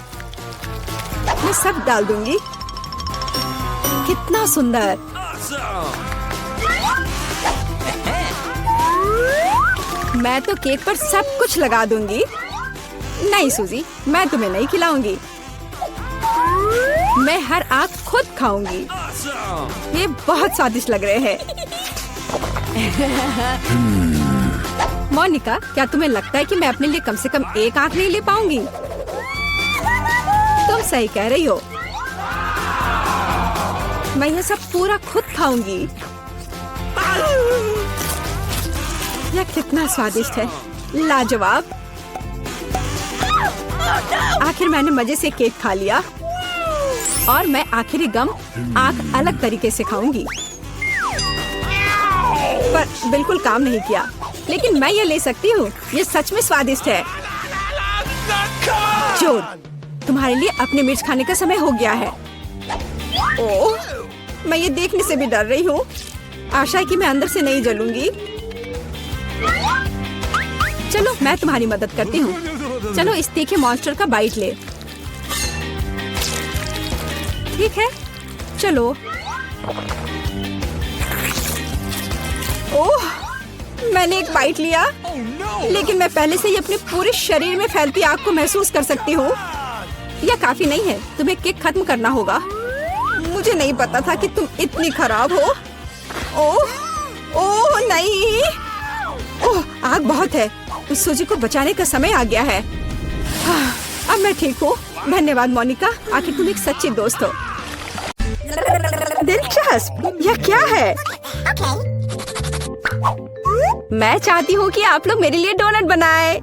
मैं सब डाल दूंगी। कितना सुंदर। Awesome! मैं तो केक पर सब कुछ लगा दूंगी। नहीं सूजी, मैं तुम्हें नहीं खिलाऊंगी। मैं हर आंख खुद खाऊंगी। Awesome! ये बहुत स्वादिष्ट लग रहे हैं। मोनिका, क्या तुम्हें लगता है कि मैं अपने लिए कम से कम एक आंख नहीं ले पाऊंगी? तुम सही कह रही हो। मैं ये सब पूरा खुद खाऊंगी। यह कितना स्वादिष्ट है, लाजवाब। आखिर मैंने मजे से केक खा लिया और मैं आखिरी गम आंख अलग तरीके से खाऊंगी। पर बिल्कुल काम नहीं किया। लेकिन मैं ये ले सकती हूँ। ये सच में स्वादिष्ट है। जोर, तुम्हारे लिए अपने मिर्च खाने का समय हो गया है। ओह, मैं ये देखने से भी डर रही हूँ। आशा है कि मैं अंदर से नहीं जलूंगी। चलो, मैं तुम्हारी मदद करती हूँ। चलो, इस तीखे मॉन्स्टर का बाइट ले। ठीक है, चलो। ओह, मैंने एक बाइट लिया, लेकिन मैं पहले से ही अपने पूरे शरीर में फैलती आग को महसूस कर सकती हूँ। यह काफी नहीं है, तुम्हें केक खत्म करना होगा। मुझे नहीं पता था कि तुम इतनी खराब हो। ओह, ओह नहीं। ओह, आग बहुत है। उस सूजी को बचाने का समय आ गया है। अब मैं ठीक हूँ। धन्यवाद मोनिका, आखिर तुम एक सच्ची दोस्त हो। दिलचस्प, यह क्या है? मैं चाहती हूँ कि आप लोग मेरे लिए डोनट बनाएं।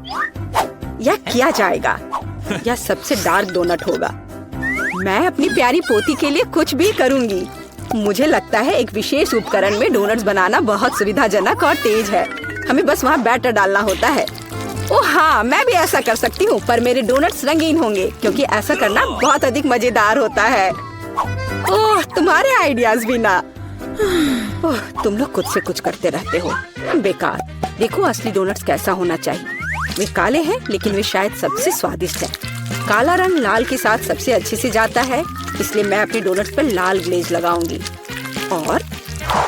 यह किया जाएगा। यह सबसे डार्क डोनट होगा। मैं अपनी प्यारी पोती के लिए कुछ भी करूँगी। मुझे लगता है एक विशेष उपकरण में डोनट्स बनाना बहुत सुविधाजनक और तेज है। हमें बस वहाँ बैटर डालना होता है। ओह हाँ, मैं भी ऐसा कर सकती हूँ, पर मेरे डोनट्स रंगीन होंगे क्योंकि ऐसा करना बहुत अधिक मजेदार होता है। ओह, तुम्हारे आइडियाज भी ना। ओह, तुम लोग खुद से कुछ करते रहते हो। बेकार। देखो असली डोनट्स कैसा होना चाहिए। वे काले हैं, लेकिन वे शायद सबसे स्वादिष्ट हैं। काला रंग लाल के साथ सबसे अच्छे से जाता है, इसलिए मैं अपने डोनट्स पर लाल ग्लेज लगाऊंगी और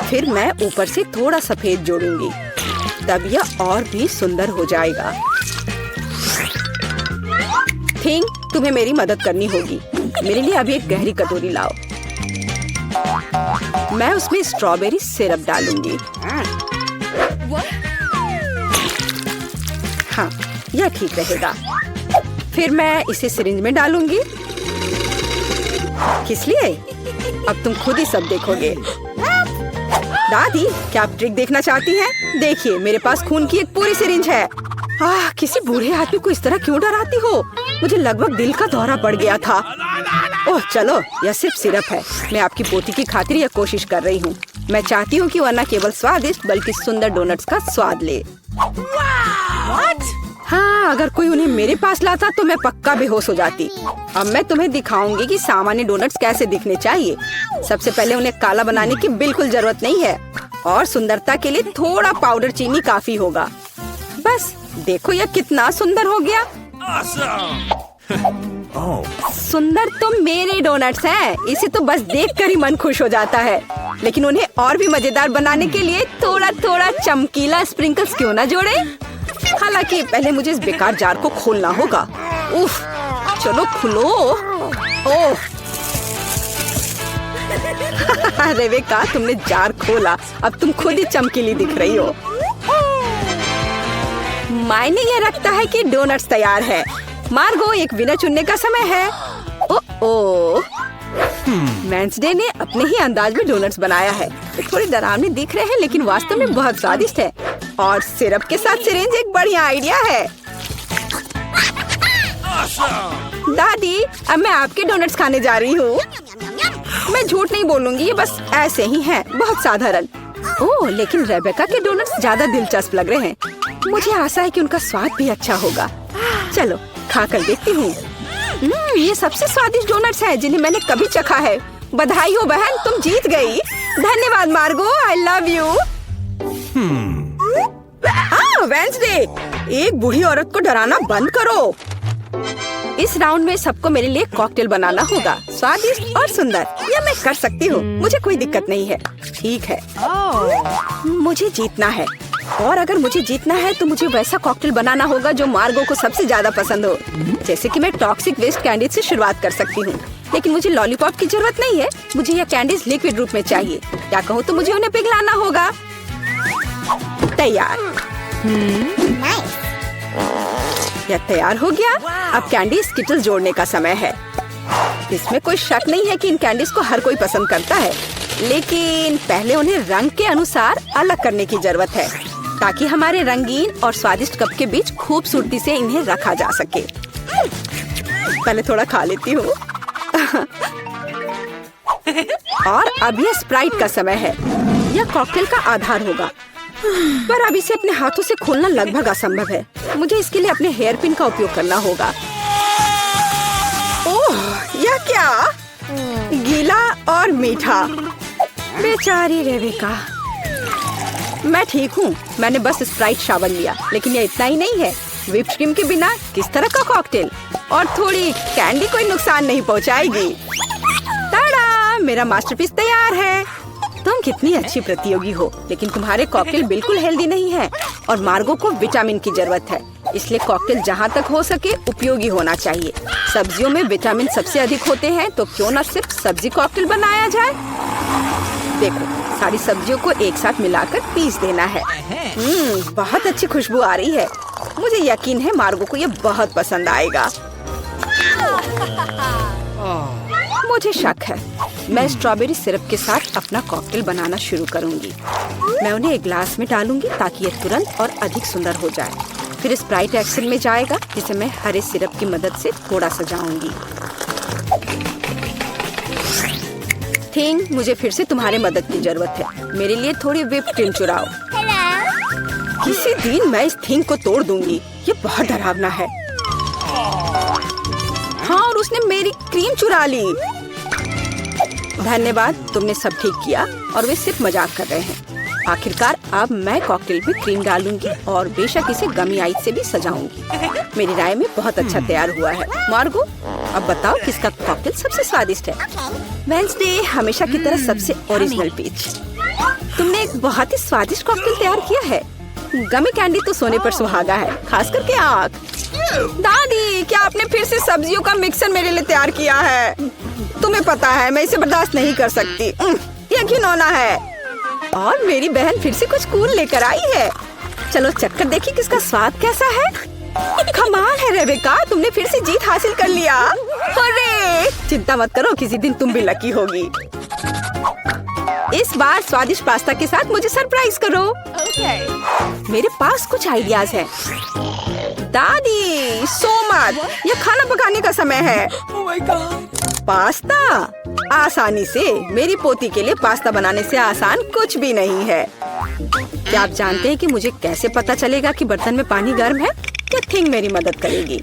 फिर मैं ऊपर से थोड़ा सफेद जोड़ूंगी। तब यह और भी सुंदर हो जाएगा। थिंग, तुम्हें मेरी मदद करनी होगी। मेरे लिए अभी एक गहरी कटोरी लाओ। मैं उसमें स्ट्रॉबेरी सिरप डालूंगी। हाँ, यह ठीक रहेगा। फिर मैं इसे सिरिंज में डालूंगी। किस लिए? अब तुम खुद ही सब देखोगे। दादी, क्या आप ट्रिक देखना चाहती हैं? देखिए, मेरे पास खून की एक पूरी सिरिंज है। किसी बूढ़े आदमी को इस तरह क्यों डराती हो? मुझे लगभग दिल का दौरा पड़ गया था। ओह चलो, यह सिर्फ सिरप है। मैं आपकी पोती की खातिर यह कोशिश कर रही हूँ। मैं चाहती हूँ कि वह न केवल स्वादिष्ट बल्कि सुंदर डोनट्स का स्वाद ले। हाँ, अगर कोई उन्हें मेरे पास लाता तो मैं पक्का बेहोश हो जाती। अब मैं तुम्हें दिखाऊंगी कि सामान्य डोनट्स कैसे दिखने चाहिए। सबसे पहले उन्हें काला बनाने की बिल्कुल जरूरत नहीं है और सुंदरता के लिए थोड़ा पाउडर चीनी काफी होगा। बस देखो, यह कितना सुंदर हो गया। Awesome! सुंदर तो मेरे डोनट्स हैं। इसे तो बस देखकर ही मन खुश हो जाता है। लेकिन उन्हें और भी मजेदार बनाने के लिए थोड़ा थोड़ा चमकीला स्प्रिंकल्स क्यों ना जोड़े? हालांकि पहले मुझे इस बेकार जार को खोलना होगा। उफ, चलो खुलो। ओह रेबेका, तुमने जार खोला। अब तुम खुद ही चमकीली दिख रही हो। मायने यह रखता है कि डोनट्स तैयार है। मार्गो, एक विनर चुनने का समय है। ओह, वेंसडे ने अपने ही अंदाज में डोनट्स बनाया है। थोड़े डरावने दिख रहे हैं लेकिन वास्तव में बहुत स्वादिष्ट है। और सिरप के साथ सिरिंज एक बढ़िया आइडिया है। Awesome! दादी, अब मैं आपके डोनट्स खाने जा रही हूँ। मैं झूठ नहीं बोलूंगी, ये बस ऐसे ही हैं, बहुत साधारण। ओह, लेकिन रेबेका के डोनट्स ज्यादा दिलचस्प लग रहे हैं। मुझे आशा है कि उनका स्वाद भी अच्छा होगा। चलो खाकर देखती हूँ। ये सबसे स्वादिष्ट डोनट्स हैं जिन्हें मैंने कभी चखा है। बधाई हो बहन, तुम जीत गई। धन्यवाद मार्गो, आई लव यू। वेंसडे, एक बूढ़ी औरत को डराना बंद करो। इस राउंड में सबको मेरे लिए कॉकटेल बनाना होगा, स्वादिष्ट और सुंदर। यह मैं कर सकती हूँ, मुझे कोई दिक्कत नहीं है। ठीक है, मुझे जीतना है। और अगर मुझे जीतना है तो मुझे वैसा कॉकटेल बनाना होगा जो मार्गो को सबसे ज्यादा पसंद हो। जैसे कि मैं टॉक्सिक वेस्ट कैंडीज से शुरुआत कर सकती हूँ, लेकिन मुझे लॉलीपॉप की जरूरत नहीं है। मुझे यह कैंडीज लिक्विड रूप में चाहिए। क्या कहूँ तो मुझे उन्हें पिघलाना होगा। तैयार। यह तैयार हो गया। अब कैंडी स्किटल्स जोड़ने का समय है। इसमें कोई शक नहीं है कि इन कैंडीज को हर कोई पसंद करता है, लेकिन पहले उन्हें रंग के अनुसार अलग करने की जरूरत है ताकि हमारे रंगीन और स्वादिष्ट कप के बीच खूबसूरती से इन्हें रखा जा सके। पहले थोड़ा खा लेती हूँ। और अब यह स्प्राइट का समय है। यह कॉकटेल का आधार होगा, पर अब इसे अपने हाथों से खोलना लगभग असंभव है। मुझे इसके लिए अपने हेयर पिन का उपयोग करना होगा। ओह, यह क्या? गीला और मीठा। बेचारी रेबेका। मैं ठीक हूँ, मैंने बस स्प्राइट शावर लिया, लेकिन यह इतना ही नहीं है। व्हिप्ड क्रीम के बिना किस तरह का कॉकटेल? और थोड़ी कैंडी कोई नुकसान नहीं पहुँचाएगी। ताड़ा, मेरा मास्टरपीस तैयार है। तुम कितनी अच्छी प्रतियोगी हो, लेकिन तुम्हारे कॉकटेल बिल्कुल हेल्दी नहीं है और मार्गो को विटामिन की जरूरत है। इसलिए कॉकटेल जहाँ तक हो सके उपयोगी होना चाहिए। सब्जियों में विटामिन सबसे अधिक होते हैं, तो क्यों न सिर्फ सब्जी कॉकटेल बनाया जाए। देखो, सारी सब्जियों को एक साथ मिलाकर पीस देना है। बहुत अच्छी खुशबू आ रही है। मुझे यकीन है मार्गो को यह बहुत पसंद आएगा। मुझे शक है। मैं स्ट्रॉबेरी सिरप के साथ अपना कॉकटेल बनाना शुरू करूंगी। मैं उन्हें एक ग्लास में डालूंगी ताकि ये तुरंत और अधिक सुंदर हो जाए। फिर स्प्राइट एक्शन में जाएगा, जिसे मैं हरे सिरप की मदद से थोड़ा सजाऊंगी। थिंग, मुझे फिर से तुम्हारी मदद की जरूरत है। मेरे लिए थोड़ी व्हिप्ड क्रीम चुराओ। किसी दिन मैं इस थिंग को तोड़ दूंगी। ये बहुत डरावना है। हाँ, और उसने मेरी क्रीम चुरा ली। धन्यवाद, तुमने सब ठीक किया। और वे सिर्फ मजाक कर रहे हैं। आखिरकार अब मैं कॉकटेल में क्रीम डालूंगी और बेशक इसे गमी आइस से भी सजाऊंगी। मेरी राय में बहुत अच्छा तैयार हुआ है। मार्गो, अब बताओ किसका कॉकटेल सबसे स्वादिष्ट है? वेंसडे, हमेशा की तरह सबसे ओरिजिनल पीच। तुमने एक बहुत ही स्वादिष्ट कॉकटेल तैयार किया है। गमी कैंडी तो सोने पर सुहागा है, खास करके आँख। दादी, क्या आपने फिर से सब्जियों का मिक्सर मेरे लिए तैयार किया है? तुम्हें पता है मैं इसे बर्दाश्त नहीं कर सकती। ये घिनौना है। और मेरी बहन फिर से कुछ कूल लेकर आई है। चलो चक्कर देखिए किसका स्वाद कैसा है। कमाल है रेबेका, तुमने फिर से जीत हासिल कर लिया। अरे चिंता मत करो, किसी दिन तुम भी लकी होगी। इस बार स्वादिष्ट पास्ता के साथ मुझे सरप्राइज करो। मेरे पास कुछ आइडियाज हैं। दादी सो मत, ये खाना पकाने का समय है। पास्ता आसानी से, मेरी पोती के लिए पास्ता बनाने से आसान कुछ भी नहीं है। क्या आप जानते हैं कि मुझे कैसे पता चलेगा कि बर्तन में पानी गर्म है? ये थिंग मेरी मदद करेगी।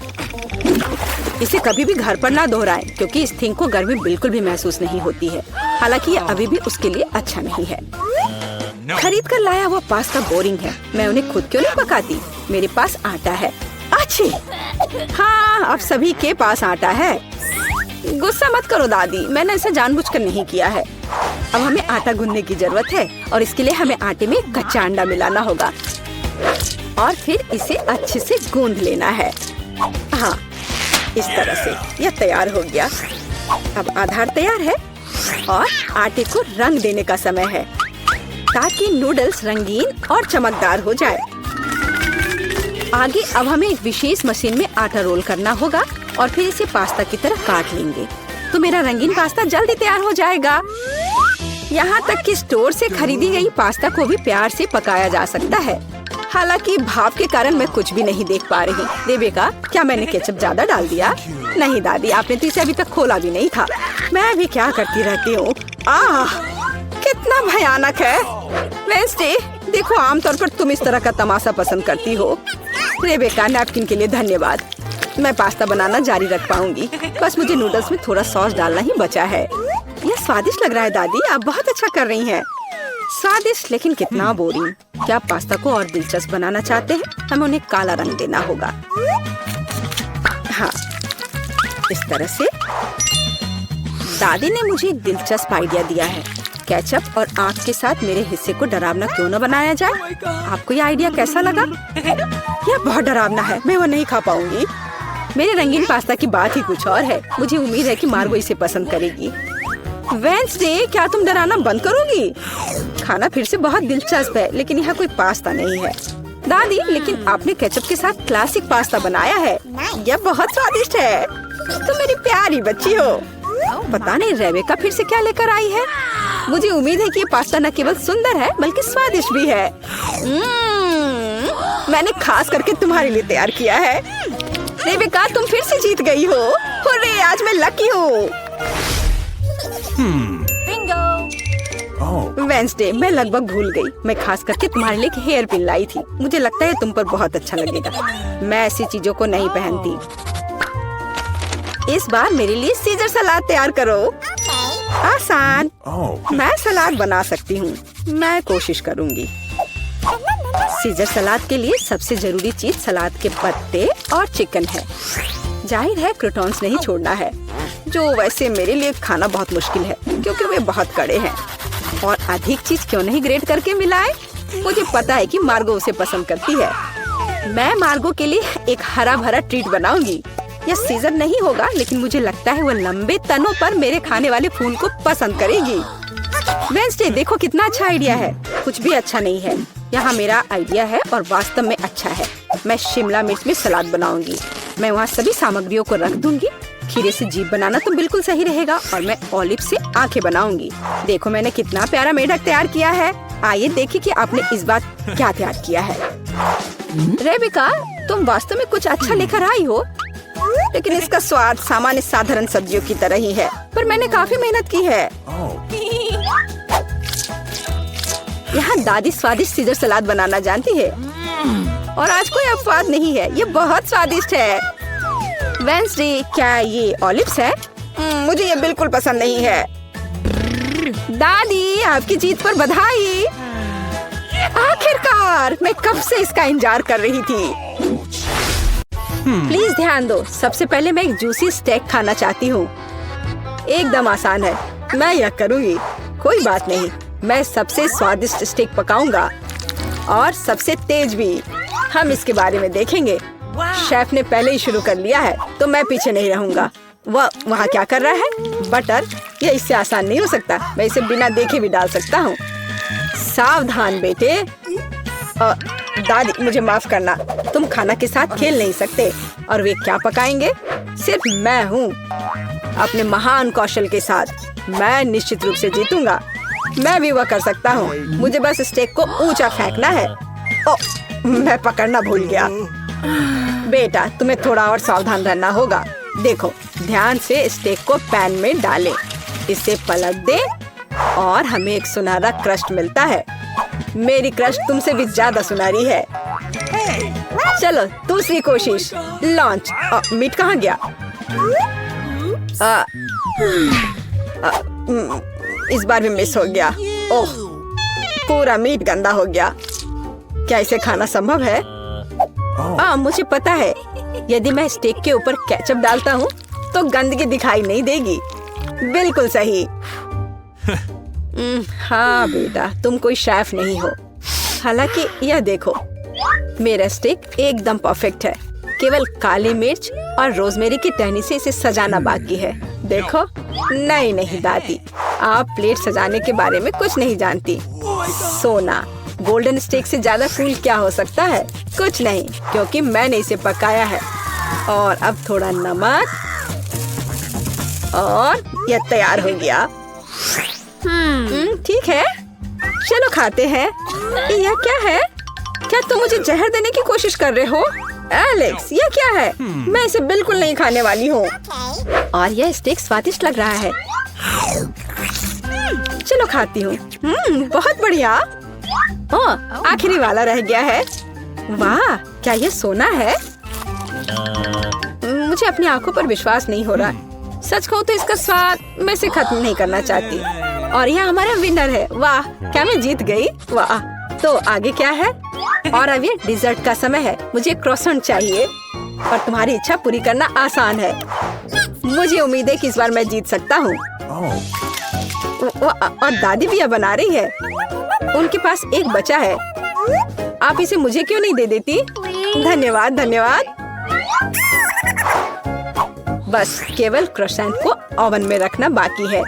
इसे कभी भी घर पर ना दोहराएं, क्योंकि इस थिंग को गर्मी बिल्कुल भी महसूस नहीं होती है। हालांकि ये अभी भी उसके लिए अच्छा नहीं है। खरीद कर लाया हुआ पास्ता बोरिंग है। मैं उन्हें खुद क्यों नहीं पकाती? मेरे पास आटा है। अच्छी, हाँ अब सभी के पास आटा है। गुस्सा मत करो दादी, मैंने ऐसा जानबूझकर नहीं किया है। अब हमें आटा गूंदने की जरूरत है और इसके लिए हमें आटे में कच्चा अंडा मिलाना होगा और फिर इसे अच्छे से गूंद लेना है। हाँ इस तरह से यह तैयार हो गया। अब आधार तैयार है और आटे को रंग देने का समय है ताकि नूडल्स रंगीन और चमकदार हो जाए। आगे अब हमें एक विशेष मशीन में आटा रोल करना होगा और फिर इसे पास्ता की तरह काट लेंगे तो मेरा रंगीन पास्ता जल्दी तैयार हो जाएगा। यहाँ तक कि स्टोर से खरीदी गई पास्ता को भी प्यार से पकाया जा सकता है। हालांकि भाप के कारण मैं कुछ भी नहीं देख पा रही। रेबेका, क्या मैंने केचप ज्यादा डाल दिया? नहीं दादी, आपने तो इसे अभी तक खोला भी नहीं था। मैं भी क्या करती रहती हूँ। कितना भयानक है। वेंसडे, देखो आमतौर पर तुम इस तरह का तमाशा पसंद करती हो। रेबेका, नैपकिन के लिए धन्यवाद। मैं पास्ता बनाना जारी रख पाऊंगी। बस मुझे नूडल्स में थोड़ा सॉस डालना ही बचा है। यह स्वादिष्ट लग रहा है दादी, आप बहुत अच्छा कर रही हैं। स्वादिष्ट लेकिन कितना बोरिंग। क्या आप पास्ता को और दिलचस्प बनाना चाहते हैं? हमें उन्हें काला रंग देना होगा। हाँ इस तरह से। दादी ने मुझे एक दिलचस्प आइडिया दिया है। केचप और आँख के साथ मेरे हिस्से को डरावना क्यों न बनाया जाए? आपको ये आइडिया कैसा लगा? यह बहुत डरावना है, मैं वो नहीं खा पाऊंगी। मेरे रंगीन पास्ता की बात ही कुछ और है। मुझे उम्मीद है कि मार्गो इसे पसंद करेगी। वेंसडे, क्या तुम डराना बंद करोगी? खाना फिर से बहुत दिलचस्प है लेकिन यहाँ कोई पास्ता नहीं है। दादी, लेकिन आपने केचप के साथ क्लासिक पास्ता बनाया है। यह बहुत स्वादिष्ट है। तुम मेरी प्यारी बच्ची हो। पता नहीं रेबेका फिर से क्या लेकर आई है। मुझे उम्मीद है कि ये पास्ता न केवल सुंदर है बल्कि स्वादिष्ट भी है। मैंने खास करके तुम्हारे लिए तैयार किया है। रेबेका, तुम फिर से जीत गई हो। हुर्रे, आज मैं लकी हूँ। वेंसडे, मैं लगभग भूल गई। मैं खास करके तुम्हारे लिए एक हेयर पिन लाई थी। मुझे लगता है तुम पर बहुत अच्छा लगेगा। मैं ऐसी चीजों को नहीं पहनती। इस बार मेरे लिए सीजर सलाद तैयार करो। आसान। मैं सलाद बना सकती हूँ। मैं कोशिश करूँगी। सीजर सलाद के लिए सबसे जरूरी चीज सलाद के पत्ते और चिकन है। जाहिर है क्रूटॉन्स नहीं छोड़ना है, जो वैसे मेरे लिए खाना बहुत मुश्किल है क्योंकि वे बहुत कड़े हैं। और अधिक चीज क्यों नहीं ग्रेट करके मिलाए? मुझे पता है कि मार्गो उसे पसंद करती है। मैं मार्गो के लिए एक हरा भरा ट्रीट बनाऊंगी। यह सीजन नहीं होगा लेकिन मुझे लगता है वो लंबे तनों पर मेरे खाने वाले फूल को पसंद करेगी। वेंसडे, देखो कितना अच्छा आइडिया है। कुछ भी अच्छा नहीं है। यहाँ मेरा आइडिया है और वास्तव में अच्छा है। मैं शिमला मिर्च में सलाद बनाऊंगी। मैं वहाँ सभी सामग्रियों को रख दूंगी। खीरे से जीभ बनाना तो बिल्कुल सही रहेगा और मैं ऑलिव से आंखें बनाऊंगी। देखो मैंने कितना प्यारा मेढक तैयार किया है। आइए देखिए कि आपने इस बार क्या तैयार किया है। रेबेका, तुम वास्तव में कुछ अच्छा लेकर आई हो, लेकिन इसका स्वाद सामान्य साधारण सब्जियों की तरह ही है। पर मैंने काफी मेहनत की है। यहाँ दादी स्वादिष्ट सीजर सलाद बनाना जानती है और आज कोई अपवाद नहीं है। ये बहुत स्वादिष्ट है। वेंसडे, क्या ये ऑलिव्स है? मुझे ये बिल्कुल पसंद नहीं है। दादी, आपकी जीत पर बधाई। आखिरकार, मैं कब से इसका इंतजार कर रही थी। प्लीज ध्यान दो। सबसे पहले मैं एक जूसी स्टेक खाना चाहती हूँ। एकदम आसान है, मैं यह करूँगी। कोई बात नहीं, मैं सबसे स्वादिष्ट स्टेक पकाऊंगा और सबसे तेज भी। हम इसके बारे में देखेंगे। शेफ ने पहले ही शुरू कर लिया है तो मैं पीछे नहीं रहूंगा। वह वहाँ क्या कर रहा है? बटर? यह इससे आसान नहीं हो सकता। मैं इसे बिना देखे भी डाल सकता हूँ। सावधान बेटे। दादी मुझे माफ करना, तुम खाना के साथ खेल नहीं सकते। और वे क्या पकाएंगे? सिर्फ मैं हूँ। अपने महान कौशल के साथ मैं निश्चित रूप से जीतूंगा। मैं भी वह कर सकता हूँ। मुझे बस स्टेक को ऊंचा फेंकना है। ओह, मैं पकड़ना भूल गया। बेटा तुम्हें थोड़ा और सावधान रहना होगा। देखो, ध्यान से स्टेक को पैन में डालें, इसे पलट दे और हमें एक सुनहरा क्रस्ट मिलता है। मेरी क्रस्ट तुमसे भी ज्यादा सुनहरी है। चलो दूसरी कोशिश। लॉन्च। मीट कहाँ गया? इस बार भी मिस हो गया। ओह, पूरा मीट गंदा हो गया। क्या इसे खाना संभव है? मुझे पता है, यदि मैं स्टेक के ऊपर केचप डालता हूँ तो गंदगी दिखाई नहीं देगी। बिल्कुल सही। हाँ बेटा, तुम कोई शेफ नहीं हो। हालांकि यह देखो, मेरा स्टेक एकदम परफेक्ट है। केवल काली मिर्च और रोजमेरी की टहनी से इसे सजाना बाकी है। देखो। नहीं दादी, आप प्लेट सजाने के बारे में कुछ नहीं जानती। सोना, गोल्डन स्टेक से ज्यादा कूल क्या हो सकता है? कुछ नहीं, क्योंकि मैंने इसे पकाया है। और अब थोड़ा नमक और यह तैयार हो गया। ठीक है, चलो खाते हैं। यह क्या है? क्या तुम मुझे जहर देने की कोशिश कर रहे हो? एलेक्स, यह क्या है? मैं इसे बिल्कुल नहीं खाने वाली हूँ। और यह स्टेक स्वादिष्ट लग रहा है। चलो खाती हूँ। बहुत बढ़िया। आखिरी वाला रह गया है। वाह, क्या यह सोना है? मुझे अपनी आंखों पर विश्वास नहीं हो रहा। सच कहूँ तो इसका स्वाद मैं इसे खत्म नहीं करना चाहती। और यह हमारा विनर है। वाह, क्या मैं जीत गई? वाह। तो आगे क्या है? और अब ये डिजर्ट का समय है। मुझे क्रोसेंट चाहिए और तुम्हारी इच्छा पूरी करना आसान है। मुझे उम्मीद है कि इस बार मैं जीत सकता हूँ। और दादी भी यह बना रही है। उनके पास एक बचा है। आप इसे मुझे क्यों नहीं दे देती? धन्यवाद। बस केवल क्रोसेंट को ओवन में रखना बाकी है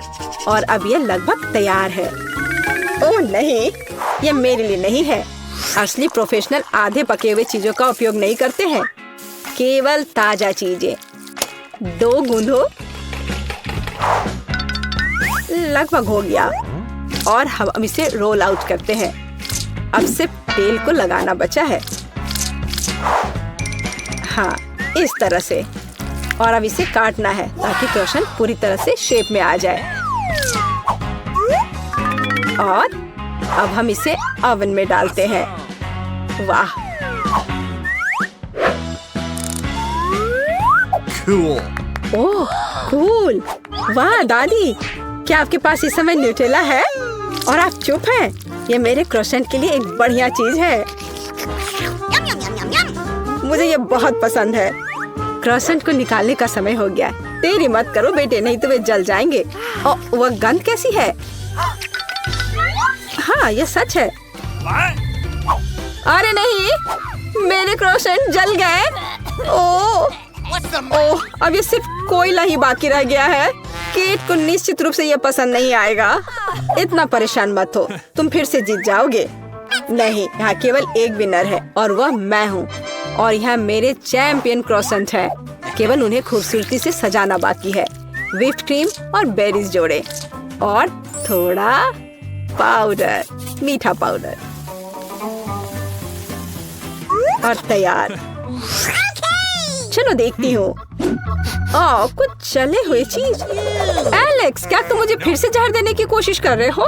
और अब यह लगभग तैयार है। ओह नहीं, यह मेरे लिए नहीं है। असली प्रोफेशनल आधे पके हुए चीजों का उपयोग नहीं करते हैं, केवल ताजा चीजें। 2 गूंदो। लगभग हो गया और हम इसे रोल आउट करते हैं। अब सिर्फ तेल को लगाना बचा है। हाँ, इस तरह से। और अब इसे काटना है ताकि क्रोसेंट पूरी तरह से शेप में आ जाए। और अब हम इसे ओवन में डालते हैं। वाह, Cool. ओह कूल। वाह दादी, क्या आपके पास इस समय न्यूटेला है? और आप चुप हैं? ये मेरे क्रोसेंट के लिए एक बढ़िया चीज है। मुझे ये बहुत पसंद है। क्रोसेंट को निकालने का समय हो गया। देरी मत करो बेटे, नहीं तो वे जल जाएंगे। और वह गंध कैसी है? हाँ, यह सच है। अरे नहीं, मेरे क्रोसेंट जल गए। ओह, अब ये सिर्फ कोयला ही बाकी रह गया है। केट को निश्चित रूप से यह पसंद नहीं आएगा। इतना परेशान मत हो, तुम फिर से जीत जाओगे। नहीं, यहाँ केवल एक विनर है और वह मैं हूँ। और यहाँ मेरे चैंपियन क्रोसेंट है। केवल उन्हें खूबसूरती से सजाना बाकी है। व्हिप्ड क्रीम और बेरीज जोड़े और थोड़ा पाउडर, मीठा पाउडर, और तैयार। चलो देखती हूँ। कुछ चले हुए चीज। एलेक्स, क्या तुम मुझे फिर से जहर देने की कोशिश कर रहे हो?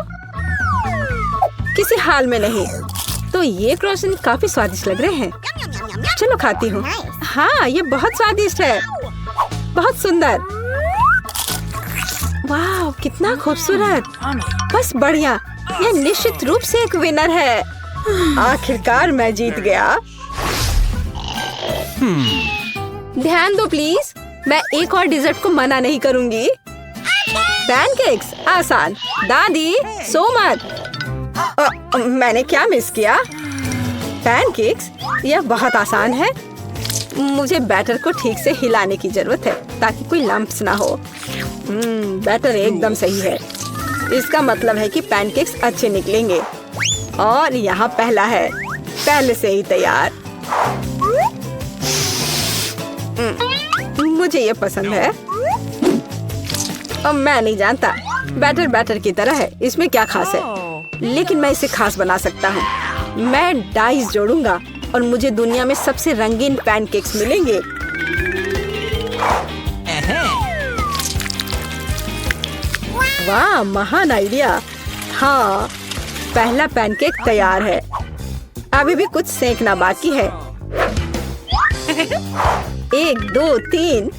किसी हाल में नहीं। तो ये क्रोसेंट काफी स्वादिष्ट लग रहे हैं। चलो खाती हूँ। हाँ, ये बहुत स्वादिष्ट है, बहुत सुंदर। वाह, कितना खूबसूरत। बस बढ़िया, यह निश्चित रूप से एक विनर है। आखिरकार मैं जीत गया। ध्यान दो प्लीज, मैं एक और डिजर्ट को मना नहीं करूंगी। पैनकेक्स आसान। दादी, सो मत। मैंने क्या मिस किया? पैनकेक्स, यह बहुत आसान है। मुझे बैटर को ठीक से हिलाने की जरूरत है ताकि कोई लम्प्स ना हो। बैटर एकदम सही है। इसका मतलब है कि पैनकेक्स अच्छे निकलेंगे। और यहाँ पहला है, पहले से ही तैयार। मुझे ये पसंद है। अब मैं नहीं जानता, बैटर बैटर की तरह है, इसमें क्या खास है, लेकिन मैं इसे खास बना सकता हूँ। मैं डाइस जोड़ूंगा और मुझे दुनिया में सबसे रंगीन पैनकेक्स मिलेंगे। वाह, महान आइडिया। हाँ, पहला पैनकेक तैयार है। अभी भी कुछ सेकना बाकी है। 1 2 3,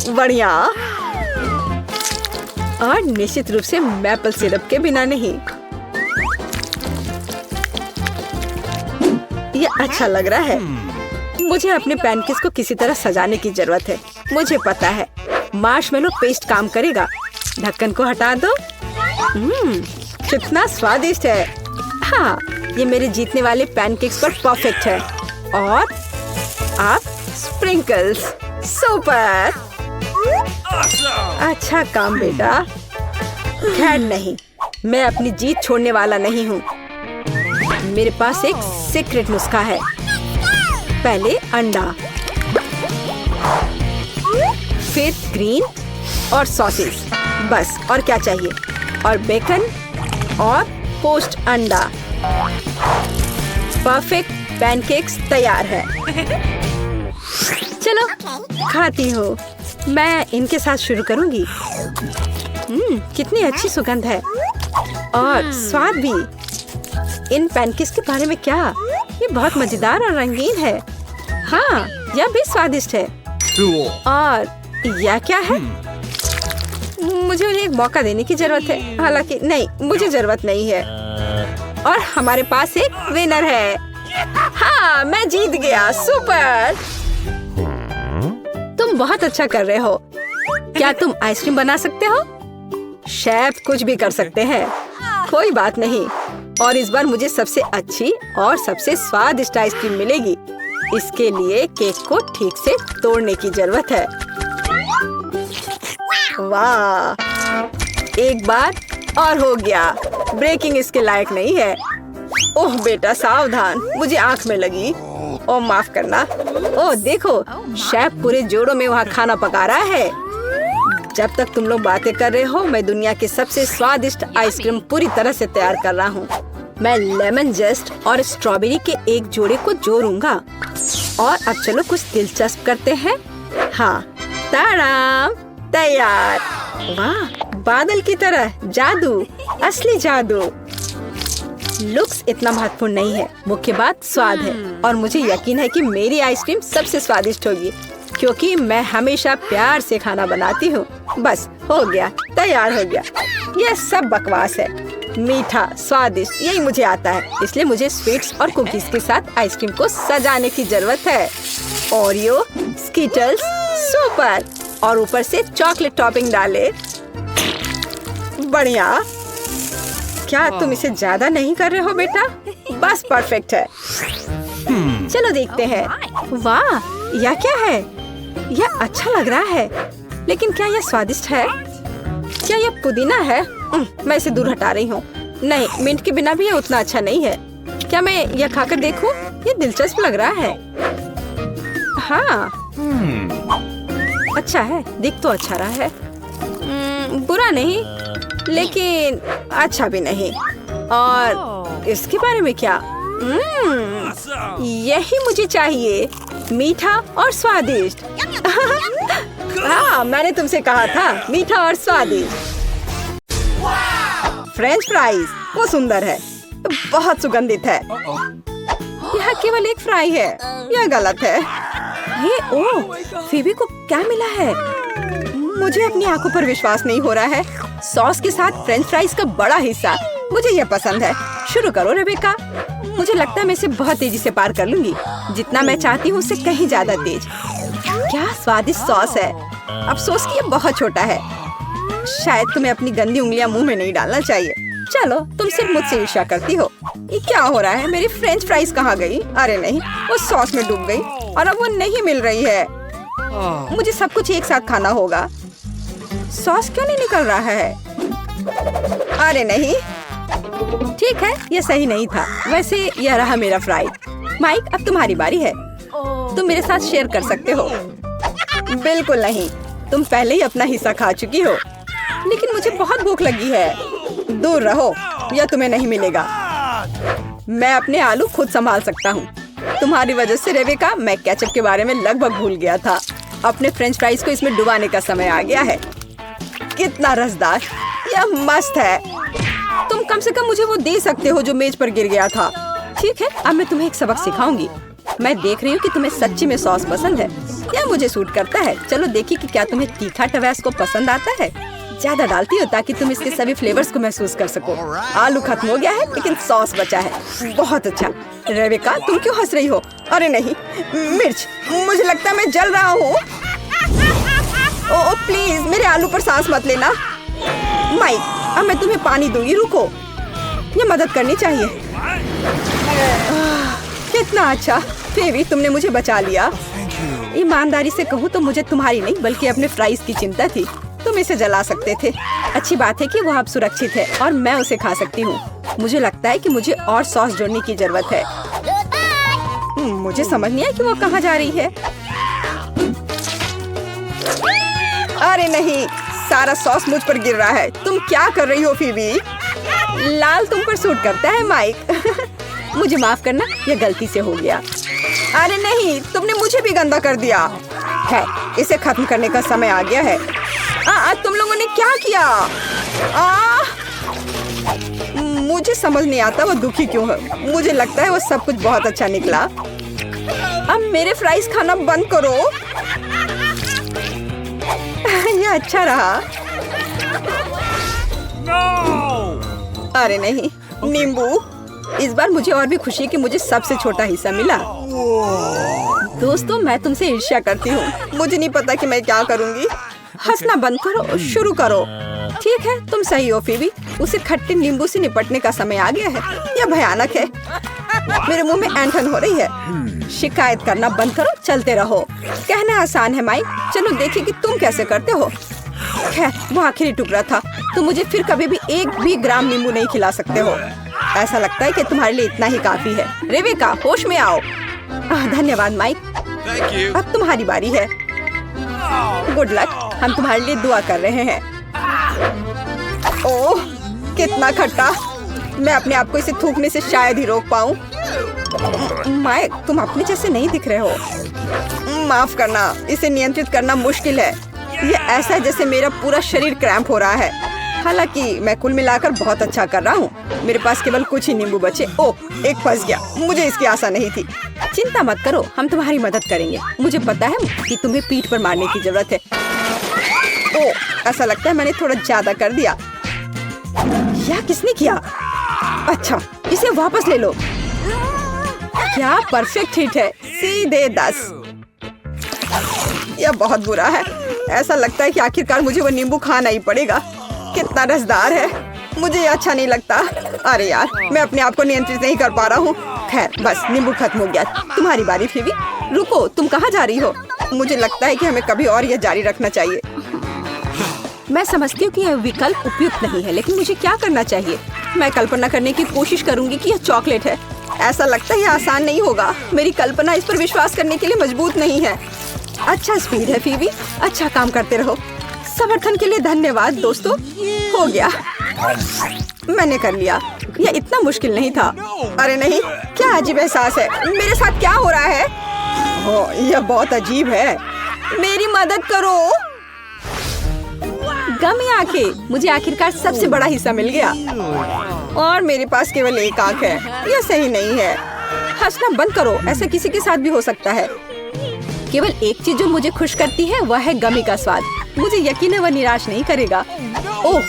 बढ़िया। और निश्चित रूप से मैपल सिरप के बिना नहीं। ये अच्छा लग रहा है। मुझे अपने पैनकेक्स को किसी तरह सजाने की जरूरत है। मुझे पता है, मार्शमेलो पेस्ट काम करेगा। ढक्कन को हटा दो। कितना स्वादिष्ट है। हाँ, ये मेरे जीतने वाले पैनकेक्स पर परफेक्ट है। और आप स्प्रिंकल्स, सुपर। Awesome! अच्छा काम बेटा। खैर नहीं, मैं अपनी जीत छोड़ने वाला नहीं हूँ। मेरे पास एक सीक्रेट नुस्खा है। पहले अंडा, फिर ग्रीन और सॉसेस, बस। और क्या चाहिए? और बेकन और पोस्ट अंडा। परफेक्ट पैनकेक्स तैयार है। चलो खाती हूँ। मैं इनके साथ शुरू करूंगी। कितनी अच्छी सुगंध है और स्वाद भी। इन पैनकेक्स के बारे में क्या? ये बहुत मजेदार और रंगीन है। हाँ, यह भी स्वादिष्ट है। और यह क्या है? मुझे उन्हें एक मौका देने की जरूरत है। हालांकि नहीं, मुझे जरूरत नहीं है। और हमारे पास एक विनर है। हाँ, मैं जीत गया। सुपर। तुम बहुत अच्छा कर रहे हो। क्या तुम आइसक्रीम बना सकते हो? शेफ कुछ भी कर सकते हैं। कोई बात नहीं। और इस बार मुझे सबसे अच्छी और सबसे स्वादिष्ट आइसक्रीम मिलेगी। इसके लिए केक को ठीक से तोड़ने की जरूरत है। वाह, एक बार और हो गया। ब्रेकिंग इसके लायक नहीं है। ओह बेटा सावधान, मुझे आंख में लगी। ओह माफ करना। ओह देखो, शेफ पूरे जोरों में वहाँ खाना पका रहा है। जब तक तुम लोग बातें कर रहे हो, मैं दुनिया की सबसे स्वादिष्ट आइसक्रीम पूरी तरह से तैयार कर रहा हूँ। मैं लेमन जेस्ट और स्ट्रॉबेरी के एक जोड़े को जोड़ूंगा। और अब चलो कुछ दिलचस्प करते हैं। हाँ, ताराम, तैयार। वाह, बादल की तरह जादू, असली जादू। लुक्स इतना महत्वपूर्ण नहीं है, मुख्य बात स्वाद है। और मुझे यकीन है कि मेरी आइसक्रीम सबसे स्वादिष्ट होगी, क्योंकि मैं हमेशा प्यार से खाना बनाती हूँ। बस हो गया, तैयार हो गया। यह सब बकवास है। मीठा, स्वादिष्ट, यही मुझे आता है। इसलिए मुझे स्वीट्स और कुकीज के साथ आइसक्रीम को सजाने की जरूरत है। Oreo, Skittles, super. और ऊपर से चॉकलेट टॉपिंग डाले। बढ़िया। क्या तुम इसे ज्यादा नहीं कर रहे हो बेटा? बस परफेक्ट है। चलो देखते हैं। वाह, यह क्या है? यह अच्छा लग रहा है, लेकिन क्या यह स्वादिष्ट है? क्या यह पुदीना है? मैं इसे दूर हटा रही हूँ। नहीं, मिंट के बिना भी यह उतना अच्छा नहीं है। क्या मैं यह खाकर देखूं? यह दिलचस्प लग रहा है। हाँ, अच्छा है, दिख तो अच्छा रहा है। बुरा नहीं, लेकिन अच्छा भी नहीं। और इसके बारे में क्या? यही मुझे चाहिए, मीठा और स्वादिष्ट। हाँ, मैंने तुमसे कहा था, मीठा और स्वादिष्ट। फ्रेंच फ्राइज, वो सुंदर है, बहुत सुगंधित है। यह केवल एक फ्राई है, यह गलत है। ये ओह, फीबी को क्या मिला है? मुझे अपनी आंखों पर विश्वास नहीं हो रहा है। सॉस के साथ फ्रेंच फ्राइज का बड़ा हिस्सा, मुझे यह पसंद है। शुरू करो रेबेका। मुझे लगता है मैं इसे बहुत तेजी से पार कर लूंगी। जितना मैं चाहती हूँ उससे कहीं ज्यादा तेज। क्या स्वादिष्ट सॉस है। अफसोस कि ये बहुत छोटा है। शायद तुम्हें अपनी गंदी उंगलियां मुंह में नहीं डालना चाहिए। चलो, तुम सिर्फ मुझसे ईर्ष्या करती हो। ये क्या हो रहा है? मेरी फ्रेंच फ्राइज कहाँ गई? अरे नहीं, वो सॉस में डूब गई। और अब वो नहीं मिल रही है। मुझे सब कुछ एक साथ खाना होगा। सॉस क्यों नहीं निकल रहा है? अरे नहीं, ठीक है, ये सही नहीं था। वैसे यह रहा मेरा फ्राई। माइक, अब तुम्हारी बारी है। तुम मेरे साथ शेयर कर सकते हो। बिल्कुल नहीं, तुम पहले ही अपना हिस्सा खा चुकी हो। लेकिन मुझे बहुत भूख लगी है। दूर रहो, यह तुम्हें नहीं मिलेगा। मैं अपने आलू खुद संभाल सकता हूँ। तुम्हारी वजह से रेबेका, मैं केचप के बारे में लगभग भूल गया था। अपने फ्रेंच फ्राइज को इसमें डुबाने का समय आ गया है। कितना रसदार, यह मस्त है। तुम कम से कम मुझे वो दे सकते हो जो मेज पर गिर गया था। ठीक है, अब मैं तुम्हें एक सबक सिखाऊंगी। मैं देख रही हूँ कि तुम्हें सच्ची में सॉस पसंद है। यह मुझे सूट करता है। चलो देखिए कि क्या तुम्हें तीखा टबैस्को पसंद आता है। ज्यादा डालती हो ताकि तुम इसके सभी फ्लेवर्स को महसूस कर सको। आलू खत्म हो गया है लेकिन सॉस बचा है। बहुत अच्छा। रेबेका, तुम क्यों हंस रही हो? अरे नहीं, मिर्च, मुझे लगता है मैं जल रहा हूँ। ओह प्लीज, मेरे आलू पर सांस मत लेना। माइक, अब मैं तुम्हें पानी दूंगी, रुको। ये मदद करनी चाहिए। कितना अच्छा फेवी, तुमने मुझे बचा लिया। ईमानदारी से कहूँ तो मुझे तुम्हारी नहीं बल्कि अपने फ्राइज की चिंता थी। तुम इसे जला सकते थे। अच्छी बात है कि वो अब सुरक्षित है और मैं उसे खा सकती हूँ। मुझे लगता है कि मुझे और सॉस जोड़ने की जरूरत है। मुझे समझ नहीं आया कि वो कहाँ जा रही है। अरे नहीं, सारा सॉस मुझ पर गिर रहा है। तुम क्या कर रही हो फीबी? लाल तुम पर सूट करता है माइक। मुझे माफ करना, यह गलती से हो गया। अरे नहीं, तुमने मुझे भी गंदा कर दिया है। इसे खत्म करने का समय आ गया है। तुम लोगों ने क्या किया? मुझे समझ नहीं आता वो दुखी क्यों है। मुझे लगता है वो सब कुछ बहुत अच्छा निकला। अब मेरे फ्राइज खाना बंद करो। यह अच्छा रहा। No! अरे नहीं, नींबू। इस बार मुझे और भी खुशी है कि मुझे सबसे छोटा हिस्सा मिला। दोस्तों, मैं तुमसे ईर्ष्या करती हूँ। मुझे नहीं पता कि मैं क्या करूँगी। हंसना बंद करो, शुरू करो। ठीक है, तुम सही हो फीबी। उसे खट्टे नींबू से निपटने का समय आ गया है। यह भयानक है। मेरे मुंह में ऐंठन हो रही है। शिकायत करना बंद करो, चलते रहो। कहना आसान है माइक, चलो देखिए कि तुम कैसे करते हो। खैर, वो आखिरी टुकड़ा था। तुम मुझे फिर कभी भी 1 भी ग्राम नींबू नहीं खिला सकते हो। ऐसा लगता है कि तुम्हारे लिए इतना ही काफी है। रेबेका, होश में आओ। धन्यवाद माइक। Thank you. अब तुम्हारी बारी है। गुड लक, हम तुम्हारे लिए दुआ कर रहे हैं। ओह, कितना खट्टा। मैं अपने आप को इसे थूकने से शायद ही रोक पाऊं। माइक, तुम अपने जैसे नहीं दिख रहे हो। माफ करना, इसे नियंत्रित करना मुश्किल है। ये ऐसा है जैसे मेरा पूरा शरीर क्रैम्प हो रहा है। हालांकि मैं कुल मिलाकर बहुत अच्छा कर रहा हूँ। मेरे पास केवल कुछ ही नींबू बचे। ओह, एक फंस गया। मुझे इसकी आशा नहीं थी। चिंता मत करो, हम तुम्हारी मदद करेंगे। मुझे पता है कि तुम्हें पीठ पर मारने की जरूरत है। ओह, ऐसा लगता है मैंने थोड़ा ज्यादा कर दिया। यह किसने किया? अच्छा, इसे वापस ले लो। क्या परफेक्ट हिट है, सीधे 10। यह बहुत बुरा है। ऐसा लगता है कि आखिरकार मुझे वो नींबू खाना ही पड़ेगा। कितना रसदार है, मुझे ये अच्छा नहीं लगता। अरे यार, मैं अपने आप को नियंत्रित नहीं कर पा रहा हूँ। खैर, बस नींबू खत्म हो गया। तुम्हारी बारी फीबी। रुको, तुम कहाँ जा रही हो? मुझे लगता है कि हमें कभी और यह जारी रखना चाहिए। मैं समझती हूँ कि यह विकल्प उपयुक्त नहीं है, लेकिन मुझे क्या करना चाहिए? मैं कल्पना करने की कोशिश करूंगी कि यह चॉकलेट है। ऐसा लगता है यह आसान नहीं होगा। मेरी कल्पना इस पर विश्वास करने के लिए मजबूत नहीं है। अच्छा स्पीड है फीबी, अच्छा काम करते रहो। समर्थन के लिए धन्यवाद दोस्तों। हो गया, मैंने कर लिया। यह इतना मुश्किल नहीं था। अरे नहीं, क्या अजीब एहसास है। मेरे साथ क्या हो रहा है? ओह, यह बहुत अजीब है। मेरी मदद करो। गमी आंखें, मुझे आखिरकार सबसे बड़ा हिस्सा मिल गया और मेरे पास केवल एक आंख है। यह सही नहीं है। हंसना बंद करो, ऐसा किसी के साथ भी हो सकता है। केवल एक चीज जो मुझे खुश करती है वह है गमी का स्वाद। मुझे यकीन है वह निराश नहीं करेगा। ओह,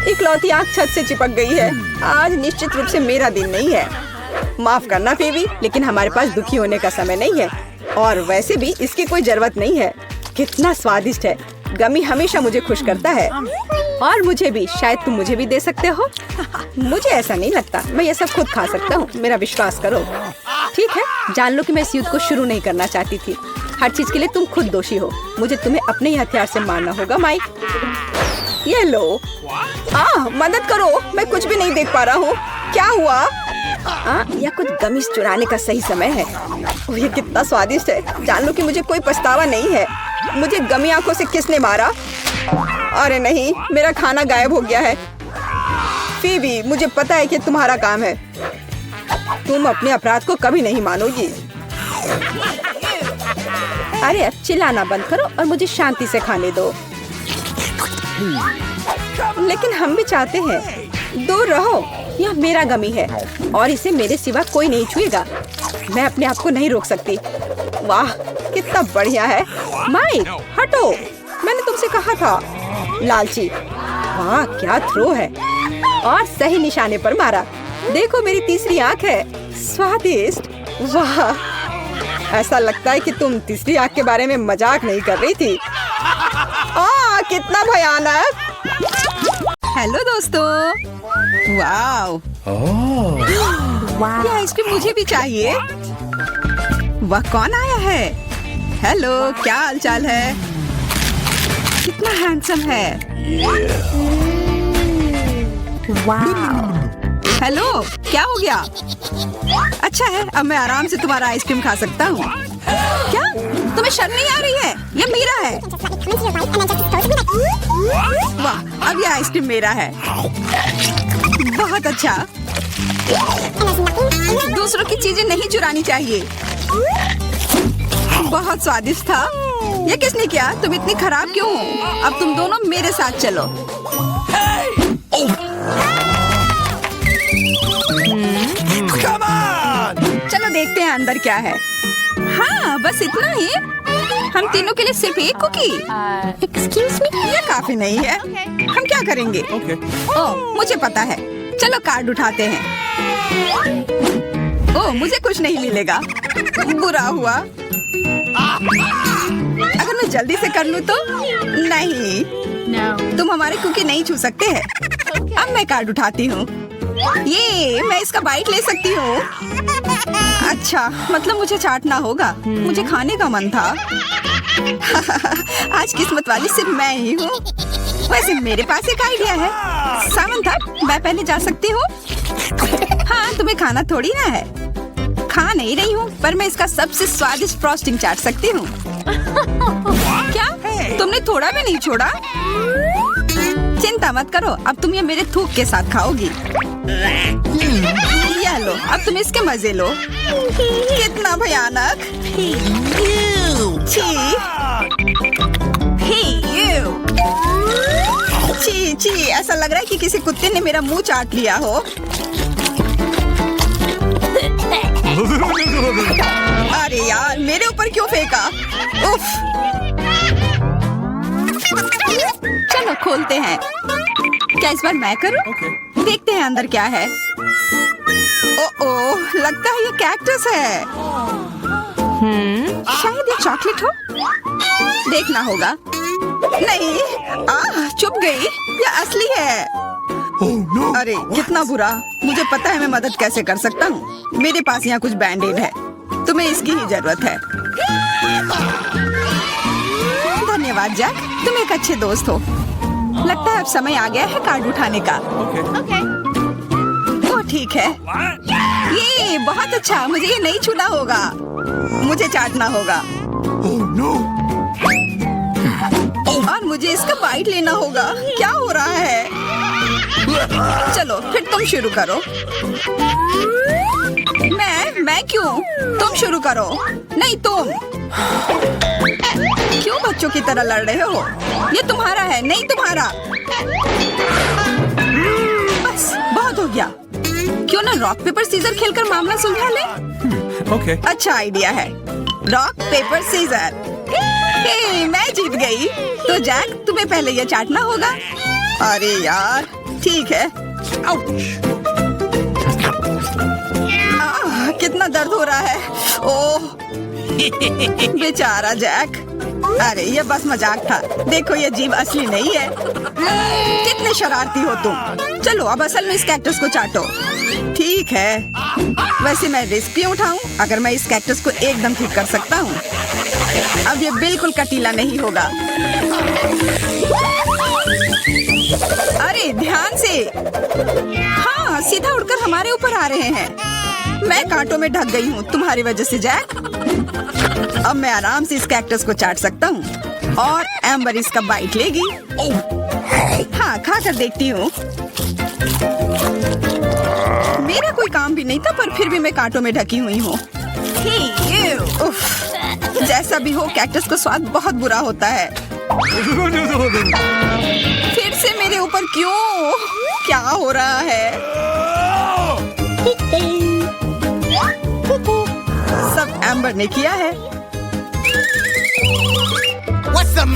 इकलौती आंख छत से चिपक गई है। आज निश्चित रूप से मेरा दिन नहीं है। माफ करना फीबी, लेकिन हमारे पास दुखी होने का समय नहीं है और वैसे भी इसकी कोई जरूरत नहीं है। कितना स्वादिष्ट है। गमी हमेशा मुझे खुश करता है और मुझे भी। शायद तुम मुझे भी दे सकते हो। मुझे ऐसा नहीं लगता, मैं ये सब खुद खा सकता हूँ। मेरा विश्वास करो। ठीक है, जान लो कि मैं इस युद्ध को शुरू नहीं करना चाहती थी। हर चीज के लिए तुम खुद दोषी हो। मुझे तुम्हें अपने ही हथियार से मारना होगा माइक। ये लो। मदद करो, मैं कुछ भी नहीं देख पा रहा हूँ। क्या हुआ? यह कुछ गमिश चुराने का सही समय है। ओह, ये कितना स्वादिष्ट है। जान लो कि मुझे कोई पछतावा नहीं है। मुझे गमी आंखों से किसने मारा? अरे नहीं, मेरा खाना गायब हो गया है। फीबी, मुझे पता है कि तुम्हारा काम है। तुम अपने अपराध को कभी नहीं मानोगी। अरे अब चिल्लाना बंद करो और मुझे शांति से खाने दो। लेकिन हम भी चाहते हैं। दूर रहो, यह मेरा गमी है और इसे मेरे सिवा कोई नहीं छुएगा। मैं अपने आप को नहीं रोक सकती। वाह, कितना बढ़िया है। माइक, हटो, मैंने तुमसे कहा था। लालची। वाह, क्या थ्रो है। और सही निशाने पर मारा। देखो, मेरी तीसरी आंख है। स्वादिष्ट। वाह, ऐसा लगता है कि तुम तीसरी आंख के बारे में मजाक नहीं कर रही थी। कितना भयानक। हेलो दोस्तों। वाओ, ये आइसक्रीम मुझे भी चाहिए। वह कौन आया है? हेलो, क्या हालचाल है? कितना हैंडसम है। हेलो, क्या हो गया? अच्छा है, अब मैं आराम से तुम्हारा आइसक्रीम खा सकता हूँ। क्या तुम्हें शर्म नहीं आ रही है? ये मेरा है। वाह, अब ये आइसक्रीम मेरा है। बहुत अच्छा। दूसरों की चीजें नहीं चुरानी चाहिए। बहुत स्वादिष्ट था। ये किसने किया? तुम इतनी खराब क्यों हो? अब तुम दोनों मेरे साथ चलो। चलो देखते हैं अंदर क्या है। हाँ, बस इतना ही। हम तीनों के लिए सिर्फ एक कुकी। Excuse me? ये काफी नहीं है। हम क्या करेंगे? ओह, मुझे पता है। चलो कार्ड उठाते हैं। ओह, मुझे कुछ नहीं मिलेगा। बुरा हुआ। अगर मैं जल्दी से कर लूँ तो? नहीं, तुम हमारे कुकी नहीं छू सकते हैं। अब मैं कार्ड उठाती हूँ। ये मैं इसका बाइट ले सकती हूँ। अच्छा, मतलब मुझे चाटना होगा। मुझे खाने का मन था। आज किस्मत वाली सिर्फ मैं ही हूँ। वैसे मेरे पास एक आइडिया है। सामंथा, मैं पहले जा सकती हूँ? हाँ, तुम्हें खाना थोड़ी ना है। खा नहीं रही हूँ, पर मैं इसका सबसे स्वादिष्ट फ्रॉस्टिंग चाट सकती हूँ। क्या तुमने थोड़ा भी नहीं छोड़ा? चिंता मत करो, अब तुम ये मेरे थूक के साथ खाओगी। ये लो, अब तुम इसके मजे लो। कितना भयानक। छी, छी छी, ऐसा लग रहा है कि किसी कुत्ते ने मेरा मुंह चाट लिया हो। अरे यार, मेरे ऊपर क्यों फेंका? उफ। चलो खोलते हैं। क्या इस बार मैं करूं? देखते हैं अंदर क्या है। ओह, लगता है ये कैक्टस है। शायद ये चॉकलेट हो। देखना होगा। नहीं, चुप गई। ये असली है। अरे कितना बुरा। मुझे पता है मैं मदद कैसे कर सकता हूँ। मेरे पास यहाँ कुछ बैंडेड है। तुम्हें इसकी ही जरूरत है। धन्यवाद जैक, तुम एक अच्छे दोस्त हो। लगता है अब समय आ गया है कार्ड उठाने का। तो ठीक है। ये बहुत अच्छा। मुझे ये नहीं छूना होगा। मुझे चाटना होगा। और मुझे इसका बाइट लेना होगा। क्या हो रहा है? चलो फिर तुम शुरू करो। मैं क्यों? तुम शुरू करो। नहीं, तुम क्यों बच्चों की तरह लड़ रहे हो? ये तुम्हारा है, नहीं तुम्हारा। बस बहुत हो गया। क्यों ना रॉक पेपर सीजर खेलकर मामला सुलझा ले? अच्छा आइडिया है। Rock paper scissor. मैं जीत गई। तो जैक, तुम्हें पहले ये चाटना होगा। अरे यार, ठीक है। कितना दर्द हो रहा है। ओह, बेचारा जैक। अरे ये बस मजाक था। देखो, ये जीभ असली नहीं है। कितने शरारती हो तुम। चलो अब असल में इस कैक्टस को चाटो। ठीक है, वैसे मैं रिस्क क्यों उठाऊं अगर मैं इस कैक्टस को एकदम ठीक कर सकता हूँ। अब ये बिल्कुल कटीला नहीं होगा। अरे ध्यान से, हाँ सीधा उड़कर हमारे ऊपर आ रहे हैं। मैं कांटों में ढक गई हूँ तुम्हारी वजह से जैक। अब मैं आराम से इस कैक्टस को चाट सकता हूँ और एम्बर इसका बाइट लेगी। हाँ खा कर देखती हूँ। मेरा कोई काम भी नहीं था पर फिर भी मैं कांटों में ढकी हुई हूँ। जैसा भी हो कैक्टस का स्वाद बहुत बुरा होता है। फिर से मेरे ऊपर क्यों? क्या हो रहा है? सब एम्बर ने किया है।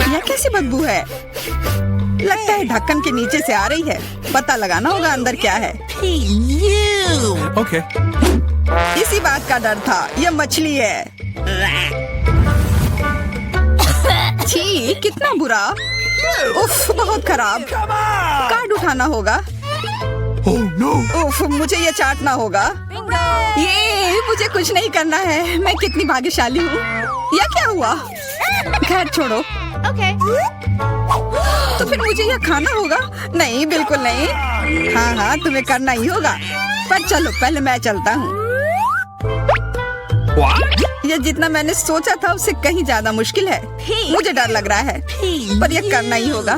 यह कैसी बदबू है? लगता है ढक्कन के नीचे से आ रही है। पता लगाना होगा अंदर क्या है। Okay. इसी बात का डर था। यह मछली है। छी कितना बुरा। उफ बहुत खराब। कार्ड उठाना होगा। Oh no. उफ मुझे ये चाटना होगा। ये मुझे कुछ नहीं करना है। मैं कितनी भाग्यशाली हूँ। यह क्या हुआ? खैर छोड़ो। तो फिर मुझे यह खाना होगा? नहीं बिल्कुल नहीं। हाँ हाँ तुम्हें करना ही होगा। पर चलो पहले मैं चलता हूँ। यह जितना मैंने सोचा था उससे कहीं ज्यादा मुश्किल है। मुझे डर लग रहा है पर यह करना ही होगा।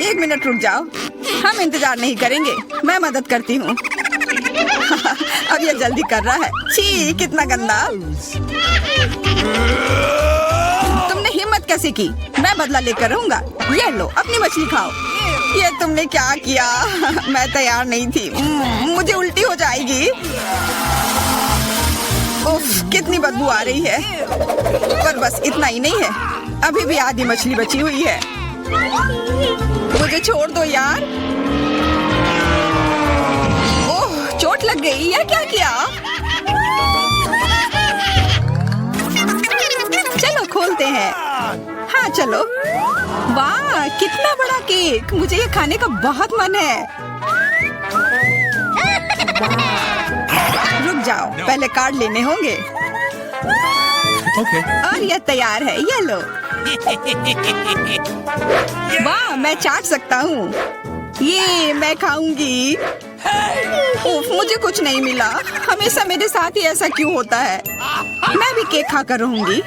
एक मिनट रुक जाओ। हम इंतजार नहीं करेंगे। मैं मदद करती हूँ। अब यह जल्दी कर रहा है। छी कितना गंदा। तुमने हिम्मत कैसे की? मैं बदला लेकर रहूंगा। ये लो अपनी मछली खाओ। ये तुमने क्या किया? मैं तैयार नहीं थी। मुझे उल्टी हो जाएगी। उफ कितनी बदबू आ रही है। पर बस इतना ही नहीं है, अभी भी आधी मछली बची हुई है। मुझे छोड़ दो यार। ओह चोट लग गई। यह क्या किया? चलो खोलते हैं। हाँ चलो। वाह कितना बड़ा केक। मुझे ये खाने का बहुत मन है। रुक जाओ पहले कार्ड लेने होंगे। Okay. और यह तैयार है। ये लो। वाह मैं चाट सकता हूँ। ये मैं खाऊंगी। उफ, मुझे कुछ नहीं मिला। हमेशा मेरे साथ ही ऐसा क्यों होता है? मैं भी केक खाकर रहूंगी।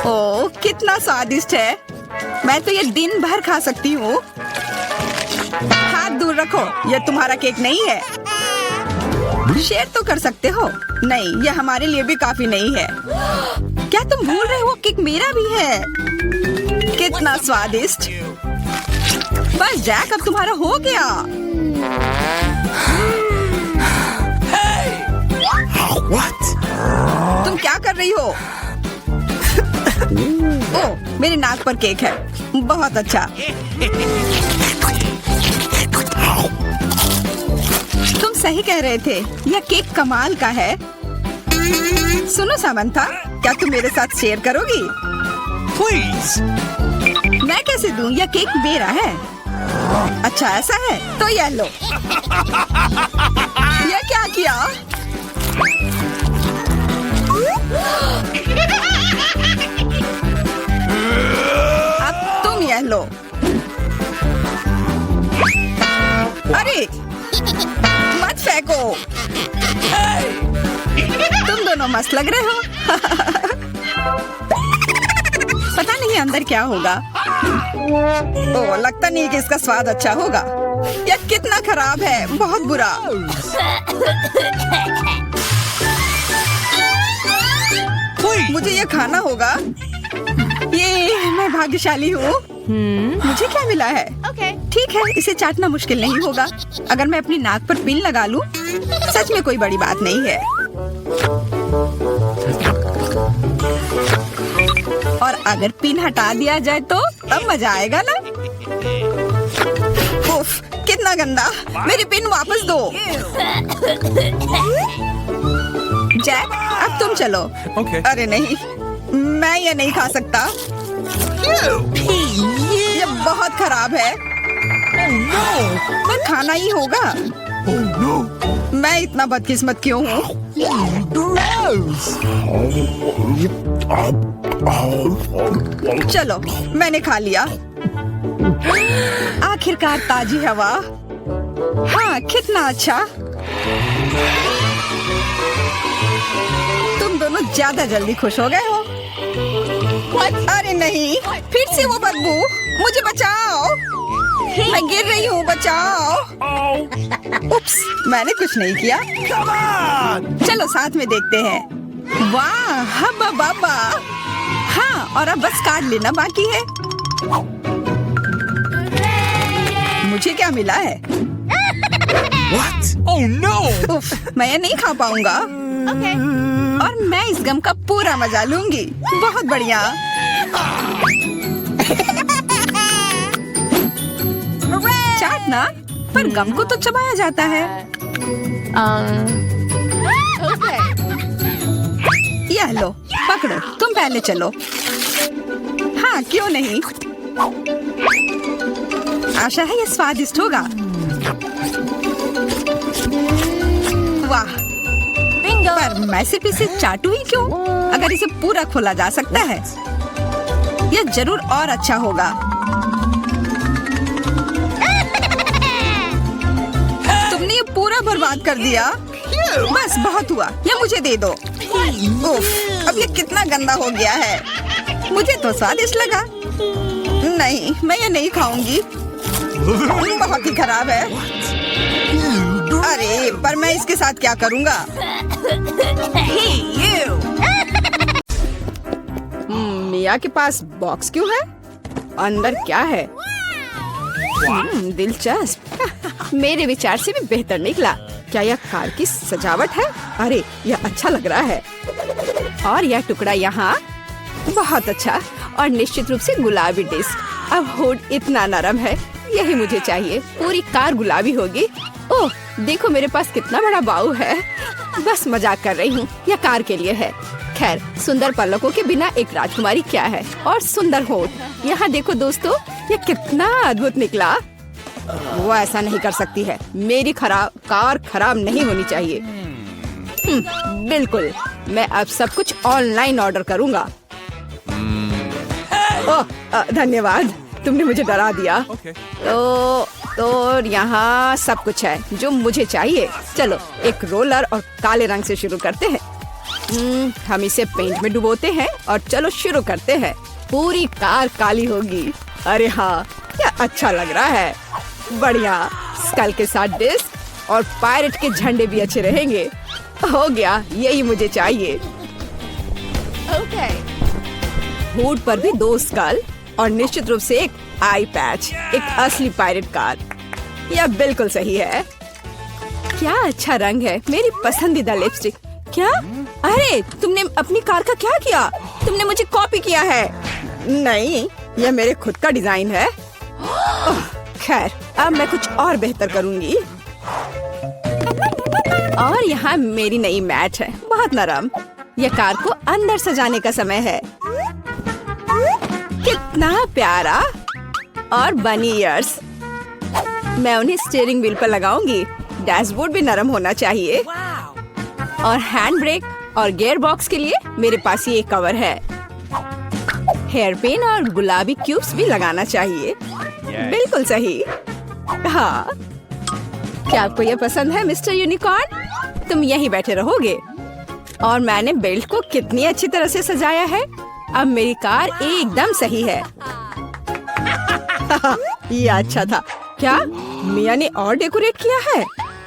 ओह कितना स्वादिष्ट है। मैं तो ये दिन भर खा सकती हूँ। हाथ दूर रखो। यह तुम्हारा केक नहीं है। शेयर तो कर सकते हो। नहीं यह हमारे लिए भी काफी नहीं है। क्या तुम भूल रहे हो केक मेरा भी है? कितना स्वादिष्ट। बस जैक अब तुम्हारा हो गया। What? तुम क्या कर रही हो? ओह मेरे नाक पर केक है। बहुत अच्छा। तुम सही कह रहे थे। यह केक कमाल का है। सुनो सामंथा, क्या तुम मेरे साथ शेयर करोगी? Please. मैं कैसे दूं? यह केक मेरा है। अच्छा ऐसा है तो यह लो। यह क्या किया? अब तुम यह लो। अरे मत फेंको। तुम दोनों मस्त लग रहे हो। पता नहीं अंदर क्या होगा। ओह लगता नहीं कि इसका स्वाद अच्छा होगा। यह कितना खराब है। बहुत बुरा। मुझे यह खाना होगा। ये मैं भाग्यशाली हूँ। मुझे क्या मिला है? ठीक है इसे चाटना मुश्किल नहीं होगा। अगर मैं अपनी नाक पर पिन लगा लूं, सच में कोई बड़ी बात नहीं है। और अगर पिन हटा दिया जाए तो तब मजा आएगा ना। उफ कितना गंदा। मेरी पिन वापस दो। जैक अब तुम चलो। Okay. अरे नहीं मैं ये नहीं खा सकता। ये बहुत खराब है। पर खाना ही होगा। Oh no! मैं इतना बदकिस्मत क्यों हूँ? Gross! चलो, मैंने खा लिया। आखिरकार ताजी हवा। हाँ, कितना अच्छा। तुम दोनों ज्यादा जल्दी खुश हो गए हो। अरे नहीं, फिर से वो बदबू। मुझे बचाओ, मैं गिर रही हूँ, बचाओ। उप्स, मैंने कुछ नहीं किया। Come on! चलो साथ में देखते हैं। वाह, हब्बा बाबा। हाँ, और अब बस कार्ड लेना बाकी है। मुझे क्या मिला है? What? Oh no! उफ, मैं ये नहीं खा पाऊंगा। और मैं इस गम का पूरा मजा लूंगी। बहुत बढ़िया। चाटना, पर गम को तो चबाया जाता है। यह लो, पकड़ो, तुम पहले चलो। हाँ, क्यों नहीं? आशा है ये स्वादिष्ट होगा। वाह, पर मैं सिर्फ इसे चाटू ही क्यों? अगर इसे पूरा खोला जा सकता है, यह जरूर और अच्छा होगा। तुमने ये पूरा बर्बाद कर दिया। बस बहुत हुआ, ये मुझे दे दो। उफ, अब ये कितना गंदा हो गया है। मुझे तो स्वादिष्ट लगा। नहीं, मैं ये नहीं खाऊंगी। बहुत ही खराब है। अरे, पर मैं इसके साथ क्या करूंगा? मिया के पास बॉक्स क्यों है? अंदर क्या है? दिलचस्प। मेरे विचार से भी बेहतर निकला। क्या यह कार की सजावट है? अरे, यह अच्छा लग रहा है। और यह टुकड़ा यहाँ, बहुत अच्छा। और निश्चित रूप से गुलाबी डिस्क। अब हुड इतना नरम है, यही मुझे चाहिए। पूरी कार गुलाबी होगी। ओह, देखो मेरे पास कितना बड़ा बाऊ है। बस मजाक कर रही हूँ, यह कार के लिए है। खैर, सुंदर पलकों के बिना एक राजकुमारी क्या है? और सुंदर होठ। यहाँ देखो दोस्तों, यह कितना अद्भुत निकला। वो ऐसा नहीं कर सकती है। मेरी कार खराब नहीं होनी चाहिए। बिल्कुल, मैं अब सब कुछ ऑनलाइन ऑर्डर करूँगा। ओह, धन्यवाद, तुमने मुझे डरा दिया। Okay. तो यहाँ सब कुछ है जो मुझे चाहिए। चलो, एक रोलर और काले रंग से शुरू करते हैं। हम इसे पेंट में डुबोते हैं और चलो शुरू करते हैं। पूरी कार काली होगी। अरे हाँ, क्या अच्छा लग रहा है। बढ़िया, स्कल के साथ डिस्क और पायरेट के झंडे भी अच्छे रहेंगे। हो गया, यही मुझे चाहिए। हुड पर भी 2 स्कल और निश्चित रूप से एक आई पैच। एक असली पायरेट कार। यह बिल्कुल सही है। क्या अच्छा रंग है। मेरी पसंदीदा लिपस्टिक। क्या? अरे, तुमने अपनी कार का क्या किया? तुमने मुझे कॉपी किया है। नहीं, यह मेरे खुद का डिजाइन है। खैर, अब मैं कुछ और बेहतर करूंगी। और यहाँ मेरी नई मैट है, बहुत नरम। यह कार को अंदर सजाने का समय है। कितना प्यारा। और बनी ईयर्स। मैं उन्हें स्टीयरिंग व्हील पर लगाऊंगी। डैशबोर्ड भी नरम होना चाहिए। और हैंड ब्रेक और गियर बॉक्स के लिए मेरे पास ये कवर है। हेयर पिन और गुलाबी क्यूब्स भी लगाना चाहिए। बिल्कुल सही। हाँ, क्या आपको ये पसंद है मिस्टर यूनिकॉर्न? तुम यहीं बैठे रहोगे। और मैंने बेल्ट को कितनी अच्छी तरह से सजाया है। अब मेरी कार एकदम सही है। ये अच्छा था। क्या मिया ने और डेकोरेट किया है?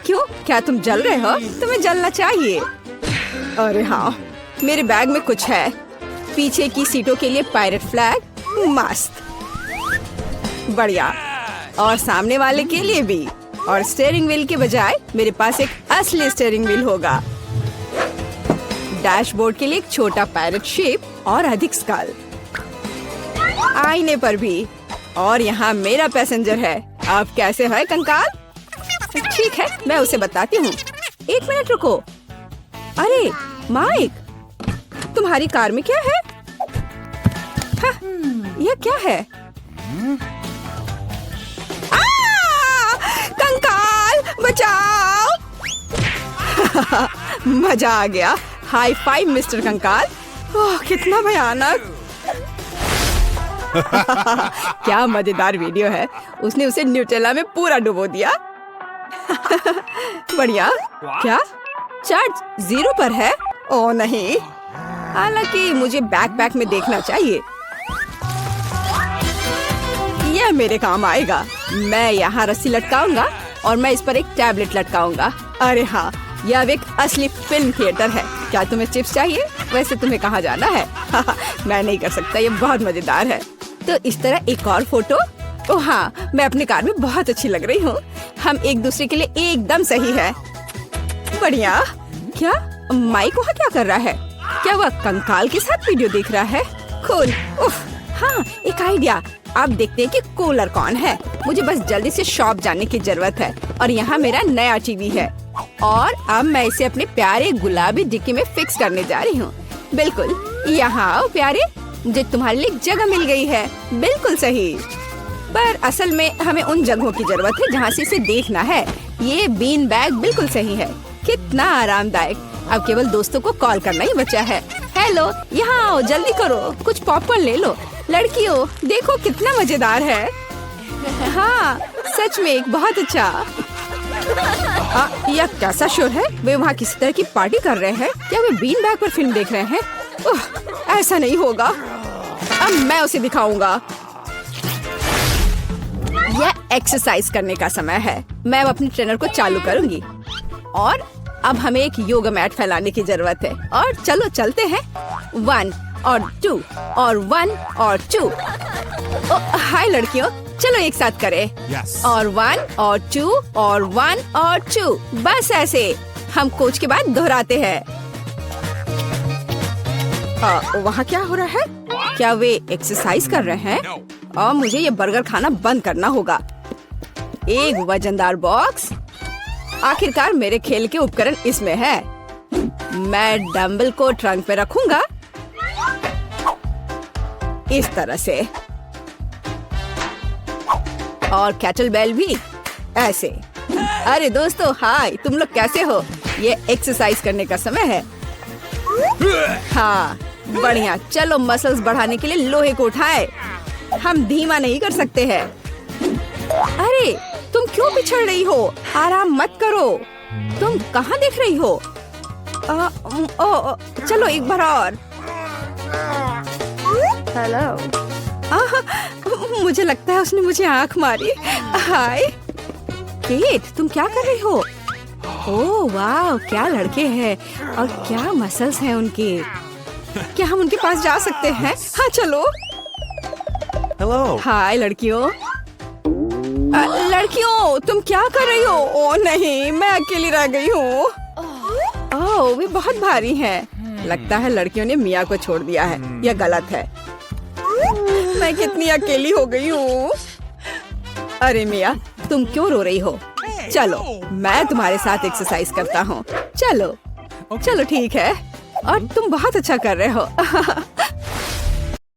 क्यों, क्या तुम जल रहे हो? तुम्हें जलना चाहिए। अरे हाँ, मेरे बैग में कुछ है। पीछे की सीटों के लिए पायरेट फ्लैग। मस्त, बढ़िया। और सामने वाले के लिए भी। और स्टीयरिंग व्हील के बजाय मेरे पास एक असली स्टीयरिंग व्हील होगा। डैशबोर्ड के लिए एक छोटा पायरेट शेप और अधिक स्कल। आईने पर भी। और यहाँ मेरा पैसेंजर है। आप कैसे हैं कंकाल? ठीक है, मैं उसे बताती हूँ। 1 मिनट रुको। अरे माइक, तुम्हारी कार में क्या है? हाँ, यह क्या है? मजा आ गया। हाई फाइव मिस्टर कंकाल। ओह कितना भयानक। क्या मजेदार वीडियो है। उसने उसे न्यूटेला में पूरा डुबो दिया। बढ़िया। क्या चार्ज 0 पर है? ओह नहीं, हालांकि मुझे बैकपैक में देखना चाहिए। यह मेरे काम आएगा। मैं यहाँ रस्सी लटकाऊंगा और मैं इस पर एक टैबलेट लटकाऊंगा। अरे हाँ, यह अब एक असली फिल्म थिएटर है। क्या तुम्हें चिप्स चाहिए? वैसे तुम्हें कहाँ जाना है? मैं नहीं कर सकता, ये बहुत मजेदार है। तो इस तरह एक और फोटो। ओह हाँ, मैं अपनी कार में बहुत अच्छी लग रही हूँ। हम एक दूसरे के लिए एकदम सही है। बढ़िया। क्या माइक वहाँ क्या कर रहा है? क्या वह कंकाल के साथ वीडियो देख रहा है? कूल। उफ, हाँ एक आइडिया। अब देखते हैं कि कूलर कौन है। मुझे बस जल्दी से शॉप जाने की जरूरत है और यहाँ मेरा नया टीवी है और अब मैं इसे अपने प्यारे गुलाबी डिक्की में फिक्स करने जा रही हूँ। बिल्कुल, यहाँ आओ प्यारे, मुझे तुम्हारे लिए जगह मिल गई है। बिल्कुल सही, पर असल में हमें उन जगहों की जरूरत है जहाँ से इसे देखना है। ये बीन बैग बिल्कुल सही है। कितना आरामदायक। अब केवल दोस्तों को कॉल करना ही बचा है। हेलो, यहाँ आओ, जल्दी करो, कुछ पॉपकॉर्न ले लो। लड़कियों देखो कितना मजेदार है। हाँ सच में एक बहुत अच्छा। यह कैसा शोर है? वे वहाँ किसी तरह की पार्टी कर रहे हैं? क्या वे बीन बैग पर फिल्म देख रहे हैं? ऐसा नहीं होगा। अब मैं उसे दिखाऊंगा। यह एक्सरसाइज करने का समय है। मैं अब अपनी ट्रेनर को चालू करूंगी और अब हमें एक योगा मैट फैलाने की जरूरत है। और चलो चलते हैं। 1 और 2 और 1 और 2। हाय लड़कियों, चलो एक साथ करें। Yes. और 1 और 2 और 1 और 2। बस ऐसे हम कोच के बाद दोहराते हैं। वहाँ क्या हो रहा है? क्या वे एक्सरसाइज कर रहे हैं? और मुझे ये बर्गर खाना बंद करना होगा। एक वजनदार बॉक्स। आखिरकार मेरे खेल के उपकरण इसमें है। मैं डंबल को ट्रंक पे रखूंगा इस तरह से और कैटल बेल भी ऐसे। अरे दोस्तों हाय, तुम लोग कैसे हो? ये एक्सरसाइज करने का समय है। हाँ बढ़िया, चलो मसल्स बढ़ाने के लिए लोहे को उठाए। हम धीमा नहीं कर सकते हैं। अरे तुम क्यों पिछड़ रही हो? आराम मत करो। तुम कहाँ देख रही हो? चलो एक बार और। हेलो। मुझे लगता है उसने मुझे आंख मारी। हाय केट, तुम क्या कर रही हो? ओह वाह, क्या लड़के हैं और क्या मसल्स हैं उनके। क्या हम उनके पास जा सकते हैं? हाँ चलो। Hello. हाय लड़कियों। लड़कियों तुम क्या कर रही हो? ओह नहीं, मैं अकेली रह गई हूँ। ओह वे बहुत भारी हैं। लगता है लड़कियों ने मिया को छोड़ दिया है। यह गलत है। मैं कितनी अकेली हो गई हूँ। अरे मिया, तुम क्यों रो रही हो? चलो मैं तुम्हारे साथ एक्सरसाइज करता हूँ। चलो चलो ठीक है। और तुम बहुत अच्छा कर रहे हो।